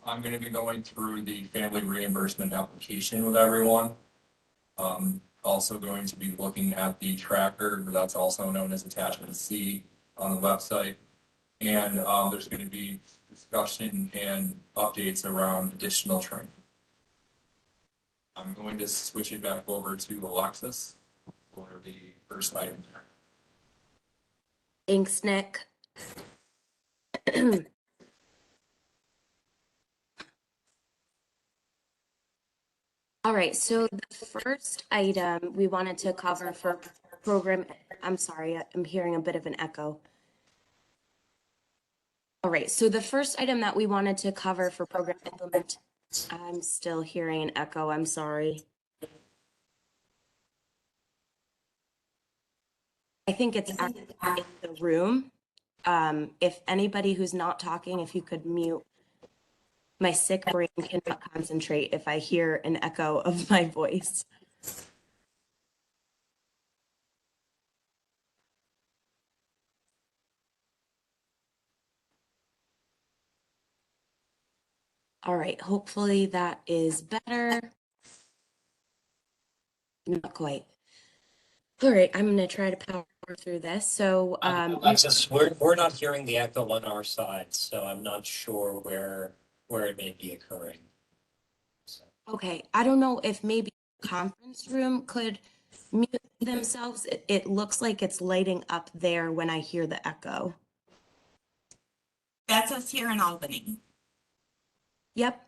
I'm going to be going through the family reimbursement application with everyone. Also going to be looking at the tracker, that's also known as attachment C on the website. And there's going to be discussion and updates around additional training. I'm going to switch it back over to Alexis for the first item. Thanks, Nick. All right, so the first item we wanted to cover for program, I'm sorry, I'm hearing a bit of an echo. All right, so the first item that we wanted to cover for program implement, I'm still hearing an echo, I'm sorry. I think it's actually in the room. If anybody who's not talking, if you could mute. My sick brain cannot concentrate if I hear an echo of my voice. All right, hopefully that is better. Not quite. All right, I'm gonna try to power through this. So, Alexis, we're not hearing the echo on our side, so I'm not sure where it may be occurring. okay, I don't know if maybe the conference room could mute themselves. It looks like it's lighting up there when I hear the echo. That's us here in Albany. Yep.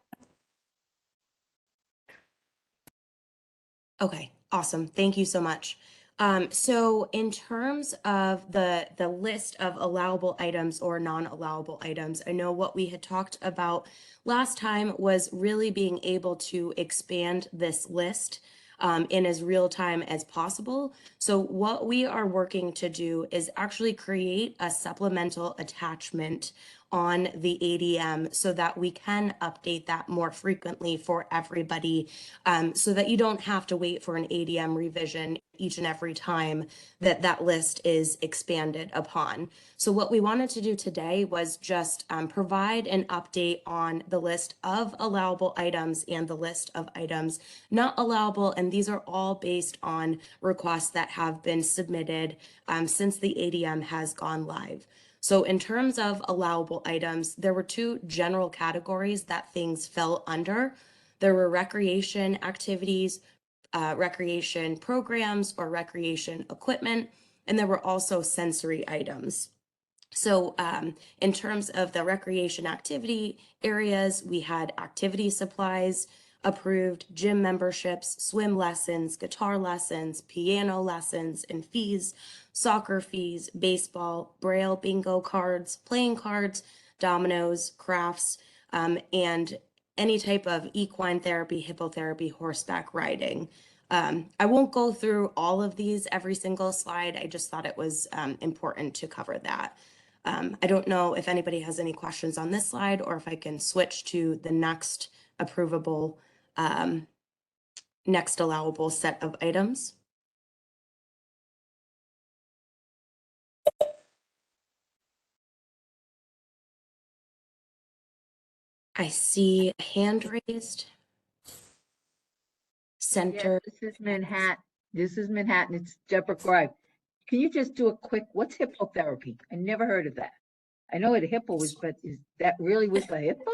Okay, awesome. Thank you so much. So in terms of the list of allowable items or non-allowable items, I know what we had talked about last time was really being able to expand this list in as real time as possible. So what we are working to do is actually create a supplemental attachment on the ADM so that we can update that more frequently for everybody, so that you don't have to wait for an ADM revision each and every time that that list is expanded upon. So what we wanted to do today was just provide an update on the list of allowable items and the list of items not allowable, and these are all based on requests that have been submitted since the ADM has gone live. So in terms of allowable items, there were two general categories that things fell under. There were recreation activities, recreation programs, or recreation equipment, and there were also sensory items. So in terms of the recreation activity areas, we had activity supplies approved, gym memberships, swim lessons, guitar lessons, piano lessons, and fees, soccer fees, baseball, braille bingo cards, playing cards, dominoes, crafts, and any type of equine therapy, hippotherapy, horseback riding. I won't go through all of these every single slide. I just thought it was important to cover that. I don't know if anybody has any questions on this slide or if I can switch to the next approvable, next allowable set of items. I see a hand raised. Center. This is Manhattan. This is Manhattan. It's Deborah Gripe. Can you just do a quick, what's hippotherapy? I never heard of that. I know what a hippo is, but is that really with the hippo?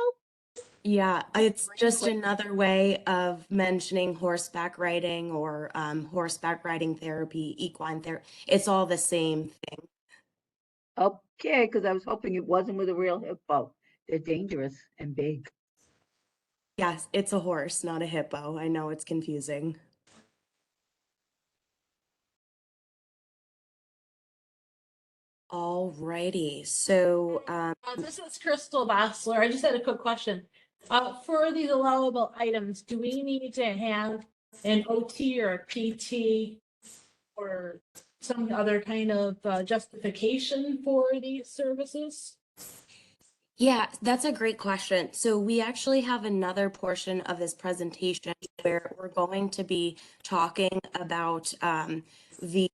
Yeah, it's just another way of mentioning horseback riding or horseback riding therapy, equine therapy. It's all the same thing. Okay, because I was hoping it wasn't with a real hippo. They're dangerous and big. Yes, it's a horse, not a hippo. I know it's confusing. All righty. So, This is Crystal Bassler. I just had a quick question. For these allowable items, do we need to have an OT or a PT or some other kind of justification for these services? yeah, that's a great question. So we actually have another portion of this presentation where we're going to be talking about the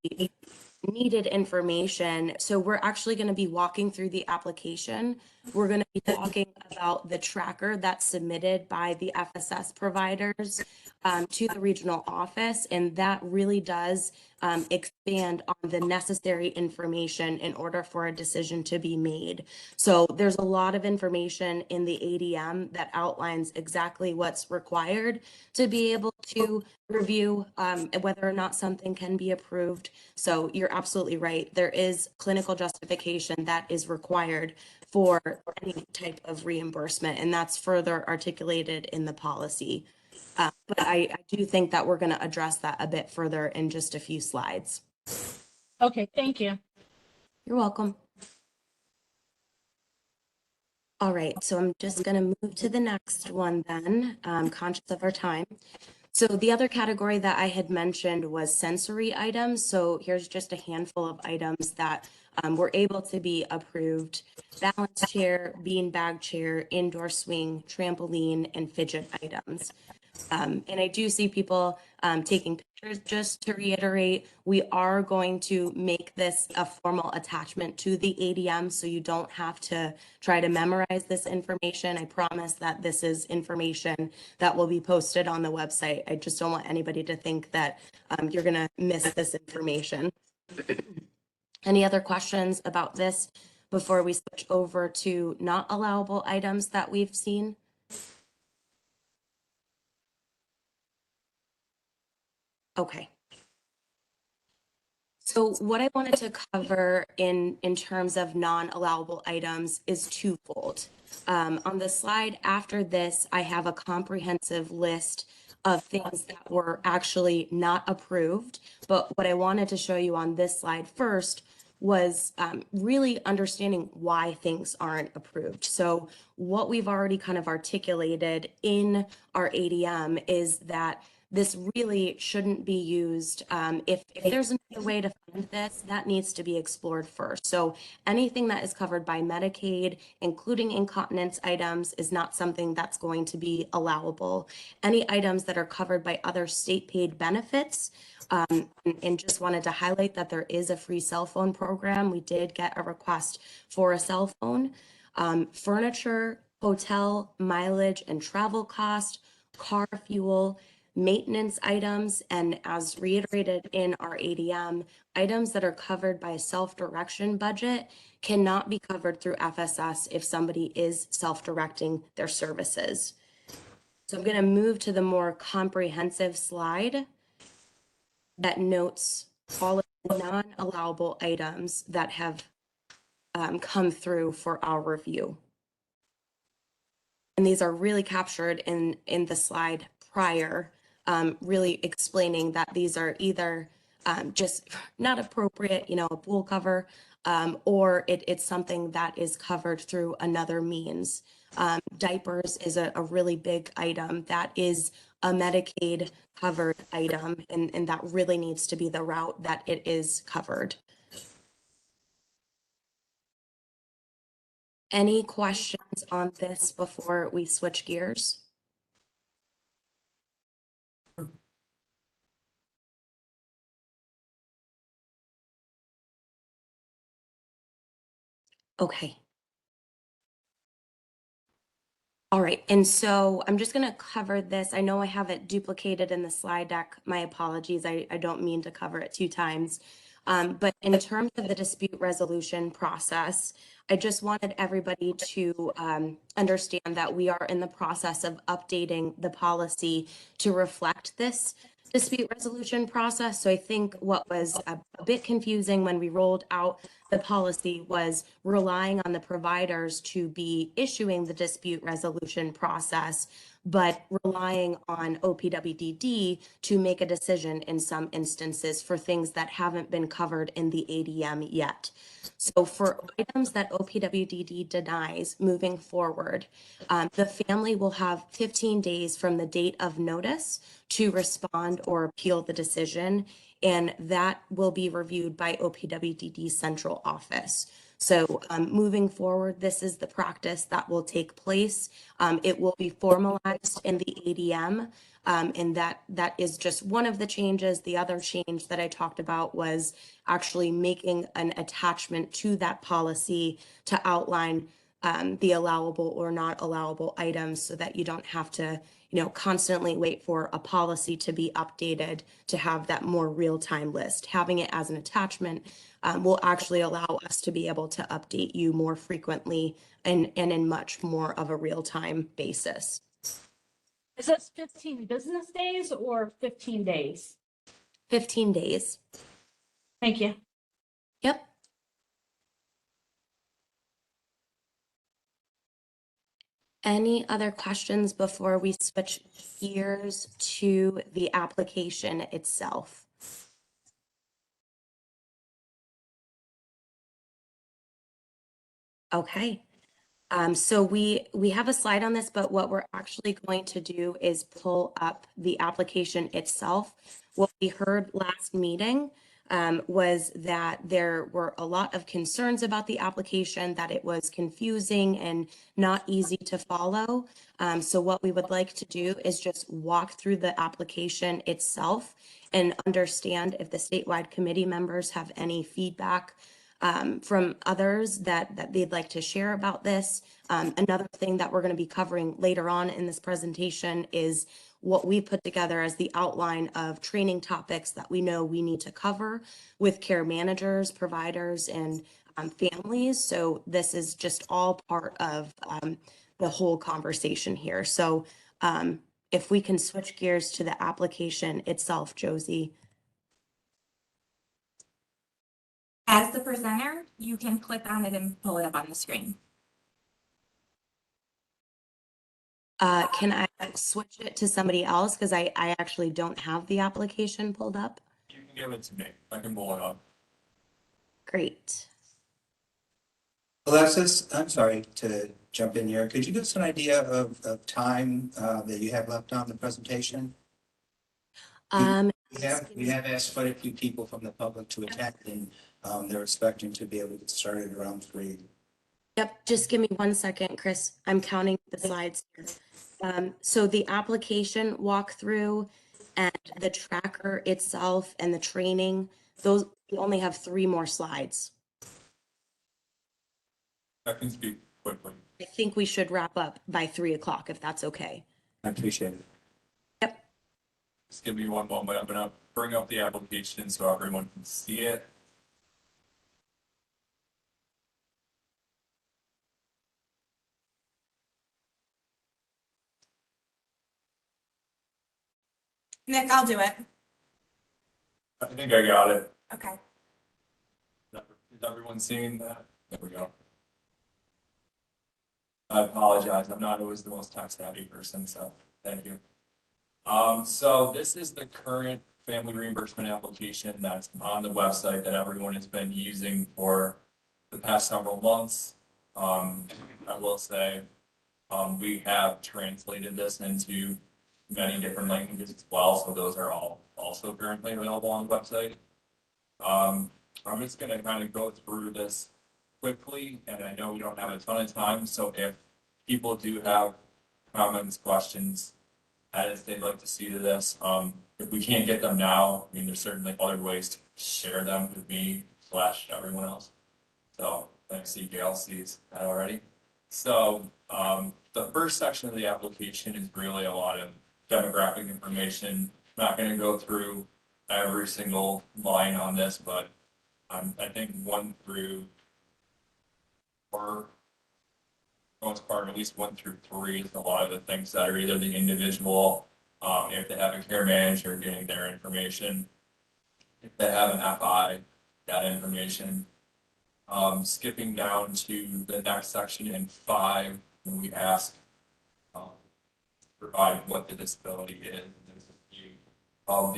needed information. So we're actually going to be walking through the application. We're going to be talking about the tracker that's submitted by the FSS providers to the regional office, and that really does expand on the necessary information in order for a decision to be made. So there's a lot of information in the ADM that outlines exactly what's required to be able to review whether or not something can be approved. So you're absolutely right. There is clinical justification that is required for any type of reimbursement, and that's further articulated in the policy. But I do think that we're going to address that a bit further in just a few slides. Okay, thank you. You're welcome. All right, so I'm just going to move to the next one then, conscious of our time. So the other category that I had mentioned was sensory items. So here's just a handful of items that were able to be approved: balance chair, beanbag chair, indoor swing, trampoline, and fidget items. And I do see people taking pictures. Just to reiterate, we are going to make this a formal attachment to the ADM, so you don't have to try to memorize this information. I promise that this is information that will be posted on the website. I just don't want anybody to think that you're going to miss this information. Any other questions about this before we switch over to not allowable items that we've seen? Okay. So what I wanted to cover in terms of non-allowable items is twofold. On the slide after this, I have a comprehensive list of things that were actually not approved. But what I wanted to show you on this slide first was really understanding why things aren't approved. So what we've already kind of articulated in our ADM is that this really shouldn't be used. If there's another way to fund this, that needs to be explored first. So anything that is covered by Medicaid, including incontinence items, is not something that's going to be allowable. Any items that are covered by other state paid benefits, and just wanted to highlight that there is a free cell phone program. We did get a request for a cell phone. Furniture, hotel, mileage and travel cost, car fuel, maintenance items, and as reiterated in our ADM, items that are covered by a self-direction budget cannot be covered through FSS if somebody is self-directing their services. So I'm going to move to the more comprehensive slide that notes all of the non-allowable items that have come through for our review. And these are really captured in the slide prior, really explaining that these are either just not appropriate, a pool cover, or it's something that is covered through another means. Diapers is a really big item that is a Medicaid covered item, and that really needs to be the route that it is covered. Any questions on this before we switch gears? Okay. All right, and so I'm just going to cover this. I know I have it duplicated in the slide deck. My apologies. I don't mean to cover it 2 times. But in terms of the dispute resolution process, I just wanted everybody to understand that we are in the process of updating the policy to reflect this dispute resolution process. So I think what was a bit confusing when we rolled out the policy was relying on the providers to be issuing the dispute resolution process, but relying on OPWDD to make a decision in some instances for things that haven't been covered in the ADM yet. So for items that OPWDD denies moving forward, the family will have 15 days from the date of notice to respond or appeal the decision, and that will be reviewed by OPWDD central office. So moving forward, this is the practice that will take place. It will be formalized in the ADM, and that is just one of the changes. The other change that I talked about was actually making an attachment to that policy to outline the allowable or not allowable items so that you don't have to, constantly wait for a policy to be updated to have that more real-time list. Having it as an attachment will actually allow us to be able to update you more frequently and in much more of a real-time basis. Is this 15 business days or 15 days? 15 days. Thank you. Yep. Any other questions before we switch gears to the application itself? Okay. So we have a slide on this, but what we're actually going to do is pull up the application itself. What we heard last meeting was that there were a lot of concerns about the application, that it was confusing and not easy to follow. So what we would like to do is just walk through the application itself and understand if the statewide committee members have any feedback from others that they'd like to share about this. Another thing that we're going to be covering later on in this presentation is what we put together as the outline of training topics that we know we need to cover with care managers, providers, and families. So this is just all part of the whole conversation here. So if we can switch gears to the application itself, Josie. As the presenter, you can click on it and pull it up on the screen. Can I switch it to somebody else? Because I actually don't have the application pulled up. You can give it to me. I can pull it up. Great. Alexis, I'm sorry to jump in here. Could you give us an idea of time that you have left on the presentation? We have asked quite a few people from the public to attend, and they're expecting to be able to get started around 3. Yep, just give me 1 second, Chris. I'm counting the slides here. So the application walkthrough and the tracker itself and the training, those we only have 3 more slides. I can speak quickly. I think we should wrap up by 3 o'clock if that's okay. I appreciate it. Yep. Just give me one moment. I'm gonna bring up the application so everyone can see it. Nick, I'll do it. I think I got it. Okay. Is everyone seeing that? There we go. I apologize. I'm not always the most tech savvy person, so thank you. So this is the current family reimbursement application that's on the website that everyone has been using for the past several months. I will say, we have translated this into many different languages as well, so those are all also currently available on the website. I'm just gonna kind of go through this quickly, and I know we don't have a ton of time, so if people do have comments, questions, as they'd like to see to this, if we can't get them now, I mean, there's certainly other ways to share them with me / everyone else. So, I see Gail sees that already. So, the first section of the application is really a lot of demographic information. Not gonna go through every single line on this, but I think 1 through 4, most part, at least 1 through 3 is a lot of the things that are either the individual, if they have a care manager getting their information, if they have an FI, that information. Skipping down to the next section in 5, when we ask, provide what the disability is. There's a few of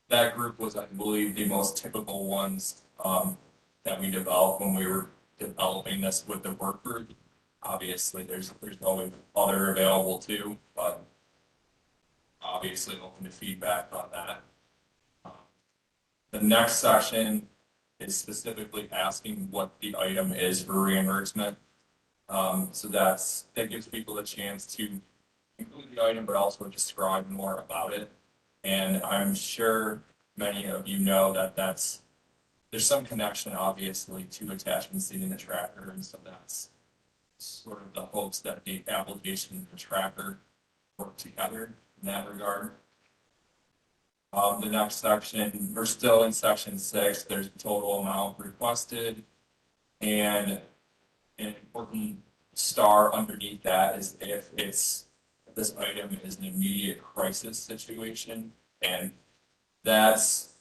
that group was, I believe, the most typical ones, that we developed when we were developing this with the work group. Obviously, there's always other available too, but obviously open to feedback on that. The next section is specifically asking what the item is for reimbursement. So that gives people a chance to include the item, but also describe more about it. And I'm sure many of you know that there's some connection, obviously, to attachment C in the tracker, and so that's sort of the hopes that the application and the tracker work together in that regard. The next section, we're still in section 6, there's a total amount requested, and an important star underneath that is if this item is an immediate crisis situation, and that's,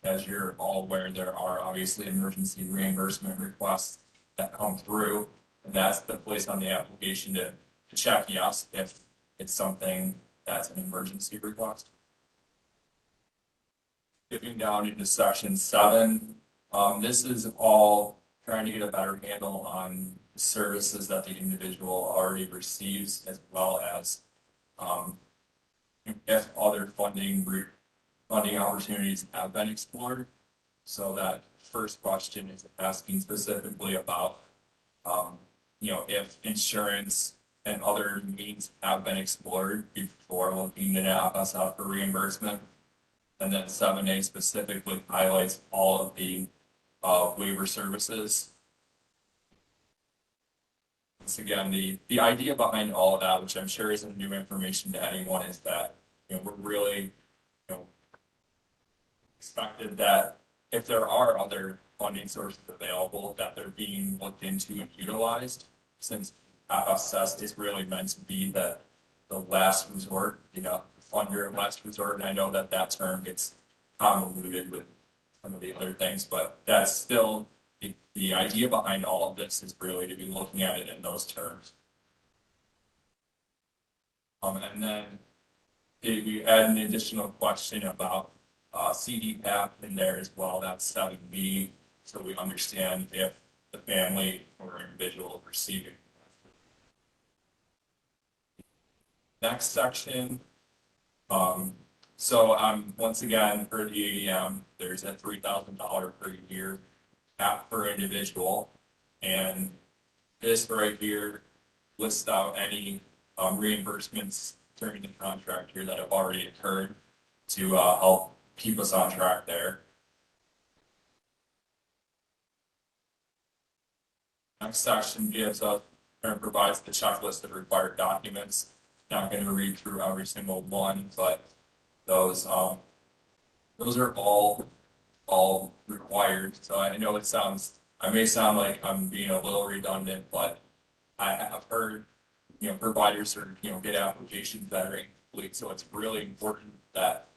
as you're all aware, there are obviously emergency reimbursement requests that come through, and that's the place on the application to check yes if it's something that's an emergency request. Skipping down into section 7, this is all trying to get a better handle on services that the individual already receives, as well as if other funding opportunities have been explored. So that first question is asking specifically about, if insurance and other means have been explored before looking at FSF for reimbursement. And then 7A specifically highlights all of the waiver services. Once again, the idea behind all of that, which I'm sure isn't new information to anyone, is that we're really expected that if there are other funding sources available, that they're being looked into and utilized, since FSS is really meant to be the last resort, funder of last resort. And I know that term gets convoluted with some of the other things, but that's still the idea behind all of this is really to be looking at it in those terms. And then we add an additional question about CDPAP in there as well. That's 7B, so we understand if the family or individual receiving. Next section. Once again, for the ADM, there's a $3,000 per year cap per individual, and this right here lists out any reimbursements during the contract year that have already occurred to help keep us on track there. Next section gives us and provides the checklist of required documents. Not going to read through every single one, but those are all required. So I know I may sound like I'm being a little redundant, but I have heard, providers are, get applications that are incomplete. So it's really important that,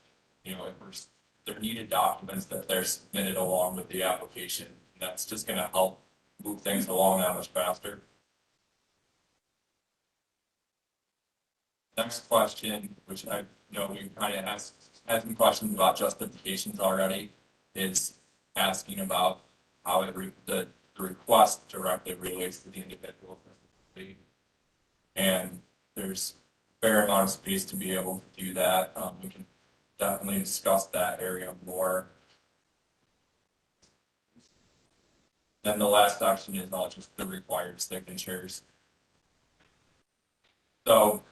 if they're needed documents that they're submitted along with the application. And that's just going to help move things along that much faster. Next question, which I know we kind of had some questions about justifications already, is asking about how the request directly relates to the individual. And there's a fair amount of space to be able to do that. We can definitely discuss that area more. Then the last section is all just the required signatures. So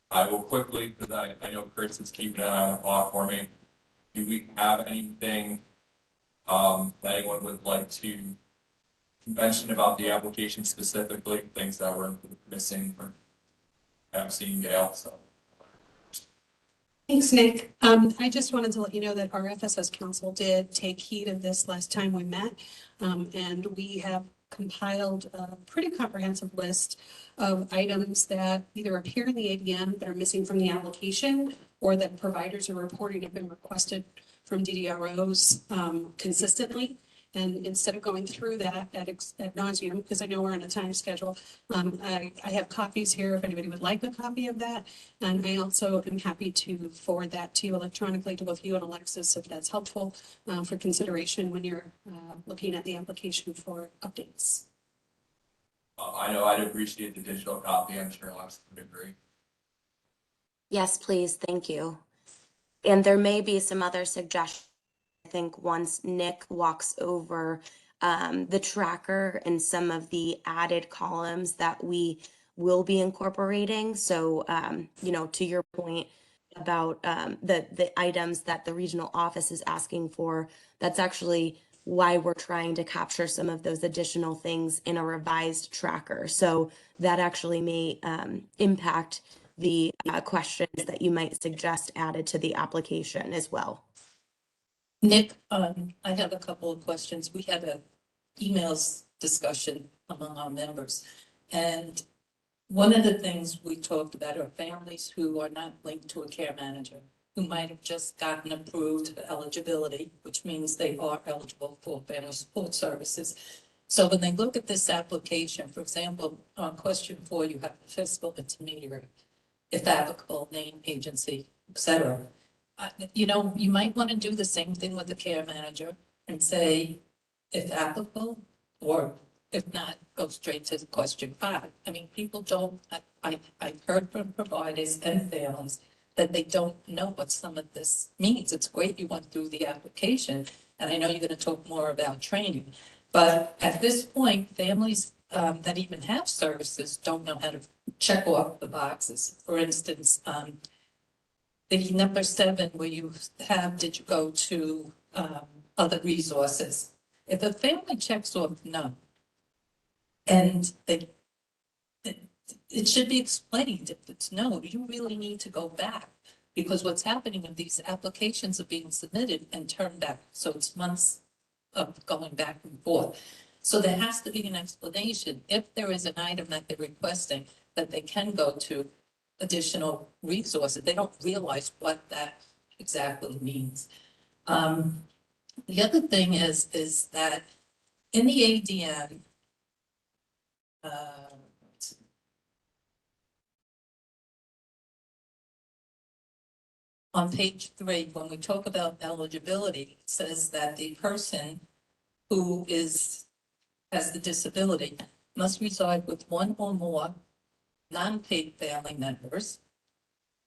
I will quickly, because I know Chris is keeping an eye on the clock for me. Do we have anything that anyone would like to mention about the application specifically, things that were missing or haven't seen Gail? So. Thanks, Nick. I just wanted to let you know that our FSS Council did take heed of this last time we met, and we have compiled a pretty comprehensive list of items that either appear in the ADM that are missing from the application, or that providers are reporting have been requested from DDROs consistently. And instead of going through that ad nauseum, because I know we're on a time schedule, I have copies here if anybody would like a copy of that. And I also am happy to forward that to you electronically to both you and Alexis if that's helpful for consideration when you're looking at the application for updates. I know I'd appreciate the digital copy. I'm sure Alexis would agree. Yes, please. Thank you. And there may be some other suggestions. I think once Nick walks over the tracker and some of the added columns that we will be incorporating. So, you know, to your point about the items that the regional office is asking for, that's actually why we're trying to capture some of those additional things in a revised tracker. So that actually may impact the questions that you might suggest added to the application as well. Nick, I have a couple of questions. We had a emails discussion among our members. And one of the things we talked about are families who are not linked to a care manager, who might have just gotten approved for eligibility, which means they are eligible for family support services. So when they look at this application, for example, on question 4, you have the fiscal intermediary, if applicable, name, agency, etc. You know, you might want to do the same thing with the care manager and say, if applicable, or if not, go straight to question 5. I mean, people don't, I've heard from providers and families that they don't know what some of this means. It's great you went through the application, and I know you're going to talk more about training. But at this point, families that even have services don't know how to check off the boxes. For instance, the number 7, where you have, did you go to other resources? If a family checks off no, and it should be explained if it's no, you really need to go back. Because what's happening is these applications are being submitted and turned back. So it's months of going back and forth. So there has to be an explanation if there is an item that they're requesting that they can go to additional resources. They don't realize what that exactly means. The other thing is that in the ADM, on page 3, when we talk about eligibility, it says that the person who has the disability must reside with one or more non-paid family members,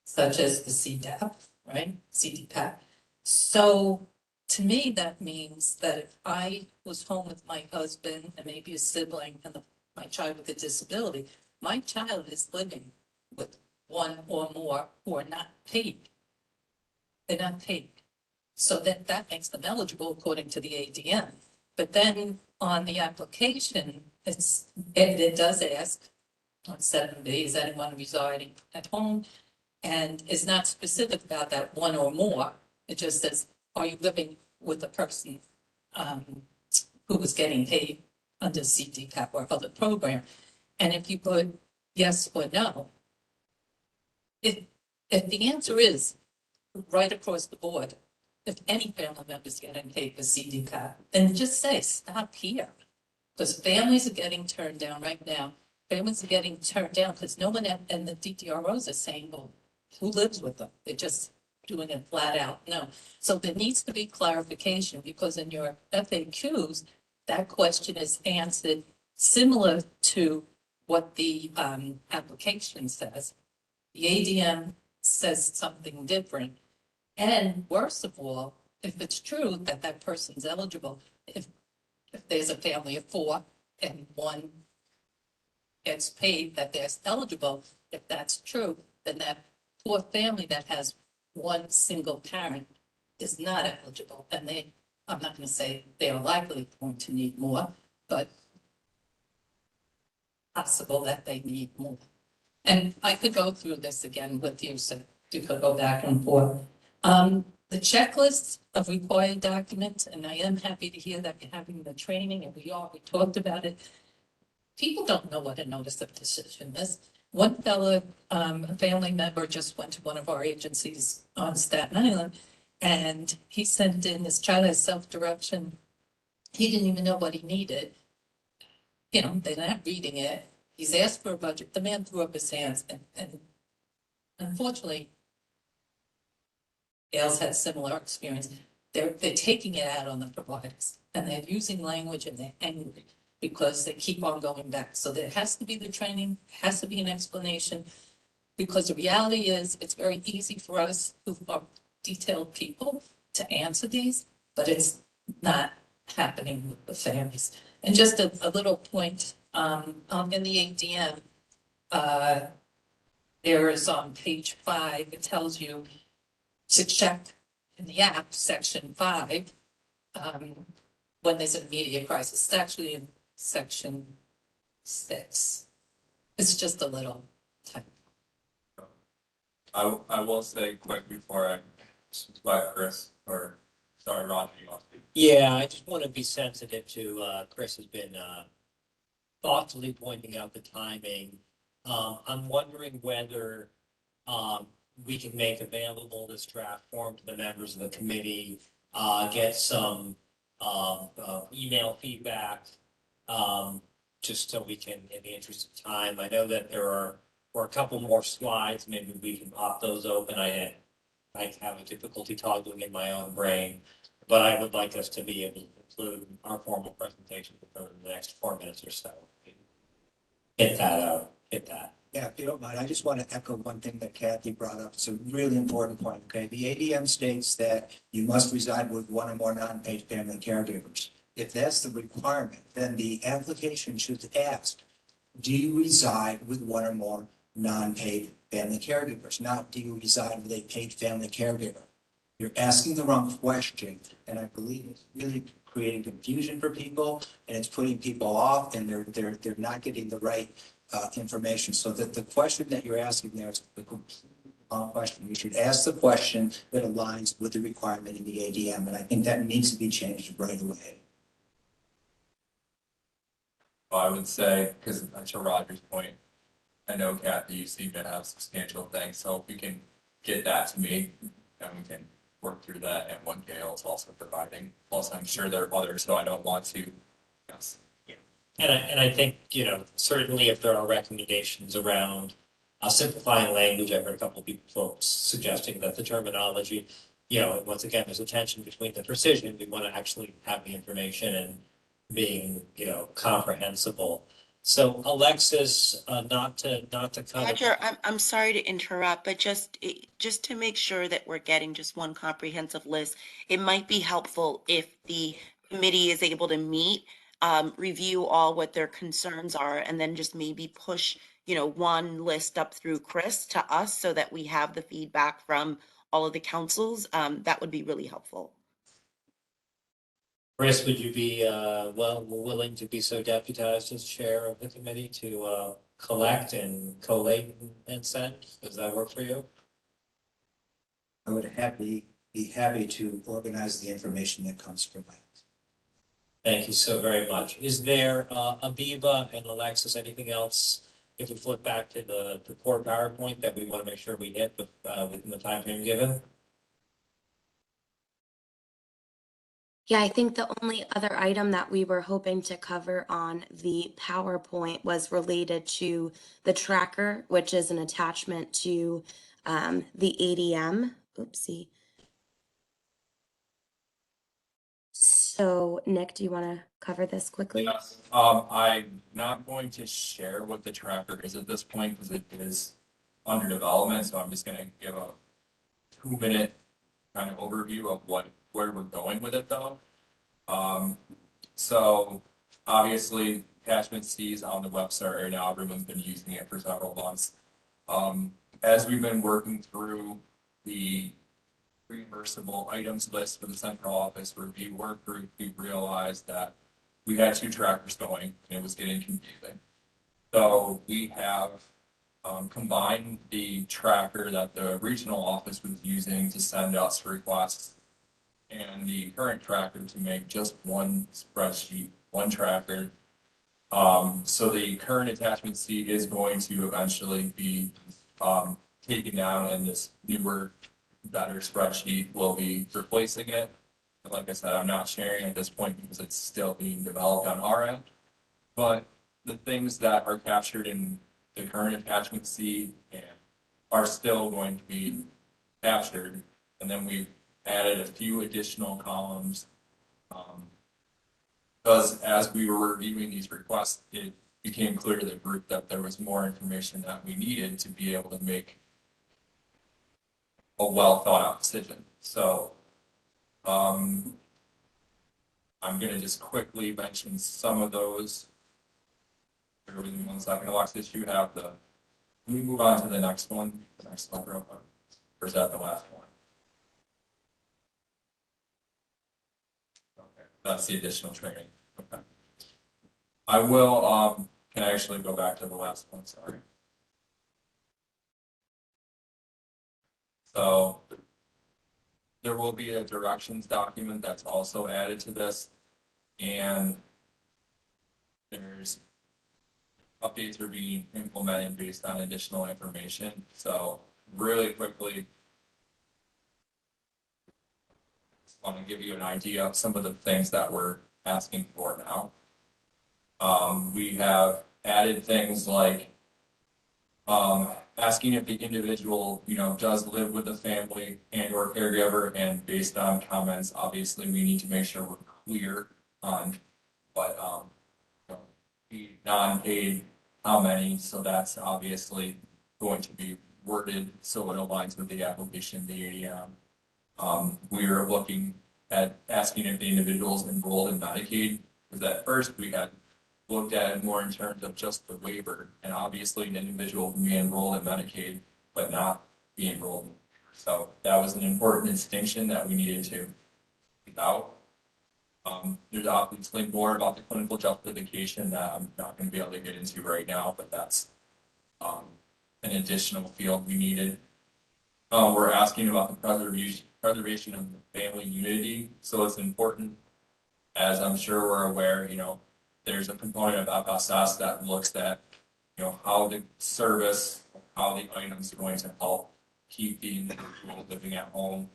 such as the CDAP, right? CDPAP. So to me, that means that if I was home with my husband and maybe a sibling and my child with a disability, my child is living with one or more who are not paid. They're not paid. So that makes them eligible according to the ADM. But then on the application, it does ask on 7B, is anyone residing at home? And is not specific about that one or more. It just says, are you living with a person who was getting paid under CDCAP or other program? And if you put yes or no, if the answer is right across the board, if any family member is getting paid for CDCAP, then just say stop here. Because families are getting turned down right now. Families are getting turned down because no one, and the DDROs are saying, well, who lives with them? They're just doing it flat out. No. So there needs to be clarification, because in your FAQs, that question is answered similar to what the application says. The ADM says something different. And worst of all, if it's true that that person's eligible, if there's a family of 4 and one gets paid that they're eligible, if that's true, then that poor family that has one single parent is not eligible. And I'm not going to say they are likely going to need more, but possible that they need more. And I could go through this again with you, so you could go back and forth. The checklist of required documents, and I am happy to hear that you're having the training, and we talked about it. People don't know what a notice of decision is. One fella, a family member just went to one of our agencies on Staten Island, and he sent in, his child has self-direction. He didn't even know what he needed. You know, they're not reading it. He's asked for a budget. The man threw up his hands, and unfortunately, Gail's had similar experience. They're taking it out on the providers, and they're using language, and they're angry because they keep on going back. So there has to be the training, has to be an explanation, because the reality is it's very easy for us who are detailed people to answer these, but it's not happening with the families. And just a little point, in the ADM, there is on page 5, it tells you to check in the app, section 5, when there's an immediate crisis. It's actually in section 6. It's just a little type. I will say quick before I let Chris, or sorry, Roger, you want to. Yeah, I just want to be sensitive to, Chris has been, thoughtfully pointing out the timing. I'm wondering whether, we can make available this draft form to the members of the committee, get some, email feedback, just so we can, in the interest of time. I know that were a couple more slides, maybe we can pop those open. I have a difficulty toggling in my own brain, but I would like us to be able to conclude our formal presentation within the next 4 minutes or so. Get that out, get that. Yeah, if you don't mind, I just want to echo one thing that Kathy brought up. It's a really important point, okay? The ADM states that you must reside with one or more non-paid family caregivers. If that's the requirement, then the application should ask, do you reside with one or more non-paid family caregivers? Not, do you reside with a paid family caregiver? You're asking the wrong question, and I believe it's really creating confusion for people, and it's putting people off, and they're not getting the right information. So that the question that you're asking there is the complete wrong question. You should ask the question that aligns with the requirement in the ADM, and I think that needs to be changed right away. Well, I would say, because to Roger's point, I know Kathy, you seem to have substantial things, so if you can get that to me, then we can work through that, and what Gail is also providing. Plus, I'm sure there are others, so I don't want to, yes. And I think, you know, certainly if there are recommendations around simplifying language, I've heard a couple of people, folks suggesting that the terminology, you know, once again, there's a tension between the precision, we want to actually have the information and being, you know, comprehensible. So Alexis, not to kind of. Roger, I'm sorry to interrupt, but just to make sure that we're getting just one comprehensive list, it might be helpful if the committee is able to meet, review all what their concerns are, and then just maybe push, you know, one list up through Chris to us so that we have the feedback from all of the councils. That would be really helpful. Chris, would you be, willing to be so deputized as chair of the committee to, collect and collate and send? Does that work for you? I would be happy to organize the information that comes from that. Thank you so very much. Is there, Abiba and Alexis, anything else? If we flip back to the core PowerPoint that we want to make sure we hit within the time frame given? Yeah, I think the only other item that we were hoping to cover on the PowerPoint was related to the tracker, which is an attachment to the ADM. Oopsie. So Nick, do you want to cover this quickly? Yes, I'm not going to share what the tracker is at this point because it is under development, so I'm just gonna give a 2-minute kind of overview of where we're going with it though. So obviously attachment C is on the website right now, everyone's been using it for several months. As we've been working through the reimbursable items list for the central office review work group, we realized that we had 2 trackers going and it was getting confusing. So we have combined the tracker that the regional office was using to send us requests and the current tracker to make just one spreadsheet, one tracker. So the current attachment C is going to eventually be, taken down, and this newer, better spreadsheet will be replacing it. Like I said, I'm not sharing at this point because it's still being developed on our end. But the things that are captured in the current attachment C are still going to be captured. And then we've added a few additional columns. Because as we were reviewing these requests, it became clear to the group that there was more information that we needed to be able to make a well thought out decision. So I'm gonna just quickly mention some of those. Bear with me 1 second, Alexis, you have the, can we move on to the next one? The next one real quick. Or is that the last one? Okay, that's the additional training. Okay. I will, can I actually go back to the last one? Sorry. So there will be a directions document that's also added to this, and there's updates are being implemented based on additional information. So really quickly, just want to give you an idea of some of the things that we're asking for now. We have added things like asking if the individual, does live with a family and or caregiver, and based on comments, obviously we need to make sure we're clear on what, the non-paid, how many, so that's obviously going to be worded so it aligns with the application, the ADM. We are looking at asking if the individual is enrolled in Medicaid, because at first we had looked at it more in terms of just the waiver, and obviously an individual can be enrolled in Medicaid, but not be enrolled. So that was an important distinction that we needed to keep out. There's obviously more about the clinical justification that I'm not going to be able to get into right now, but that's an additional field we needed. We're asking about the preservation of the family unity, so it's important, as I'm sure we're aware, there's a component of FSS that looks at, how the service, how the items are going to help keep the individual living at home.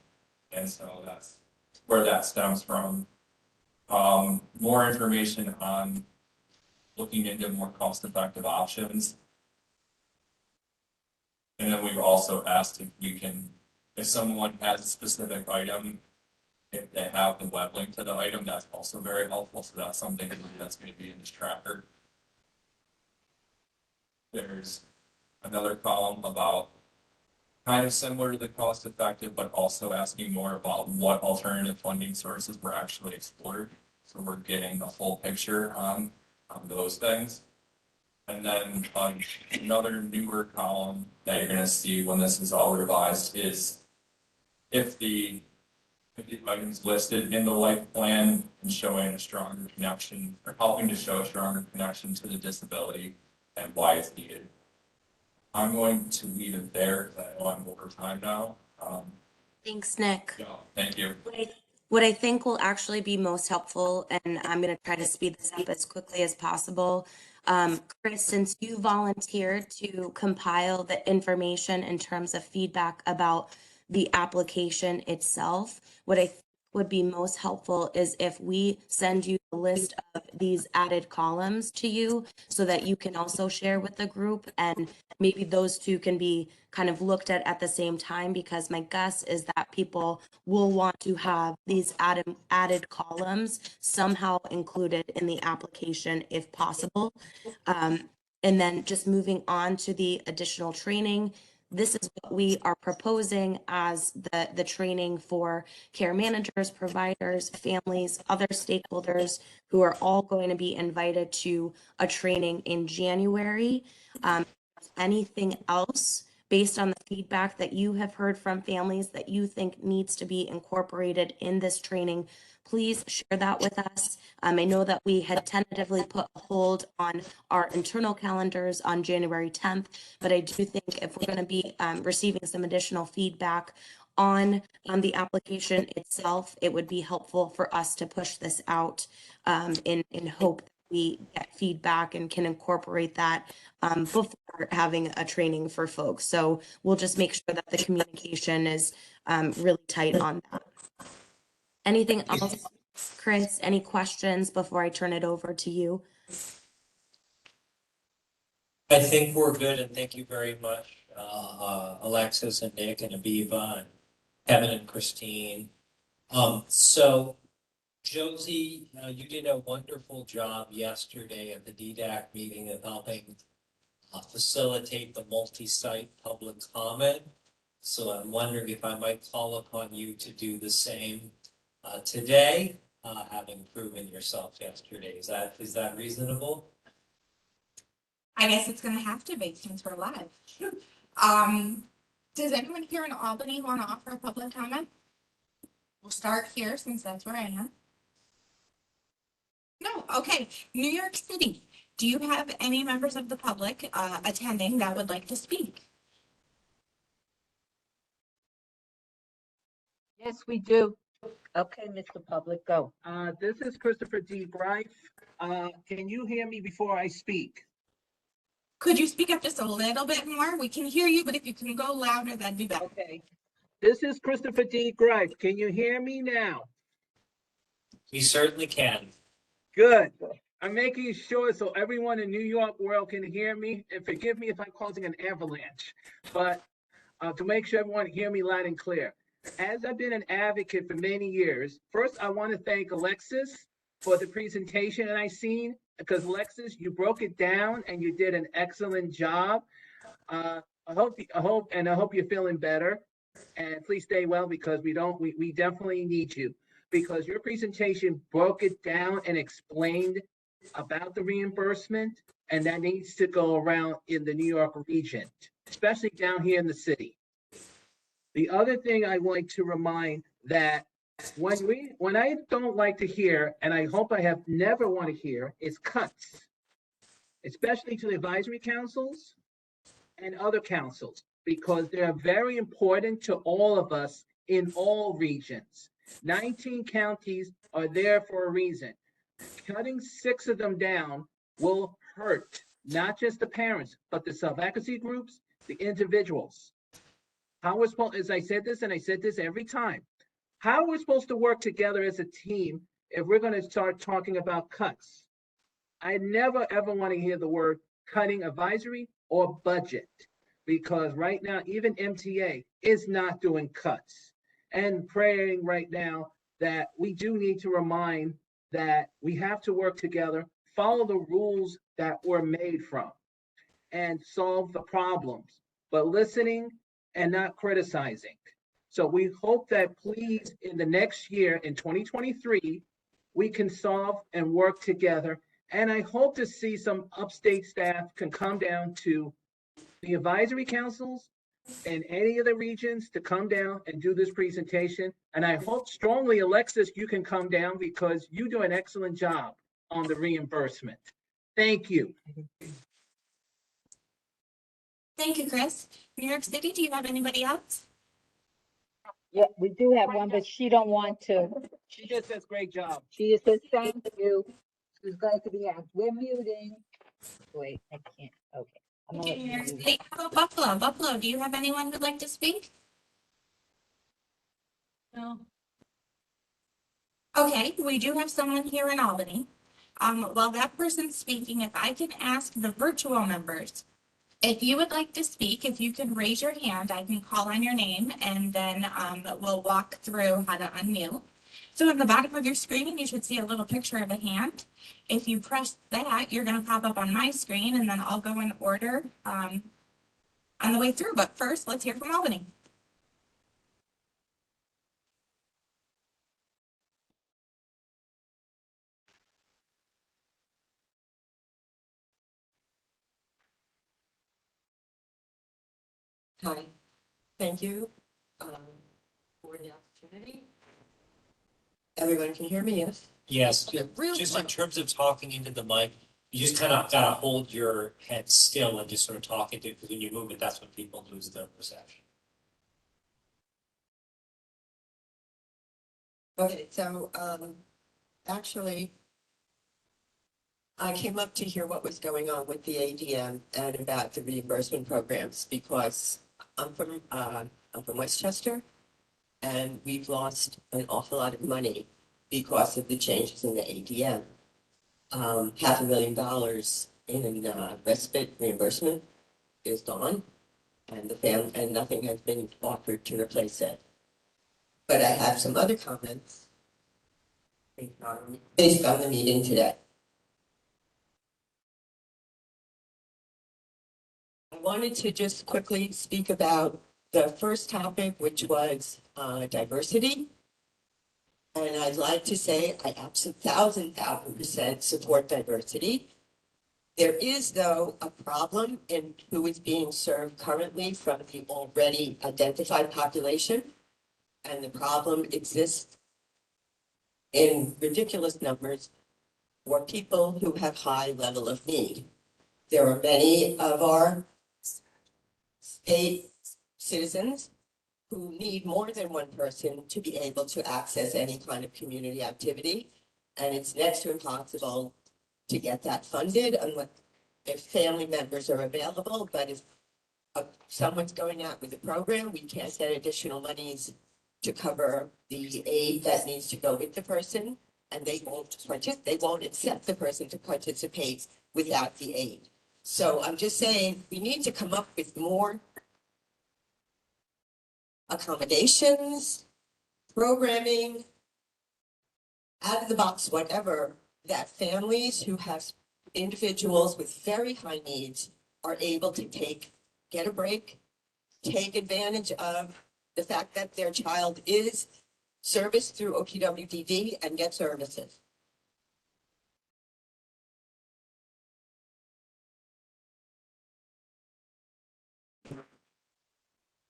And so that's where that stems from. More information on looking into more cost-effective options. And then we've also asked if someone has a specific item, if they have the web link to the item, that's also very helpful. So that's something that's going to be in this tracker. There's another column about kind of similar to the cost effective, but also asking more about what alternative funding sources were actually explored. So we're getting the whole picture on those things. And then another newer column that you're going to see when this is all revised is if the items listed in the life plan and showing a stronger connection, or helping to show a stronger connection to the disability and why it's needed. I'm going to leave it there because I know I'm over time now. Thanks, Nick. Yeah, thank you. What I think will actually be most helpful, and I'm going to try to speed this up as quickly as possible. Chris, since you volunteered to compile the information in terms of feedback about the application itself, what I think would be most helpful is if we send you a list of these added columns to you so that you can also share with the group, and maybe those two can be kind of looked at the same time, because my guess is that people will want to have these added columns somehow included in the application if possible. And then just moving on to the additional training, this is what we are proposing as the training for care managers, providers, families, other stakeholders who are all going to be invited to a training in January. Anything else based on the feedback that you have heard from families that you think needs to be incorporated in this training, please share that with us. I know that we had tentatively put a hold on our internal calendars on January 10th, but I do think if we're going to be receiving some additional feedback on the application itself, it would be helpful for us to push this out in hope we get feedback and can incorporate that before having a training for folks. So we'll just make sure that the communication is really tight on that. Anything else, Chris? Any questions before I turn it over to you? I think we're good, and thank you very much, Alexis and Nick and Aviva and Kevin and Christine. So Josie, you did a wonderful job yesterday at the DDAC meeting of helping facilitate the multi-site public comment. So I'm wondering if I might call upon you to do the same today, having proven yourself yesterday. Is that reasonable? I guess it's gonna have to be since we're live. Does anyone here in Albany want to offer a public comment? We'll start here since that's where I am. No, okay. New York City, do you have any members of the public attending that would like to speak? Yes, we do. Okay, Mr. Public, go. This is Christopher D. Greif. Can you hear me before I speak? Could you speak up just a little bit more? We can hear you, but if you can go louder, that'd be better. Okay. This is Christopher D. Greif. Can you hear me now? We certainly can. Good. I'm making sure so everyone in New York world can hear me, and forgive me if I'm causing an avalanche, but to make sure everyone hear me loud and clear. As I've been an advocate for many years, first I want to thank Alexis for the presentation that I seen, because Alexis, you broke it down and you did an excellent job. I hope you're feeling better, and please stay well, because we definitely need you, because your presentation broke it down and explained about the reimbursement, and that needs to go around in the New York region, especially down here in the city. The other thing I want to remind that when I don't like to hear, and I hope I have never want to hear, is cuts, especially to the advisory councils and other councils, because they are very important to all of us in all regions. 19 counties are there for a reason. Cutting 6 of them down will hurt not just the parents, but the self-advocacy groups, the individuals. How we're supposed, as I said this, and I said this every time, how we're supposed to work together as a team if we're going to start talking about cuts. I never ever want to hear the word cutting advisory or budget, because right now even MTA is not doing cuts, and praying right now that we do need to remind that we have to work together, follow the rules that we're made from, and solve the problems, but listening and not criticizing. So we hope that please in the next year, in 2023, we can solve and work together. And I hope to see some upstate staff can come down to the advisory councils in any of the regions to come down and do this presentation. And I hope strongly, Alexis, you can come down, because you do an excellent job on the reimbursement. Thank you. Thank you, Chris. New York City, do you have anybody else? Yeah, we do have one, but she don't want to. She just says great job. She just says thank you. She's glad to be asked. We're muting. Wait, I can't. Okay. I'm gonna let New you York mute. State, how about Buffalo? Buffalo, do you have anyone who'd like to speak? No. Okay, we do have someone here in Albany. While that person's speaking, if I can ask the virtual members, if you would like to speak, if you can raise your hand, I can call on your name, and then we'll walk through how to unmute. So at the bottom of your screen, you should see a little picture of a hand. If you press that, you're going to pop up on my screen, and then I'll go in order on the way through. But first, let's hear from Albany. Hi, thank you for the opportunity. Everyone can hear me, yes? Yes, just in terms of talking into the mic, you just kind of gotta hold your head still and just sort of talk into it, because when you move it, that's when people lose their perception. Okay, so actually, I came up to hear what was going on with the ADM and about the reimbursement programs because I'm from Westchester, and we've lost an awful lot of money because of the changes in the ADM. $500,000 in respite reimbursement is gone, and and nothing has been offered to replace it. But I have some other comments based on the meeting today. I wanted to just quickly speak about the first topic, which was diversity. And I'd like to say I absolutely 1,000% support diversity. There is, though, a problem in who is being served currently from the already identified population. And the problem exists in ridiculous numbers for people who have high level of need. There are many of our state citizens who need more than one person to be able to access any kind of community activity. And it's next to impossible to get that funded unless if family members are available. But if someone's going out with a program, we can't get additional monies to cover the aid that needs to go with the person. And they won't accept the person to participate without the aid. So I'm just saying we need to come up with more accommodations, programming, out of the box, whatever, that families who have individuals with very high needs are able to get a break, take advantage of the fact that their child is serviced through OPWDD and get services.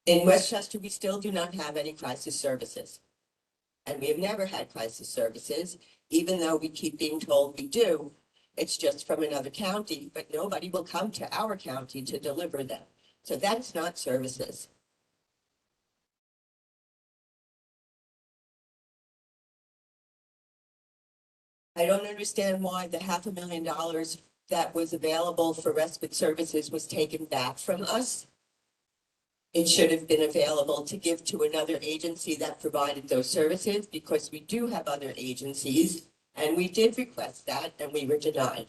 In Westchester, we still do not have any crisis services. And we have never had crisis services, even though we keep being told we do. It's just from another county, but nobody will come to our county to deliver them. So that's not services. I don't understand why the $500,000 that was available for respite services was taken back from us. It should have been available to give to another agency that provided those services, because we do have other agencies, and we did request that, and we were denied.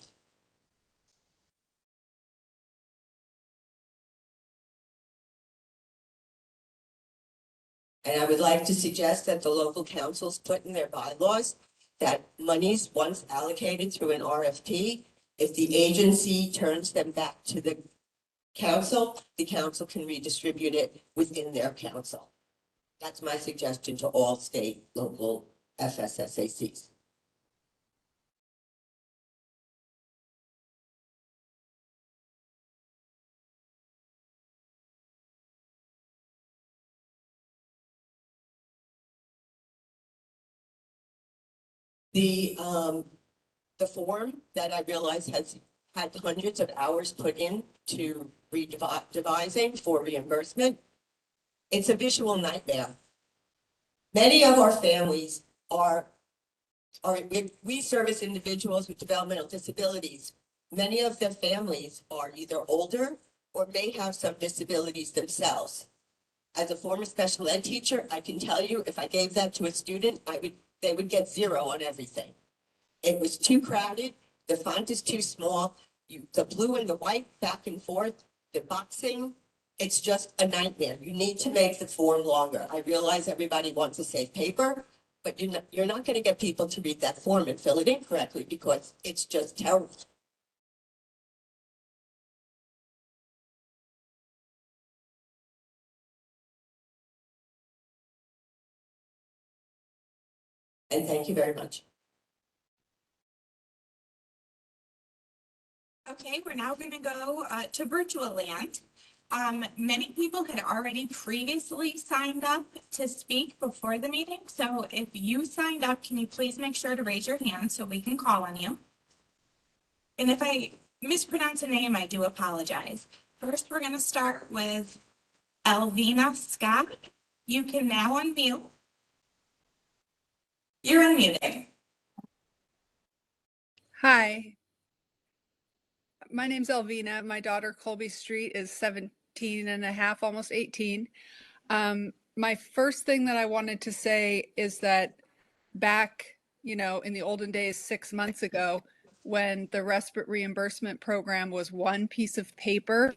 And I would like to suggest that the local councils put in their bylaws that monies once allocated through an RFP, if the agency turns them back to the council can redistribute it within their council. That's my suggestion to all state, local FSSACs. The form that I realize has had hundreds of hours put in to devising for reimbursement, it's a visual nightmare. Many of our families we service individuals with developmental disabilities. Many of the families are either older or may have some disabilities themselves. As a former special ed teacher, I can tell you if I gave that to a student, they would get 0 on everything. It was too crowded. The font is too small. The blue and the white back and forth, the boxing, it's just a nightmare. You need to make the form longer. I realize everybody wants to save paper, but you're not going to get people to read that form and fill it in correctly because it's just terrible. And thank you very much. Okay, we're now going to go to virtual land. Many people had already previously signed up to speak before the meeting. So if you signed up, can you please make sure to raise your hand so we can call on you? And if I mispronounce a name, I do apologize. First, we're going to start with Elvina Scott. You can now unmute. You're unmuted. Hi. My name's Elvina. My daughter Colby Street is 17 and a half, almost 18. My first thing that I wanted to say is that back, in the olden days, 6 months ago, when the respite reimbursement program was one piece of paper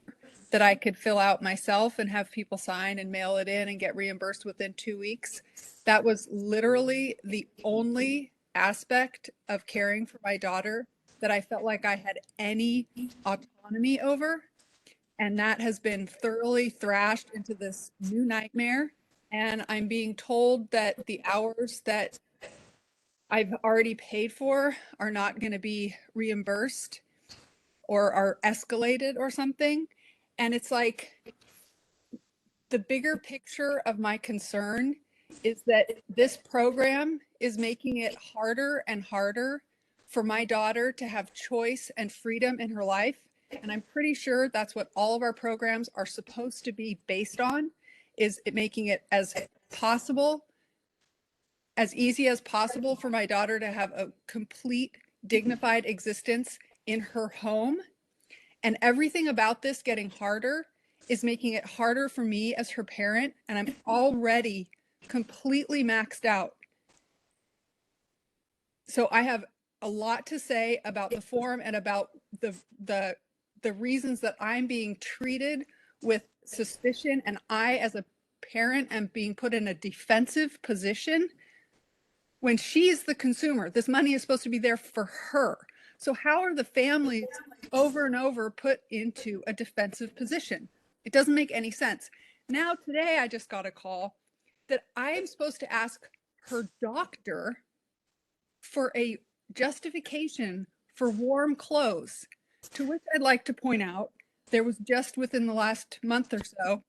that I could fill out myself and have people sign and mail it in and get reimbursed within 2 weeks, that was literally the only aspect of caring for my daughter that I felt like I had any autonomy over. And that has been thoroughly thrashed into this new nightmare. And I'm being told that the hours that I've already paid for are not going to be reimbursed or are escalated or something. And it's like, the bigger picture of my concern is that this program is making it harder and harder for my daughter to have choice and freedom in her life. And I'm pretty sure that's what all of our programs are supposed to be based on, is it making it as possible, as easy as possible for my daughter to have a complete dignified existence in her home. And everything about this getting harder is making it harder for me as her parent, and I'm already completely maxed out. So I have a lot to say about the form and about the reasons that I'm being treated with suspicion, and I as a parent am being put in a defensive position when she's the consumer. This money is supposed to be there for her. So how are the families over and over put into a defensive position? It doesn't make any sense. Now, today, I just got a call that I am supposed to ask her doctor for a justification for warm clothes, to which I'd like to point out, there was just within the last month or so,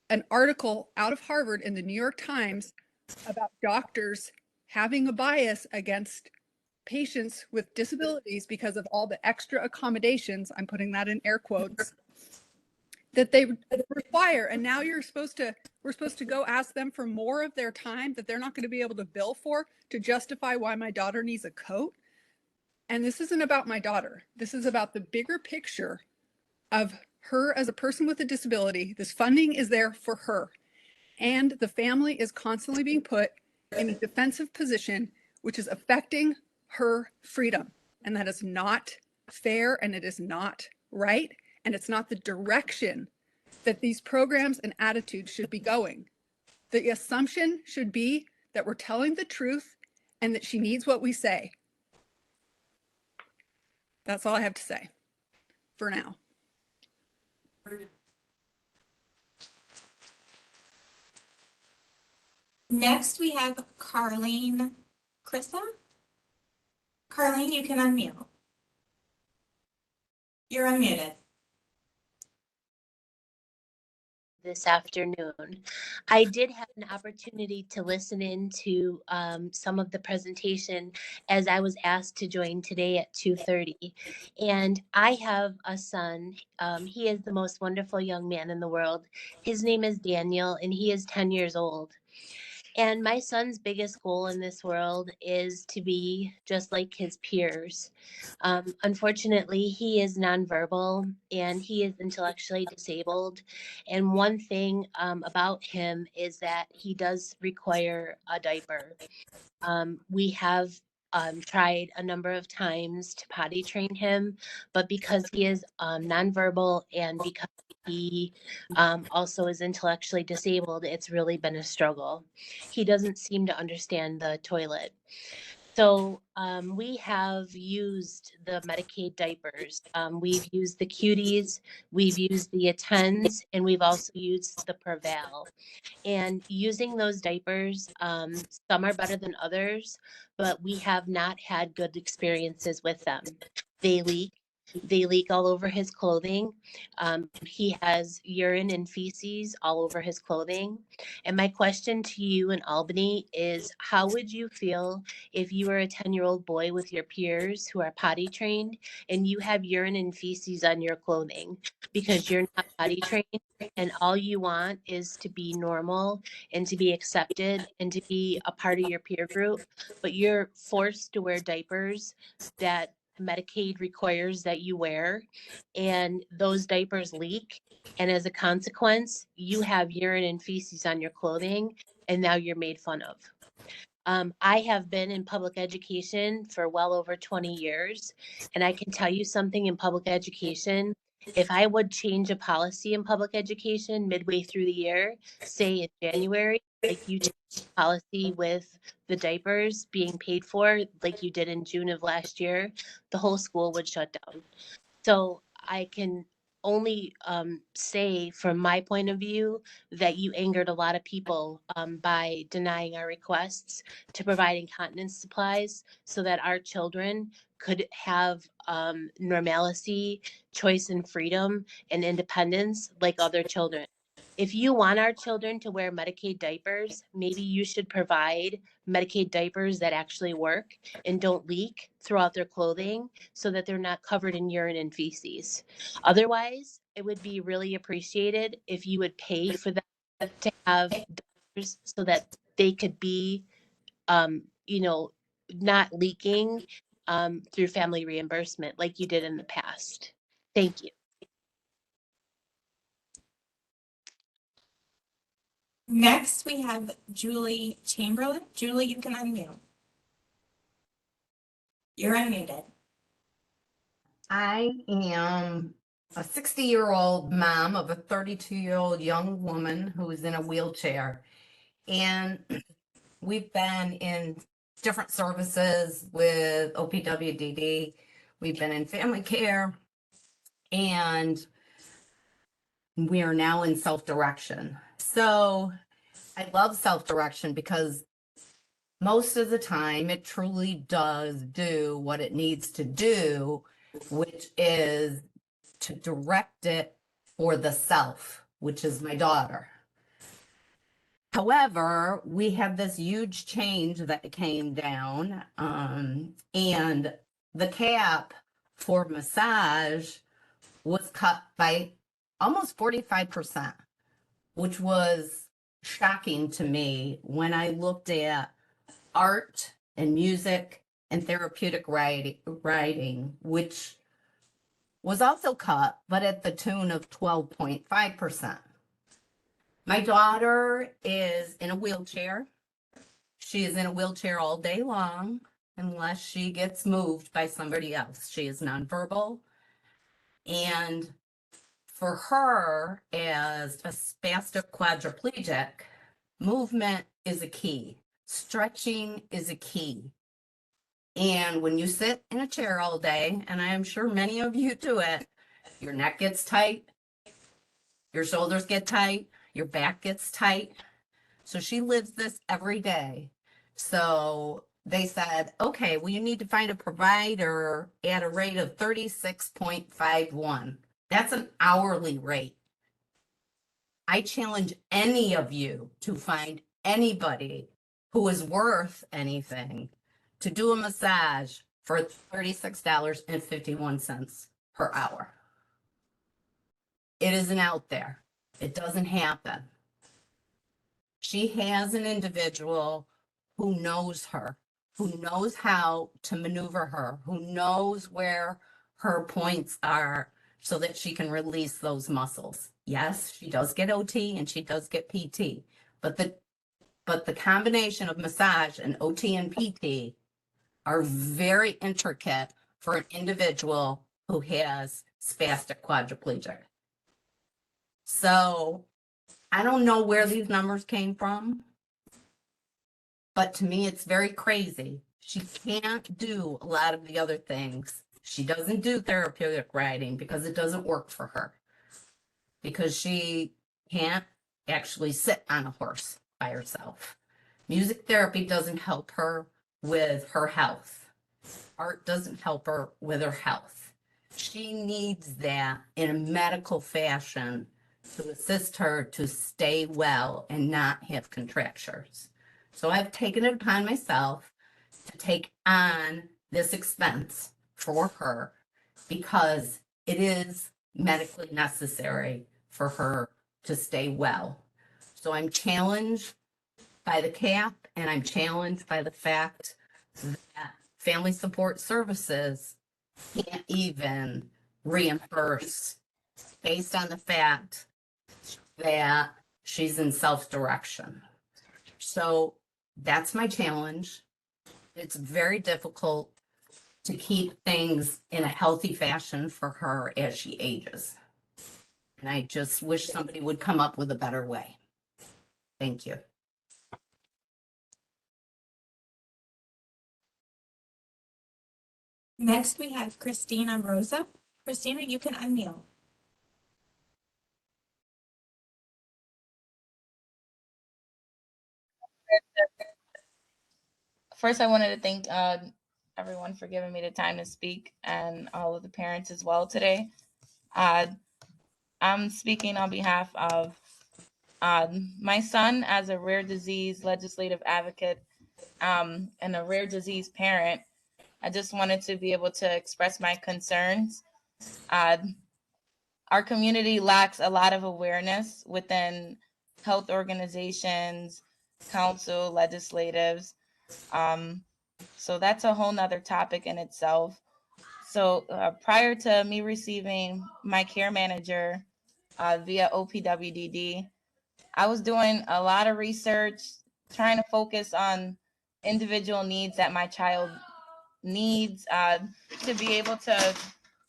an article out of Harvard in the New York Times about doctors having a bias against patients with disabilities because of all the extra accommodations, I'm putting that in air quotes, that they require. And now we're supposed to go ask them for more of their time that they're not going to be able to bill for to justify why my daughter needs a coat. And this isn't about my daughter. This is about the bigger picture of her as a person with a disability. This funding is there for her. And the family is constantly being put in a defensive position, which is affecting her freedom. And that is not fair, and it is not right. And it's not the direction that these programs and attitudes should be going. The assumption should be that we're telling the truth and that she needs what we say. That's all I have to say for now. Next, we have Carlene Krissa. Carlene, you can unmute. You're unmuted. This afternoon. I did have an opportunity to listen in to some of the presentation as I was asked to join today at 2:30. And I have a son. He is the most wonderful young man in the world. His name is Daniel, and he is 10 years old. And my son's biggest goal in this world is to be just like his peers. Unfortunately, he is nonverbal and he is intellectually disabled. And one thing about him is that he does require a diaper. We have tried a number of times to potty train him, but because he is nonverbal and because he also is intellectually disabled, it's really been a struggle. He doesn't seem to understand the toilet. So we have used the Medicaid diapers. We've used the Cuties, we've used the Attends, and we've also used the Prevail. And using those diapers, some are better than others, but we have not had good experiences with them. They leak. They leak all over his clothing. He has urine and feces all over his clothing. And my question to you in Albany is, how would you feel if you were a 10-year-old boy with your peers who are potty trained and you have urine and feces on your clothing because you're not potty trained and all you want is to be normal and to be accepted and to be a part of your peer group, but you're forced to wear diapers that Medicaid requires that you wear, and those diapers leak. And as a consequence, you have urine and feces on your clothing, and now you're made fun of. I have been in public education for well over 20 years, and I can tell you something in public education. If I would change a policy in public education midway through the year, say in January, like you changed the policy with the diapers being paid for, like you did in June of last year, the whole school would shut down. So I can only say from my point of view that you angered a lot of people by denying our requests to provide incontinence supplies so that our children could have normalcy, choice and freedom and independence like other children. If you want our children to wear Medicaid diapers, maybe you should provide Medicaid diapers that actually work and don't leak throughout their clothing so that they're not covered in urine and feces. Otherwise, it would be really appreciated if you would pay for them to have diapers so that they could be, you know, not leaking through family reimbursement like you did in the past. Thank you. Next, we have Julie Chamberlain. Julie, you can unmute. You're unmuted. I am a 60-year-old mom of a 32-year-old young woman who is in a wheelchair. And we've been in different services with OPWDD. We've been in family care, and we are now in self-direction. So I love self-direction because most of the time it truly does do what it needs to do, which is to direct it for the self, which is my daughter. However, we have this huge change that came down, and the cap for massage was cut by almost 45%, which was shocking to me when I looked at art and music and therapeutic writing, which was also cut, but at the tune of 12.5%. My daughter is in a wheelchair. She is in a wheelchair all day long unless she gets moved by somebody else. She is nonverbal. And for her, as a spastic quadriplegic, movement is a key. Stretching is a key. And when you sit in a chair all day, and I am sure many of you do it, your neck gets tight, your shoulders get tight, your back gets tight. So she lives this every day. So they said, okay, well, you need to find a provider at a rate of 36.51. That's an hourly rate. I challenge any of you to find anybody who is worth anything to do a massage for $36.51 per hour. It isn't out there. It doesn't happen. She has an individual who knows her, who knows how to maneuver her, who knows where her points are so that she can release those muscles. Yes, she does get OT and she does get PT, but the combination of massage and OT and PT are very intricate for an individual who has spastic quadriplegic. So I don't know where these numbers came from, but to me, it's very crazy. She can't do a lot of the other things. She doesn't do therapeutic riding because it doesn't work for her, because she can't actually sit on a horse by herself. Music therapy doesn't help her with her health. Art doesn't help her with her health. She needs that in a medical fashion to assist her to stay well and not have contractures. So I've taken it upon myself to take on this expense for her because it is medically necessary for her to stay well. So I'm challenged by the cap, and I'm challenged by the fact that Family Support Services can't even reimburse based on the fact that she's in self-direction. So that's my challenge. It's very difficult to keep things in a healthy fashion for her as she ages. And I just wish somebody would come up with a better way. Thank you. Next, we have Christina Rosa. Christina, you can unmute. First, I wanted to thank everyone for giving me the time to speak and all of the parents as well today. I'm speaking on behalf of my son as a rare disease legislative advocate and a rare disease parent. I just wanted to be able to express my concerns. Our community lacks a lot of awareness within health organizations, council, legislatives. So that's a whole nother topic in itself. So prior to me receiving my care manager via OPWDD, I was doing a lot of research, trying to focus on individual needs that my child needs to be able to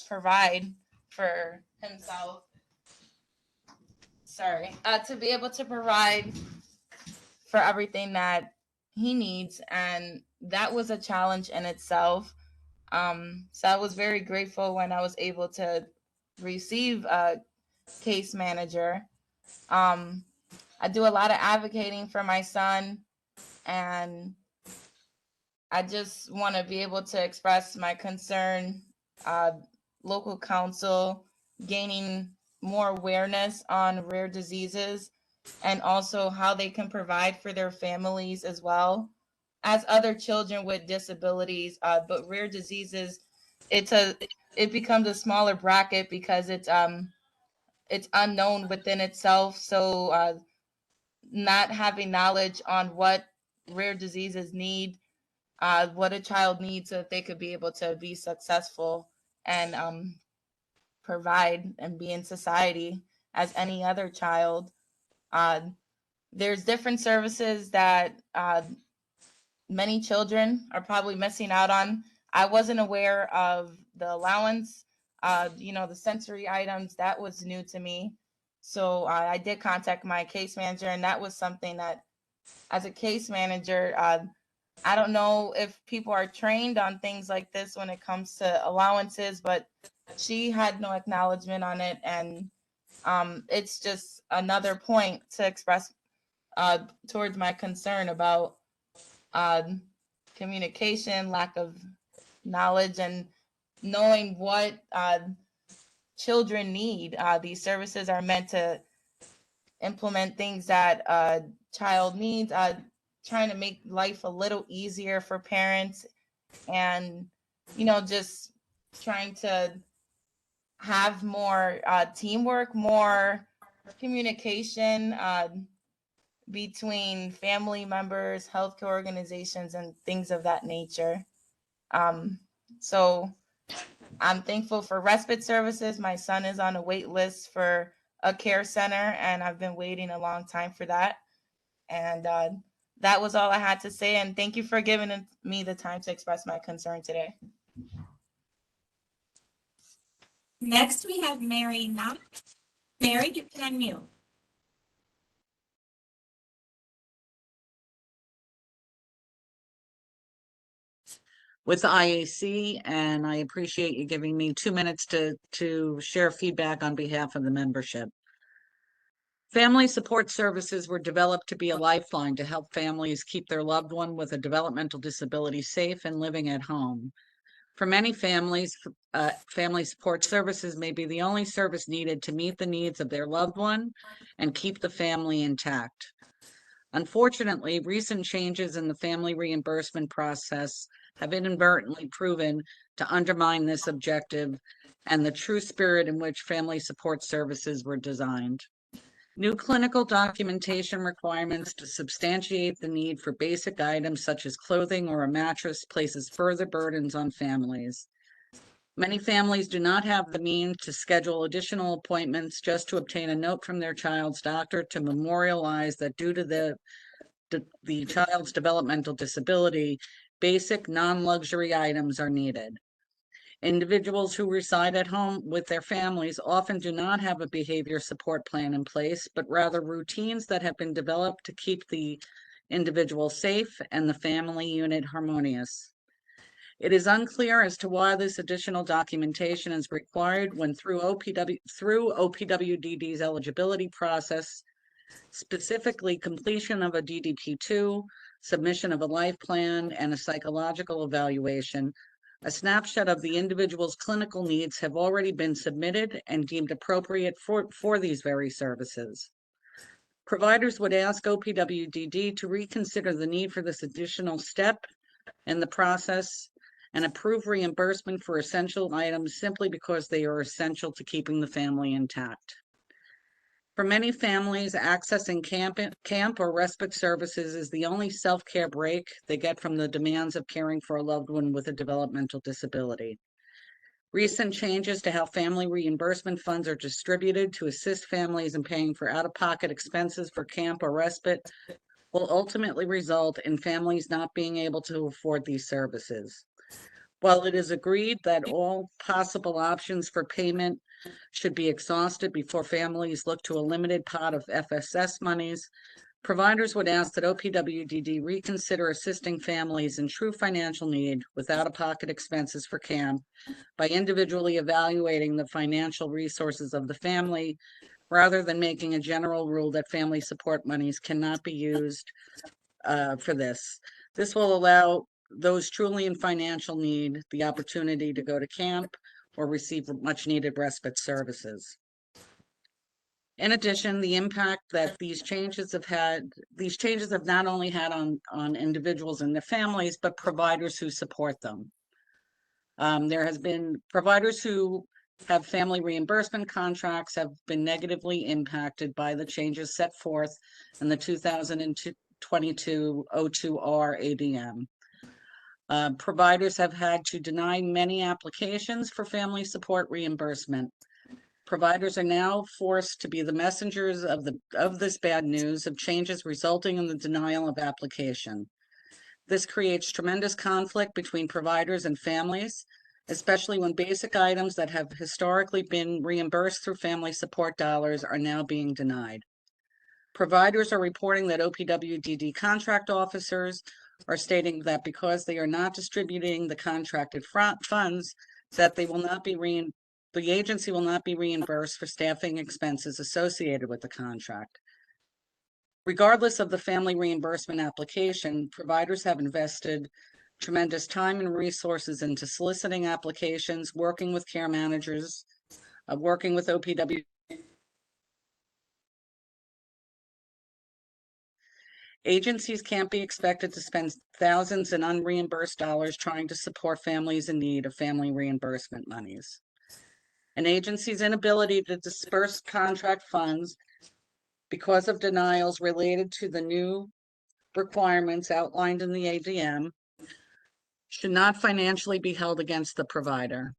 provide for himself. To be able to provide for everything that he needs. And that was a challenge in itself. So I was very grateful when I was able to receive a case manager. I do a lot of advocating for my son, and I just want to be able to express my concern, local council gaining more awareness on rare diseases and also how they can provide for their families as well as other children with disabilities. But rare diseases, it becomes a smaller bracket because it's unknown within itself. So not having knowledge on what rare diseases need, what a child needs so that they could be able to be successful and provide and be in society as any other child. There's different services that many children are probably missing out on. I wasn't aware of the allowance, the sensory items. That was new to me. So I did contact my case manager, and that was something that, as a case manager, I don't know if people are trained on things like this when it comes to allowances, but she had no acknowledgement on it. And it's just another point to express towards my concern about communication, lack of knowledge, and knowing what children need. These services are meant to implement things that a child needs, trying to make life a little easier for parents, and just trying to have more teamwork, more communication between family members, healthcare organizations, and things of that nature. So I'm thankful for respite services. My son is on a wait list for a care center, and I've been waiting a long time for that. And that was all I had to say. And thank you for giving me the time to express my concern today. Next, we have Mary Knox. Mary, you can unmute. With the IAC, and I appreciate you giving me 2 minutes to share feedback on behalf of the membership. Family support services were developed to be a lifeline to help families keep their loved one with a developmental disability safe and living at home. For many families, family support services may be the only service needed to meet the needs of their loved one and keep the family intact. Unfortunately, recent changes in the family reimbursement process have inadvertently proven to undermine this objective and the true spirit in which family support services were designed. New clinical documentation requirements to substantiate the need for basic items such as clothing or a mattress places further burdens on families. Many families do not have the means to schedule additional appointments just to obtain a note from their child's doctor to memorialize that due to the child's developmental disability, basic non-luxury items are needed. Individuals who reside at home with their families often do not have a behavior support plan in place, but rather routines that have been developed to keep the individual safe and the family unit harmonious. It is unclear as to why this additional documentation is required when through OPWDD's eligibility process, specifically completion of a DDP2, submission of a life plan, and a psychological evaluation. A snapshot of the individual's clinical needs have already been submitted and deemed appropriate for these very services. Providers would ask OPWDD to reconsider the need for this additional step in the process and approve reimbursement for essential items simply because they are essential to keeping the family intact. For many families, accessing camp or respite services is the only self-care break they get from the demands of caring for a loved one with a developmental disability. Recent changes to how family reimbursement funds are distributed to assist families in paying for out-of-pocket expenses for camp or respite will ultimately result in families not being able to afford these services. While it is agreed that all possible options for payment should be exhausted before families look to a limited pot of FSS monies, providers would ask that OPWDD reconsider assisting families in true financial need with out-of-pocket expenses for camp by individually evaluating the financial resources of the family rather than making a general rule that family support monies cannot be used for this. This will allow those truly in financial need the opportunity to go to camp or receive much needed respite services. In addition, the impact that these changes have not only had on individuals and their families, but providers who support them. There has been providers who have family reimbursement contracts have been negatively impacted by the changes set forth in the 2022 02R ADM. Providers have had to deny many applications for family support reimbursement. Providers are now forced to be the messengers of this bad news of changes resulting in the denial of application. This creates tremendous conflict between providers and families, especially when basic items that have historically been reimbursed through family support dollars are now being denied. Providers are reporting that OPWDD contract officers are stating that because they are not distributing the contracted funds, that they will not be the agency will not be reimbursed for staffing expenses associated with the contract. Regardless of the family reimbursement application, providers have invested tremendous time and resources into soliciting applications, working with care managers, working with OPW. Agencies can't be expected to spend thousands in unreimbursed dollars trying to support families in need of family reimbursement monies. An agency's inability to disperse contract funds because of denials related to the new requirements outlined in the ADM should not financially be held against the provider.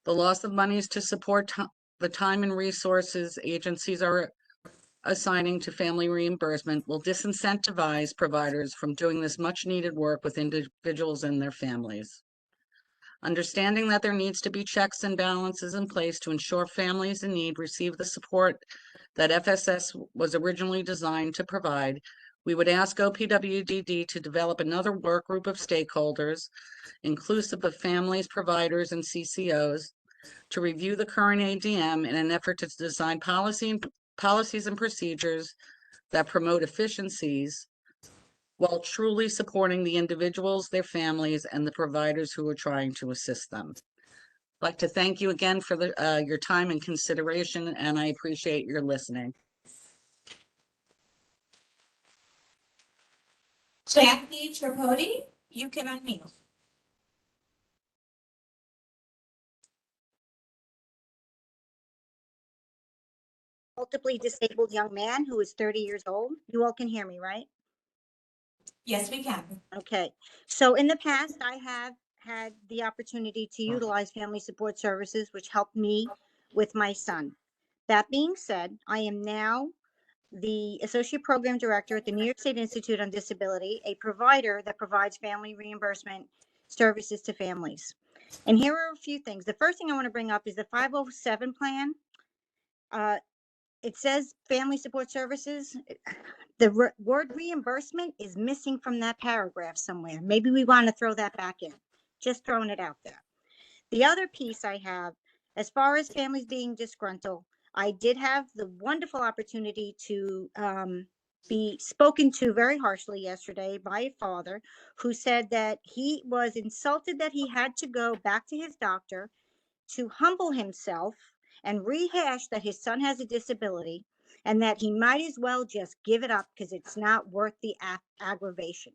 The loss of monies to support the time and resources agencies are assigning to family reimbursement will disincentivize providers from doing this much needed work with individuals and their families. Understanding that there needs to be checks and balances in place to ensure families in need receive the support that FSS was originally designed to provide, we would ask OPWDD to develop another work group of stakeholders, inclusive of families, providers, and CCOs, to review the current ADM in an effort to design policies and procedures that promote efficiencies while truly supporting the individuals, their families, and the providers who are trying to assist them. I'd like to thank you again for your time and consideration, and I appreciate your listening. Jackie Tripodi, you can unmute. Multiply disabled young man who is 30 years old. You all can hear me, right? Yes, we can. Okay. So in the past, I have had the opportunity to utilize family support services, which helped me with my son. That being said, I am now the Associate Program Director at the New York State Institute on Disability, a provider that provides family reimbursement services to families. And here are a few things. The first thing I want to bring up is the 507 plan. It says family support services. The word reimbursement is missing from that paragraph somewhere. Maybe we want to throw that back in. Just throwing it out there. The other piece I have, as far as families being disgruntled, I did have the wonderful opportunity to be spoken to very harshly yesterday by a father who said that he was insulted that he had to go back to his doctor to humble himself and rehash that his son has a disability and that he might as well just give it up because it's not worth the aggravation.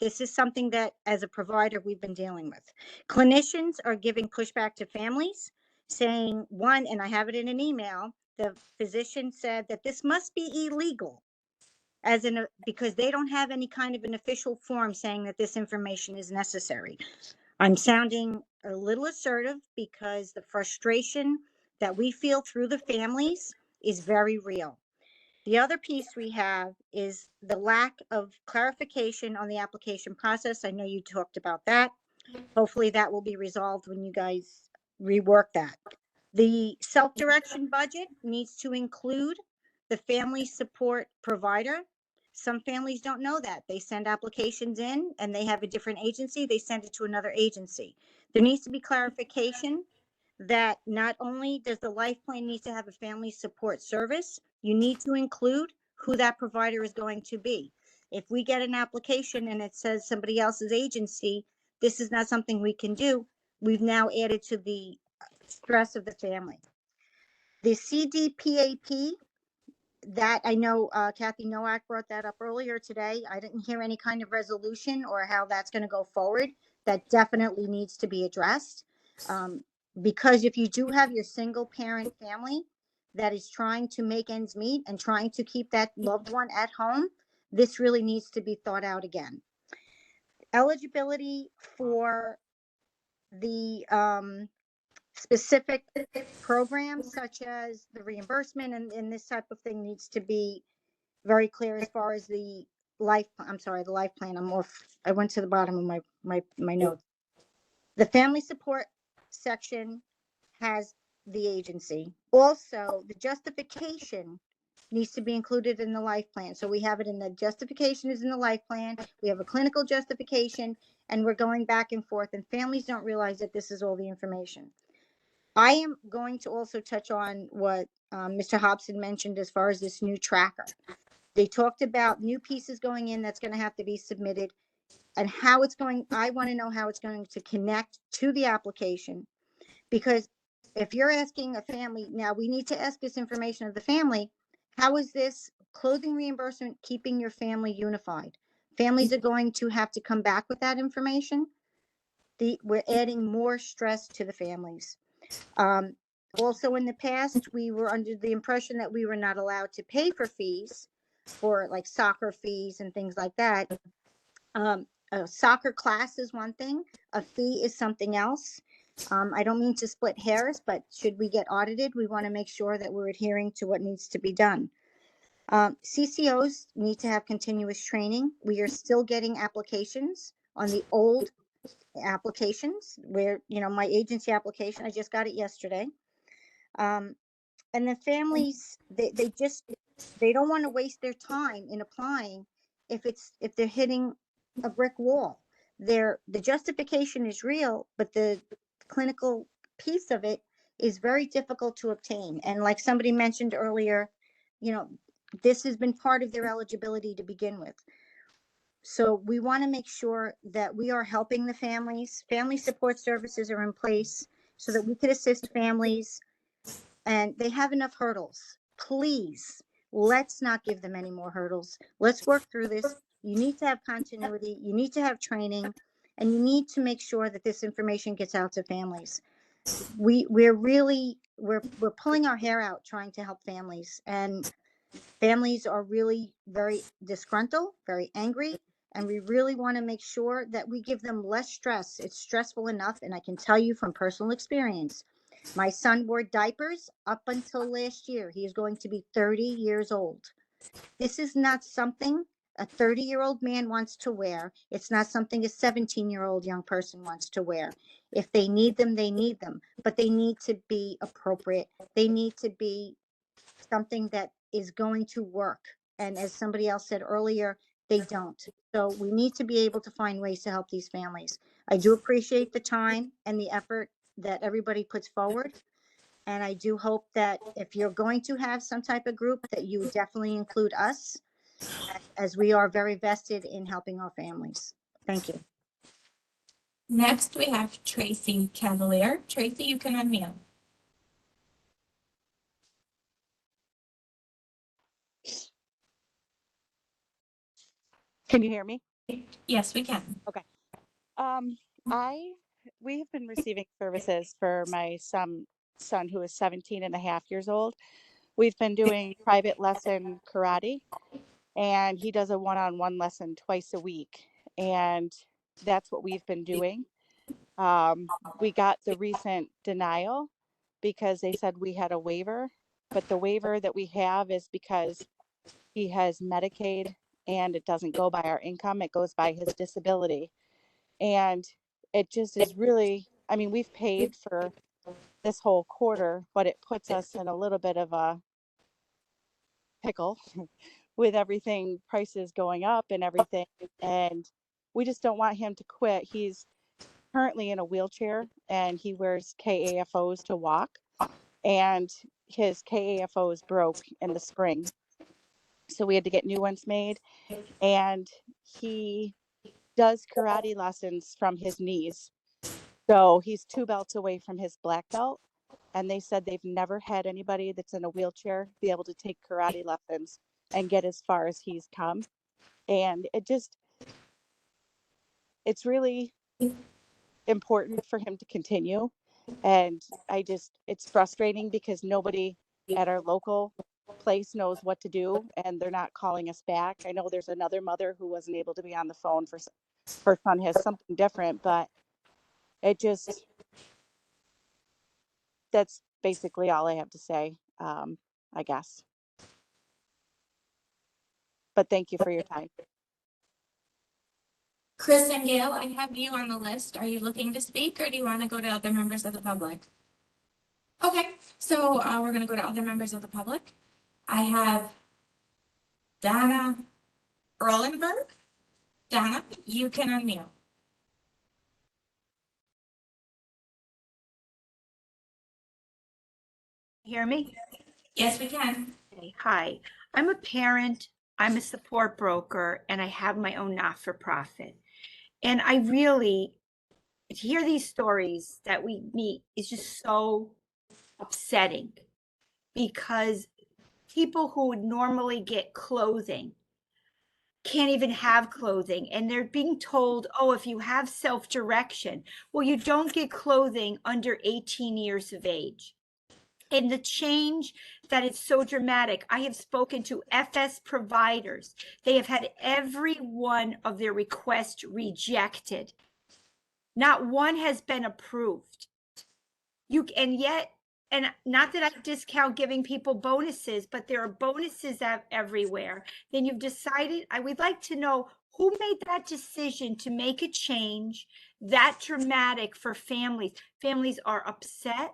This is something that, as a provider, we've been dealing with. Clinicians are giving pushback to families, saying, one, and I have it in an email, the physician said that this must be illegal, because they don't have any kind of an official form saying that this information is necessary. I'm sounding a little assertive because the frustration that we feel through the families is very real. The other piece we have is the lack of clarification on the application process. I know you talked about that. Hopefully that will be resolved when you guys rework that. The self-direction budget needs to include the family support provider. Some families don't know that. They send applications in and they have a different agency. They send it to another agency. There needs to be clarification that not only does the life plan need to have a family support service, you need to include who that provider is going to be. If we get an application and it says somebody else's agency, this is not something we can do. We've now added to the stress of the family. The CDPAP, that I know Kathy Nowak brought that up earlier today. I didn't hear any kind of resolution or how that's going to go forward. That definitely needs to be addressed. Because if you do have your single parent family that is trying to make ends meet and trying to keep that loved one at home, this really needs to be thought out again. Eligibility for the specific programs such as the reimbursement and this type of thing needs to be very clear as far as the life plan. I went to the bottom of my notes. The family support section has the agency. Also, the justification needs to be included in the life plan. So we have it in the justification is in the life plan. We have a clinical justification, and we're going back and forth, and families don't realize that this is all the information. I am going to also touch on what Mr. Hobson mentioned as far as this new tracker. They talked about new pieces going in that's going to have to be submitted and how it's going. I want to know how it's going to connect to the application, because if you're asking a family, now we need to ask this information of the family. How is this clothing reimbursement keeping your family unified? Families are going to have to come back with that information. We're adding more stress to the families. Also, in the past, we were under the impression that we were not allowed to pay for fees, for like soccer fees and things like that. A soccer class is one thing, a fee is something else. I don't mean to split hairs, but should we get audited, we want to make sure that we're adhering to what needs to be done. CCOs need to have continuous training. We are still getting applications on the old applications where, my agency application, I just got it yesterday. And the families, they don't want to waste their time in applying if they're hitting a brick wall. The justification is real, but the clinical piece of it is very difficult to obtain. And like somebody mentioned earlier, this has been part of their eligibility to begin with. So we want to make sure that we are helping the families. Family support services are in place so that we could assist families, and they have enough hurdles. Please, let's not give them any more hurdles. Let's work through this. You need to have continuity, you need to have training, and you need to make sure that this information gets out to families. We're pulling our hair out trying to help families, and families are really very disgruntled, very angry, And we really want to make sure that we give them less stress. It's stressful enough. And I can tell you from personal experience, my son wore diapers up until last year. He is going to be 30 years old. This is not something a 30-year-old man wants to wear. It's not something a 17-year-old young person wants to wear. If they need them, they need them, but they need to be appropriate. They need to be something that is going to work. And as somebody else said earlier, they don't. So we need to be able to find ways to help these families. I do appreciate the time and the effort that everybody puts forward. And I do hope that if you're going to have some type of group, that you definitely include us, as we are very vested in helping our families. Thank you. Next, we have Tracy Cavalier. Tracy, you can unmute. Can you hear me? Yes, we can. Okay. We have been receiving services for my son who is 17 and a half years old. We've been doing private lesson karate, and he does a one-on-one lesson twice a week. And that's what we've been doing. We got the recent denial because they said we had a waiver, but the waiver that we have is because he has Medicaid and it doesn't go by our income, it goes by his disability. And it just is really, I mean, we've paid for this whole quarter, but it puts us in a little bit of a pickle with everything, prices going up and everything. And we just don't want him to quit. He's currently in a wheelchair and he wears KAFOs to walk. And his KAFOs broke in the spring. So we had to get new ones made. And he does karate lessons from his knees. So he's 2 belts away from his black belt. And they said they've never had anybody that's in a wheelchair be able to take karate lessons and get as far as he's come. And it's really important for him to continue. And it's frustrating because nobody at our local place knows what to do and they're not calling us back. I know there's another mother who wasn't able to be on the phone for her son has something different, but that's basically all I have to say, I guess. But thank you for your time. Chris and Gail, I have you on the list. Are you looking to speak or do you want to go to other members of the public? Okay, so we're going to go to other members of the public. I have Donna Erlenberg. Donna, you can unmute. Hear me? Yes, we can. Okay, hi, I'm a parent, I'm a support broker, and I have my own not-for-profit. And I really, to hear these stories that we meet is just so upsetting because people who would normally get clothing can't even have clothing, and they're being told, oh, if you have self-direction, well, you don't get clothing under 18 years of age. And the change that is so dramatic. I have spoken to FS providers. They have had every one of their requests rejected. Not one has been approved. And not that I discount giving people bonuses, but there are bonuses everywhere. Then you've decided, I would like to know who made that decision to make a change that dramatic for families. Families are upset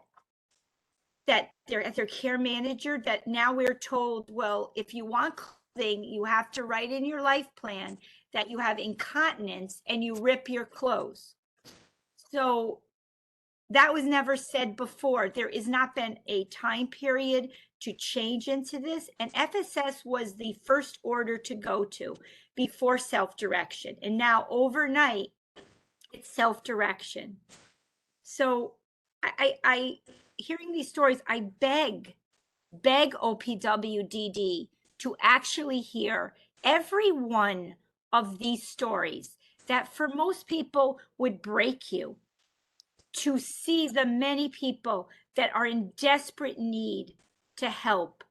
that they're at their care manager, that now we're told, well, if you want clothing, you have to write in your life plan that you have incontinence and you rip your clothes. So that was never said before. There has not been a time period to change into this. And FSS was the first order to go to before self-direction. And now overnight, it's self-direction. So I hearing these stories, I beg OPWDD to actually hear every one of these stories that for most people would break you, to see the many people that are in desperate need to help.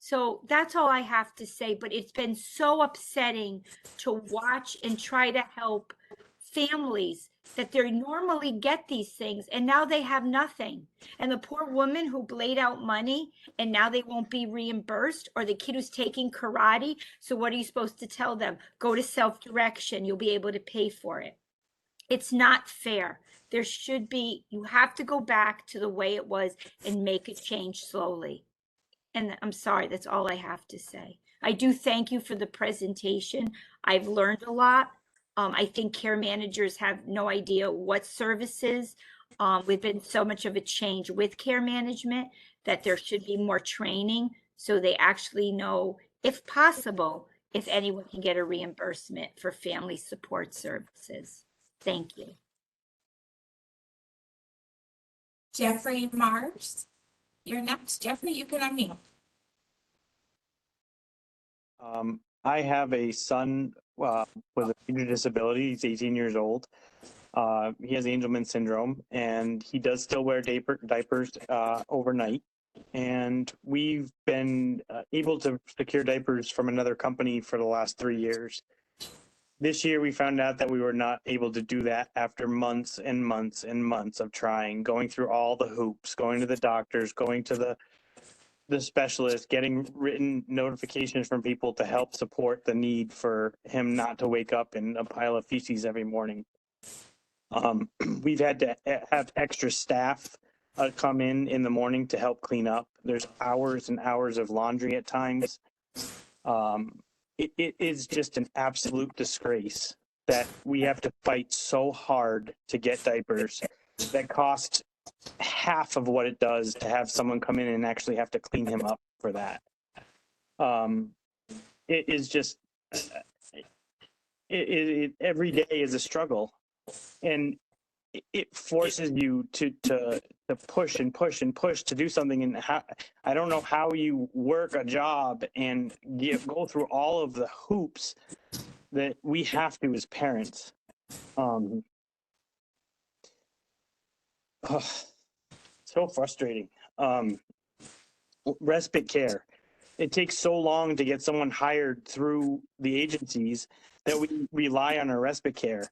So that's all I have to say, but it's been so upsetting to watch and try to help families that they normally get these things and now they have nothing. And the poor woman who laid out money and now they won't be reimbursed, or the kid who's taking karate. So what are you supposed to tell them? Go to self-direction, you'll be able to pay for it. It's not fair. There should be, you have to go back to the way it was and make a change slowly. And I'm sorry, that's all I have to say. I do thank you for the presentation. I've learned a lot. I think care managers have no idea what services. We've been so much of a change with care management that there should be more training so they actually know, if possible, if anyone can get a reimbursement for family support services. Thank you. Jeffrey Mars, you're next. Jeffrey, you can unmute. I have a son with a major disability. He's 18 years old. He has Angelman syndrome, and he does still wear diapers overnight. And we've been able to secure diapers from another company for the last 3 years. This year, we found out that we were not able to do that after months and months and months of trying, going through all the hoops, going to the doctors, going to the specialist, getting written notifications from people to help support the need for him not to wake up in a pile of feces every morning. We've had to have extra staff come in the morning to help clean up. There's hours and hours of laundry at times. It is just an absolute disgrace that we have to fight so hard to get diapers that cost half of what it does to have someone come in and actually have to clean him up for that. It is just, every day is a struggle, and it forces you to push and push and push to do something. And I don't know how you work a job and go through all of the hoops that we have to as parents. So frustrating. Respite care. It takes so long to get someone hired through the agencies that we rely on our respite care.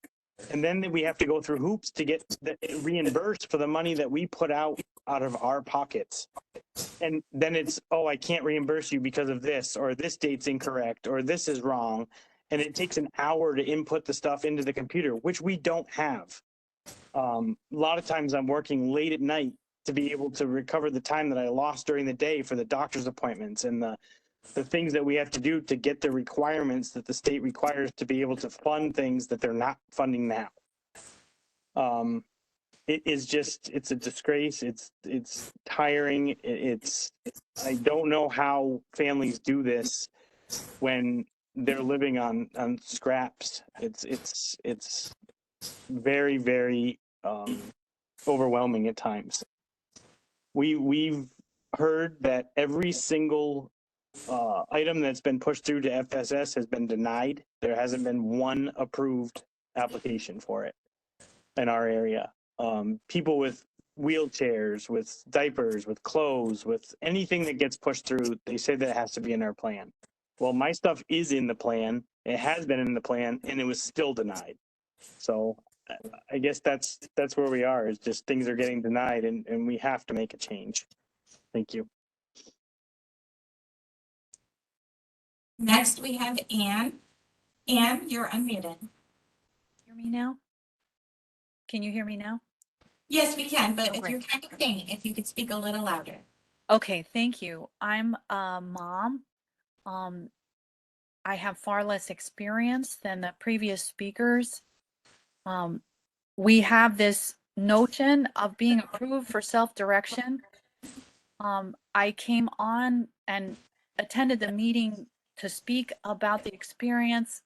And then we have to go through hoops to get reimbursed for the money that we put out of our pockets. And then it's, oh, I can't reimburse you because of this, or this date's incorrect, or this is wrong. And it takes an hour to input the stuff into the computer, which we don't have. A lot of times I'm working late at night to be able to recover the time that I lost during the day for the doctor's appointments and the things that we have to do to get the requirements that the state requires to be able to fund things that they're not funding now. It is just, it's a disgrace. It's tiring. I don't know how families do this when they're living on scraps. It's very, very overwhelming at times. We've heard that every single item that's been pushed through to FSS has been denied. There hasn't been one approved application for it in our area. People with wheelchairs, with diapers, with clothes, with anything that gets pushed through, they say that it has to be in our plan. Well, my stuff is in the plan. It has been in the plan, and it was still denied. So I guess that's where we are, is just things are getting denied, and we have to make a change. Thank you. Next, we have Anne. Anne, you're unmuted. Hear me now? Can you hear me now? Yes, we can, but if great. you're kind of faint, if you could speak a little louder. Okay, thank you. I'm a mom. I have far less experience than the previous speakers. We have this notion of being approved for self-direction. I came on and attended the meeting to speak about the experience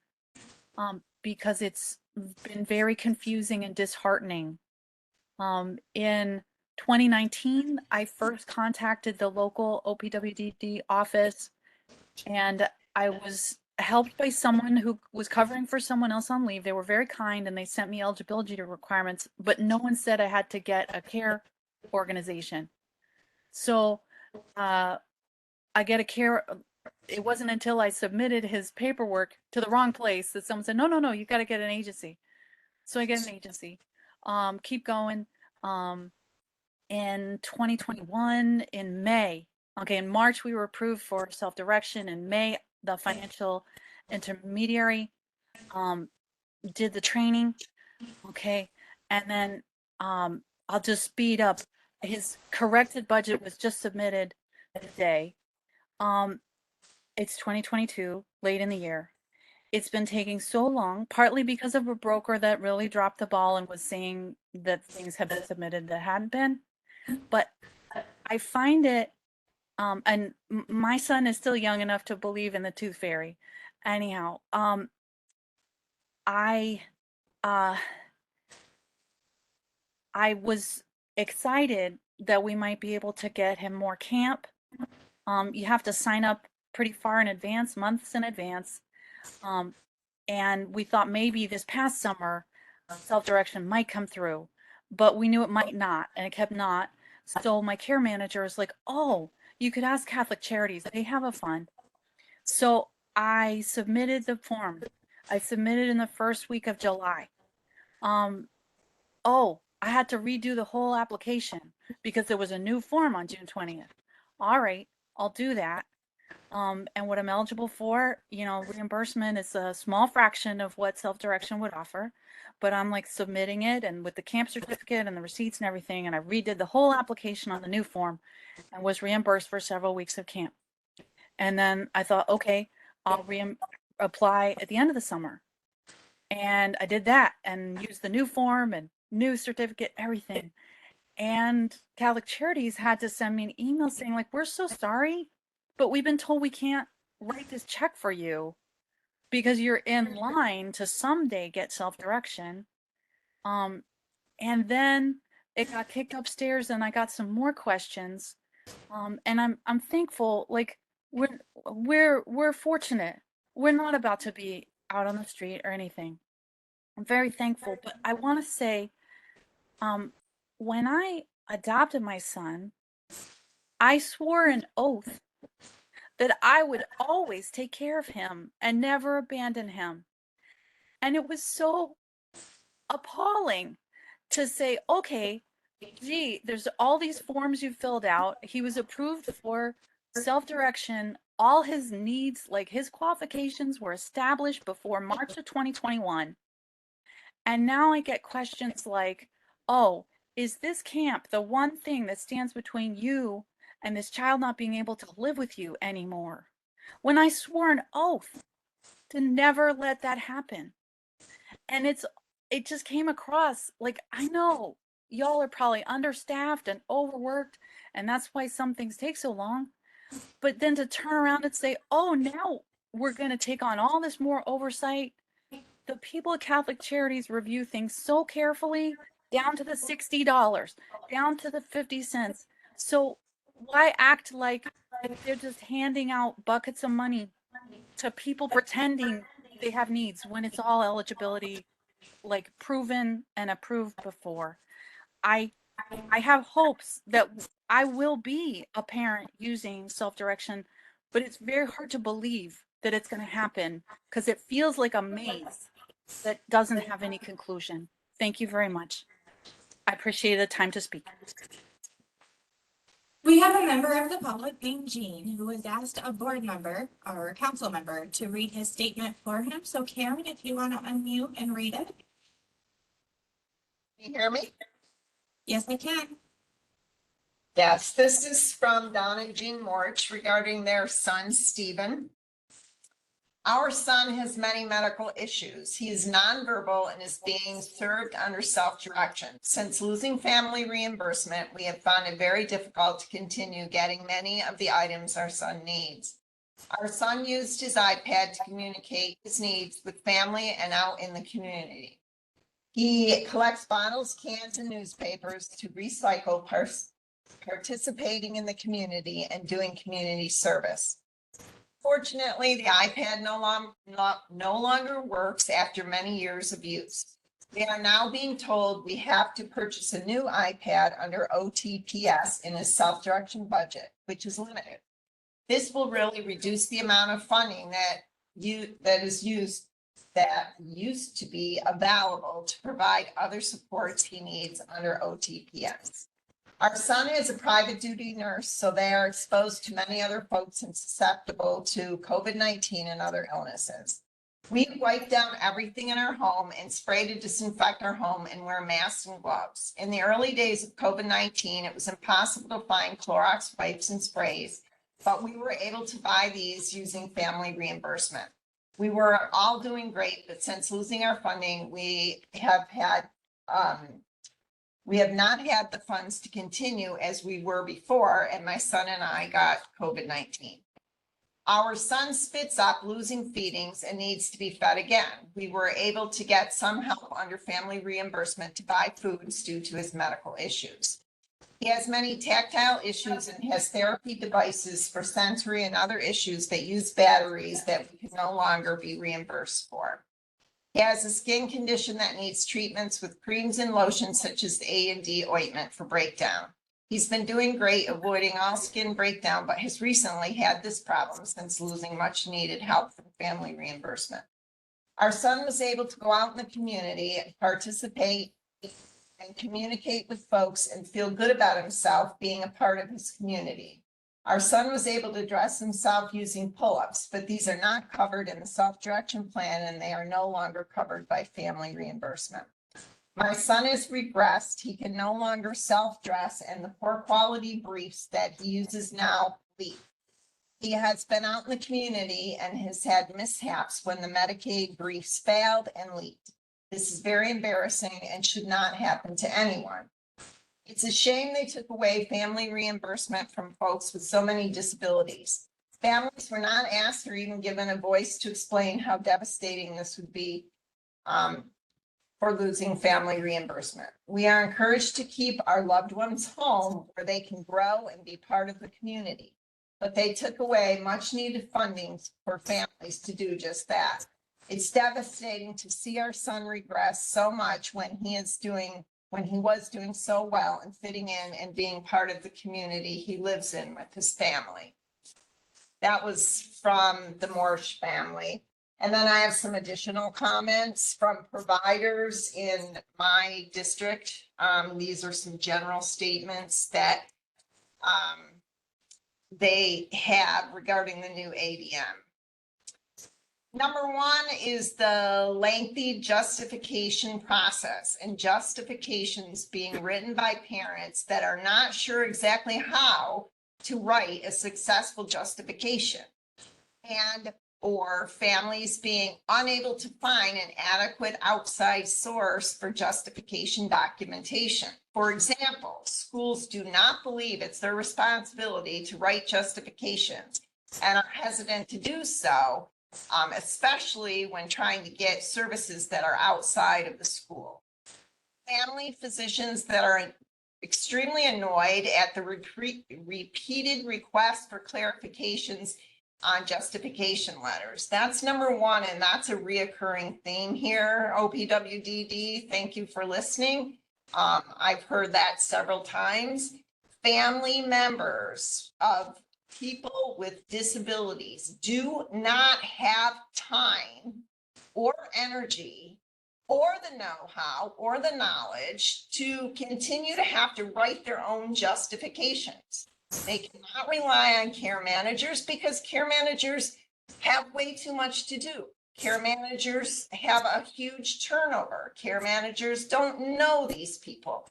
because it's been very confusing and disheartening. In 2019, I first contacted the local OPWDD office, and I was helped by someone who was covering for someone else on leave. They were very kind, and they sent me eligibility requirements, but no one said I had to get a care organization. So I get a care. It wasn't until I submitted his paperwork to the wrong place that someone said, no, you got to get an agency. So I get an agency. Keep going. In 2021, in May, okay, in March, we were approved for self-direction. In May, the financial intermediary did the training, okay, and then I'll just speed up. His corrected budget was just submitted today. It's 2022, late in the year. It's been taking so long, partly because of a broker that really dropped the ball and was saying that things have been submitted that hadn't been. But I find it, and my son is still young enough to believe in the tooth fairy. Anyhow, I was excited that we might be able to get him more camp. You have to sign up pretty far in advance, months in advance. And we thought maybe this past summer, self-direction might come through, but we knew it might not, and it kept not. So my care manager is like, oh, you could ask Catholic Charities. They have a fund. So I submitted the form. I submitted in the first week of July. Oh, I had to redo the whole application because there was a new form on June 20th. All right, I'll do that. And what I'm eligible for, reimbursement is a small fraction of what self-direction would offer, but I'm like submitting it and with the camp certificate and the receipts and everything. And I redid the whole application on the new form and was reimbursed for several weeks of camp. And then I thought, okay, I'll apply at the end of the summer. And I did that and used the new form and new certificate, everything. And Catholic Charities had to send me an email saying like, we're so sorry, but we've been told we can't write this check for you because you're in line to someday get self-direction. And then it got kicked upstairs and I got some more questions. And I'm thankful, like we're fortunate. We're not about to be out on the street or anything. I'm very thankful, but I want to say, when I adopted my son, I swore an oath that I would always take care of him and never abandon him. And it was so appalling to say, okay, gee, there's all these forms you filled out. He was approved for self-direction. All his needs, like his qualifications, were established before March of 2021. And now I get questions like, oh, is this camp the one thing that stands between you and this child not being able to live with you anymore? When I swore an oath to never let that happen. And it just came across like, I know y'all are probably understaffed and overworked, and that's why some things take so long. But then to turn around and say, oh, now we're going to take on all this more oversight. The people at Catholic Charities review things so carefully, down to the $60, down to the 50 cents. So why act like they're just handing out buckets of money to people pretending they have needs when it's all eligibility, like proven and approved before? I have hopes that I will be a parent using self-direction, but it's very hard to believe that it's going to happen because it feels like a maze that doesn't have any conclusion. Thank you very much. I appreciate the time to speak. We have a member of the public named Jean who has asked a board member or a council member to read his statement for him. So Karen, if you want to unmute and read it. Can you hear me? Yes, I can. Yes, this is from Don and Jean Morch regarding their son, Stephen. Our son has many medical issues. He is nonverbal and is being served under self-direction. Since losing family reimbursement, we have found it very difficult to continue getting many of the items our son needs. Our son used his iPad to communicate his needs with family and out in the community. He collects bottles, cans, and newspapers to recycle, participating in the community and doing community service. Fortunately, the iPad no longer works after many years of use. We are now being told we have to purchase a new iPad under OTPS in his self-direction budget, which is limited. This will really reduce the amount of funding that used to be available to provide other supports he needs under OTPS. Our son is a private duty nurse, so they are exposed to many other folks and susceptible to COVID-19 and other illnesses. We wipe down everything in our home and spray to disinfect our home and wear masks and gloves. In the early days of COVID-19, it was impossible to find Clorox wipes and sprays, but we were able to buy these using family reimbursement. We were all doing great, but since losing our funding, we have not had the funds to continue as we were before, and my son and I got COVID-19. Our son spits up, losing feedings, and needs to be fed again. We were able to get some help under family reimbursement to buy foods due to his medical issues. He has many tactile issues and has therapy devices for sensory and other issues that use batteries that we can no longer be reimbursed for. He has a skin condition that needs treatments with creams and lotions such as the A&D ointment for breakdown. He's been doing great, avoiding all skin breakdown, but has recently had this problem since losing much needed help from family reimbursement. Our son was able to go out in the community and participate and communicate with folks and feel good about himself being a part of his community. Our son was able to dress himself using pull-ups, but these are not covered in the self-direction plan and they are no longer covered by family reimbursement. My son has regressed. He can no longer self-dress and the poor quality briefs that he uses now leak. He has been out in the community and has had mishaps when the Medicaid briefs failed and leaked. This is very embarrassing and should not happen to anyone. It's a shame they took away family reimbursement from folks with so many disabilities. Families were not asked or even given a voice to explain how devastating this would be for losing family reimbursement. We are encouraged to keep our loved ones home where they can grow and be part of the community. But they took away much needed funding for families to do just that. It's devastating to see our son regress so much when he was doing so well and fitting in and being part of the community he lives in with his family. That was from the Morsch family. And then I have some additional comments from providers in my district. These are some general statements that they have regarding the new ADM. Number one is the lengthy justification process and justifications being written by parents that are not sure exactly how to write a successful justification, and or families being unable to find an adequate outside source for justification documentation. For example, schools do not believe it's their responsibility to write justifications and are hesitant to do so, especially when trying to get services that are outside of the school. Family physicians that are extremely annoyed at the repeated requests for clarifications on justification letters. That's number one, and that's a reoccurring theme here. OPWDD, thank you for listening. I've heard that several times. Family members of people with disabilities do not have time or energy or the know-how or the knowledge to continue to have to write their own justifications. They cannot rely on care managers because care managers have way too much to do. Care managers have a huge turnover. Care managers don't know these people.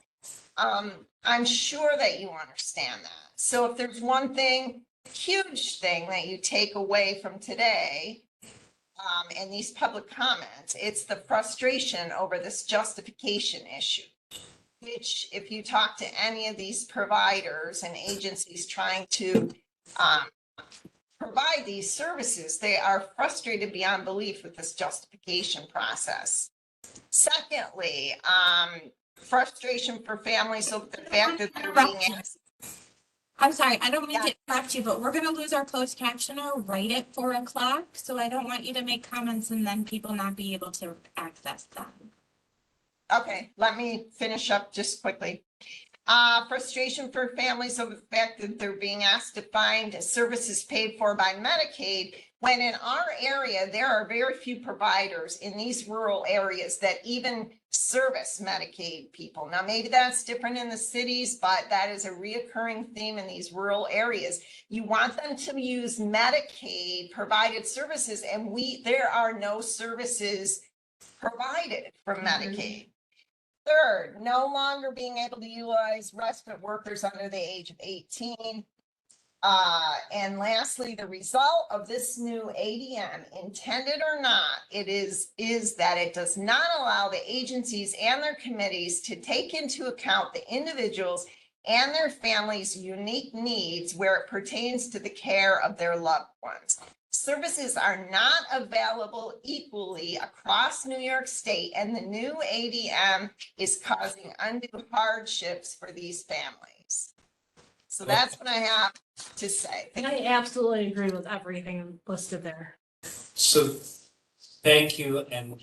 I'm sure that you understand that. So if there's one thing, huge thing that you take away from today in these public comments, it's the frustration over this justification issue, which if you talk to any of these providers and agencies trying to provide these services, they are frustrated beyond belief with this justification process. Secondly, frustration for families over the fact that they're being asked. I'm sorry, I don't mean to interrupt you, but we're going to lose our closed captioner right at 4 o'clock. So I don't want you to make comments and then people not be able to access them. Okay, let me finish up just quickly. Frustration for families over the fact that they're being asked to find services paid for by Medicaid, when in our area, there are very few providers in these rural areas that even service Medicaid people. Now, maybe that's different in the cities, but that is a reoccurring theme in these rural areas. You want them to use Medicaid provided services, and there are no services provided from Medicaid. Third, no longer being able to utilize respite workers under the age of 18. And lastly, the result of this new ADM, intended or not, is that it does not allow the agencies and their committees to take into account the individuals and their families' unique needs where it pertains to the care of their loved ones. Services are not available equally across New York State, and the new ADM is causing undue hardships for these families. So that's what I have to say. I absolutely agree with everything listed there. So, thank you, and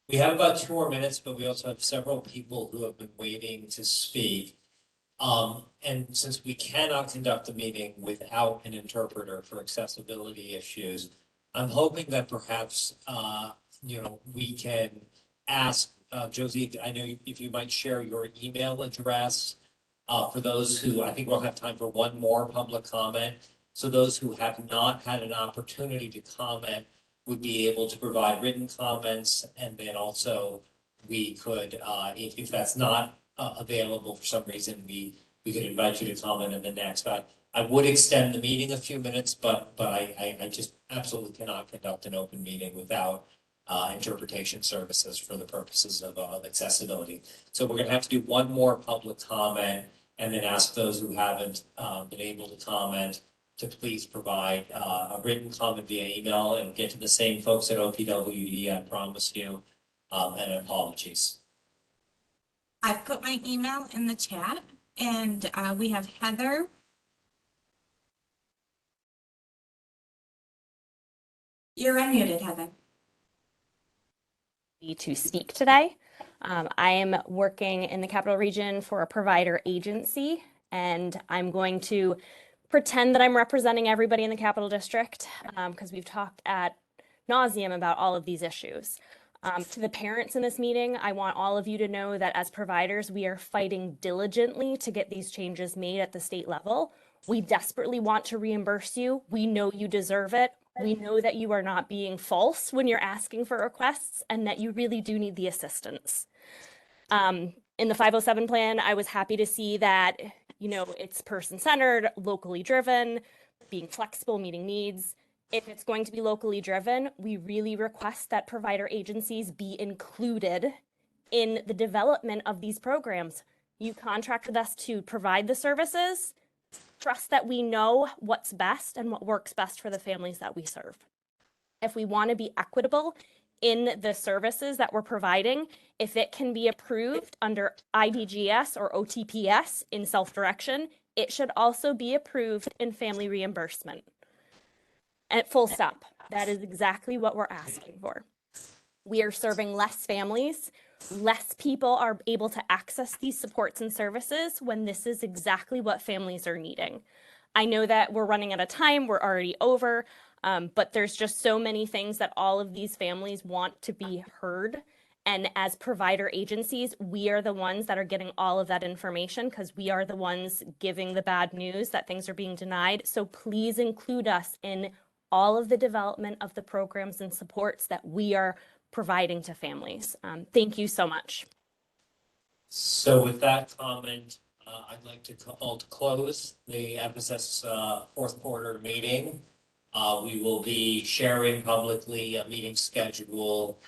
we have about 2 more minutes, but we also have several people who have been waiting to speak. And since we cannot conduct the meeting without an interpreter for accessibility issues, I'm hoping that perhaps, we can ask, Josie, I know if you might share your email address, for those who, I think we'll have time for one more public comment. So those who have not had an opportunity to comment would be able to provide written comments, and then also we could, if that's not available for some reason, we could invite you to comment in the next. But I would extend the meeting a few minutes, but I just absolutely cannot conduct an open meeting without interpretation services for the purposes of accessibility. So we're gonna have to do one more public comment and then ask those who haven't been able to comment to please provide a written comment via email, and get to the same folks at OPWD, I promise you, and apologies. I've put my email in the chat, and we have Heather. You're unmuted, Heather. To speak today. I am working in the Capital Region for a provider agency, and I'm going to pretend that I'm representing everybody in the Capital District, because we've talked ad nauseum about all of these issues. To the parents in this meeting, I want all of you to know that as providers, we are fighting diligently to get these changes made at the state level. We desperately want to reimburse you. We know you deserve it. We know that you are not being false when you're asking for requests, and that you really do need the assistance. In the 507 plan, I was happy to see that, it's person-centered, locally driven, being flexible, meeting needs. If it's going to be locally driven, we really request that provider agencies be included in the development of these programs. You contract with us to provide the services. Trust that we know what's best and what works best for the families that we serve. If we want to be equitable in the services that we're providing, if it can be approved under IDGS or OTPS in self-direction, it should also be approved in family reimbursement. At full stop. That is exactly what we're asking for. We are serving less families. Less people are able to access these supports and services when this is exactly what families are needing. I know that we're running out of time, we're already over, but there's just so many things that all of these families want to be heard. And as provider agencies, we are the ones that are getting all of that information, because we are the ones giving the bad news that things are being denied. So please include us in all of the development of the programs and supports that we are providing to families. Thank you so much. So with that comment, I'd like to call to close the FSS fourth quarter meeting. We will be sharing publicly a meeting schedule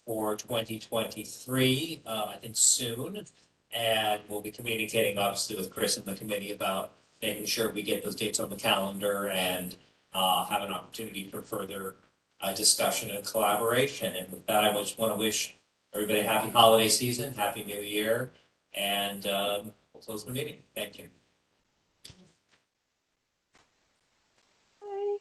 for 2023, I think soon. And we'll be communicating obviously with Chris and the committee about making sure we get those dates on the calendar and have an opportunity for further discussion and collaboration. And with that, I just want to wish everybody a happy holiday season, happy new year, and we'll close the meeting. Thank you. Bye.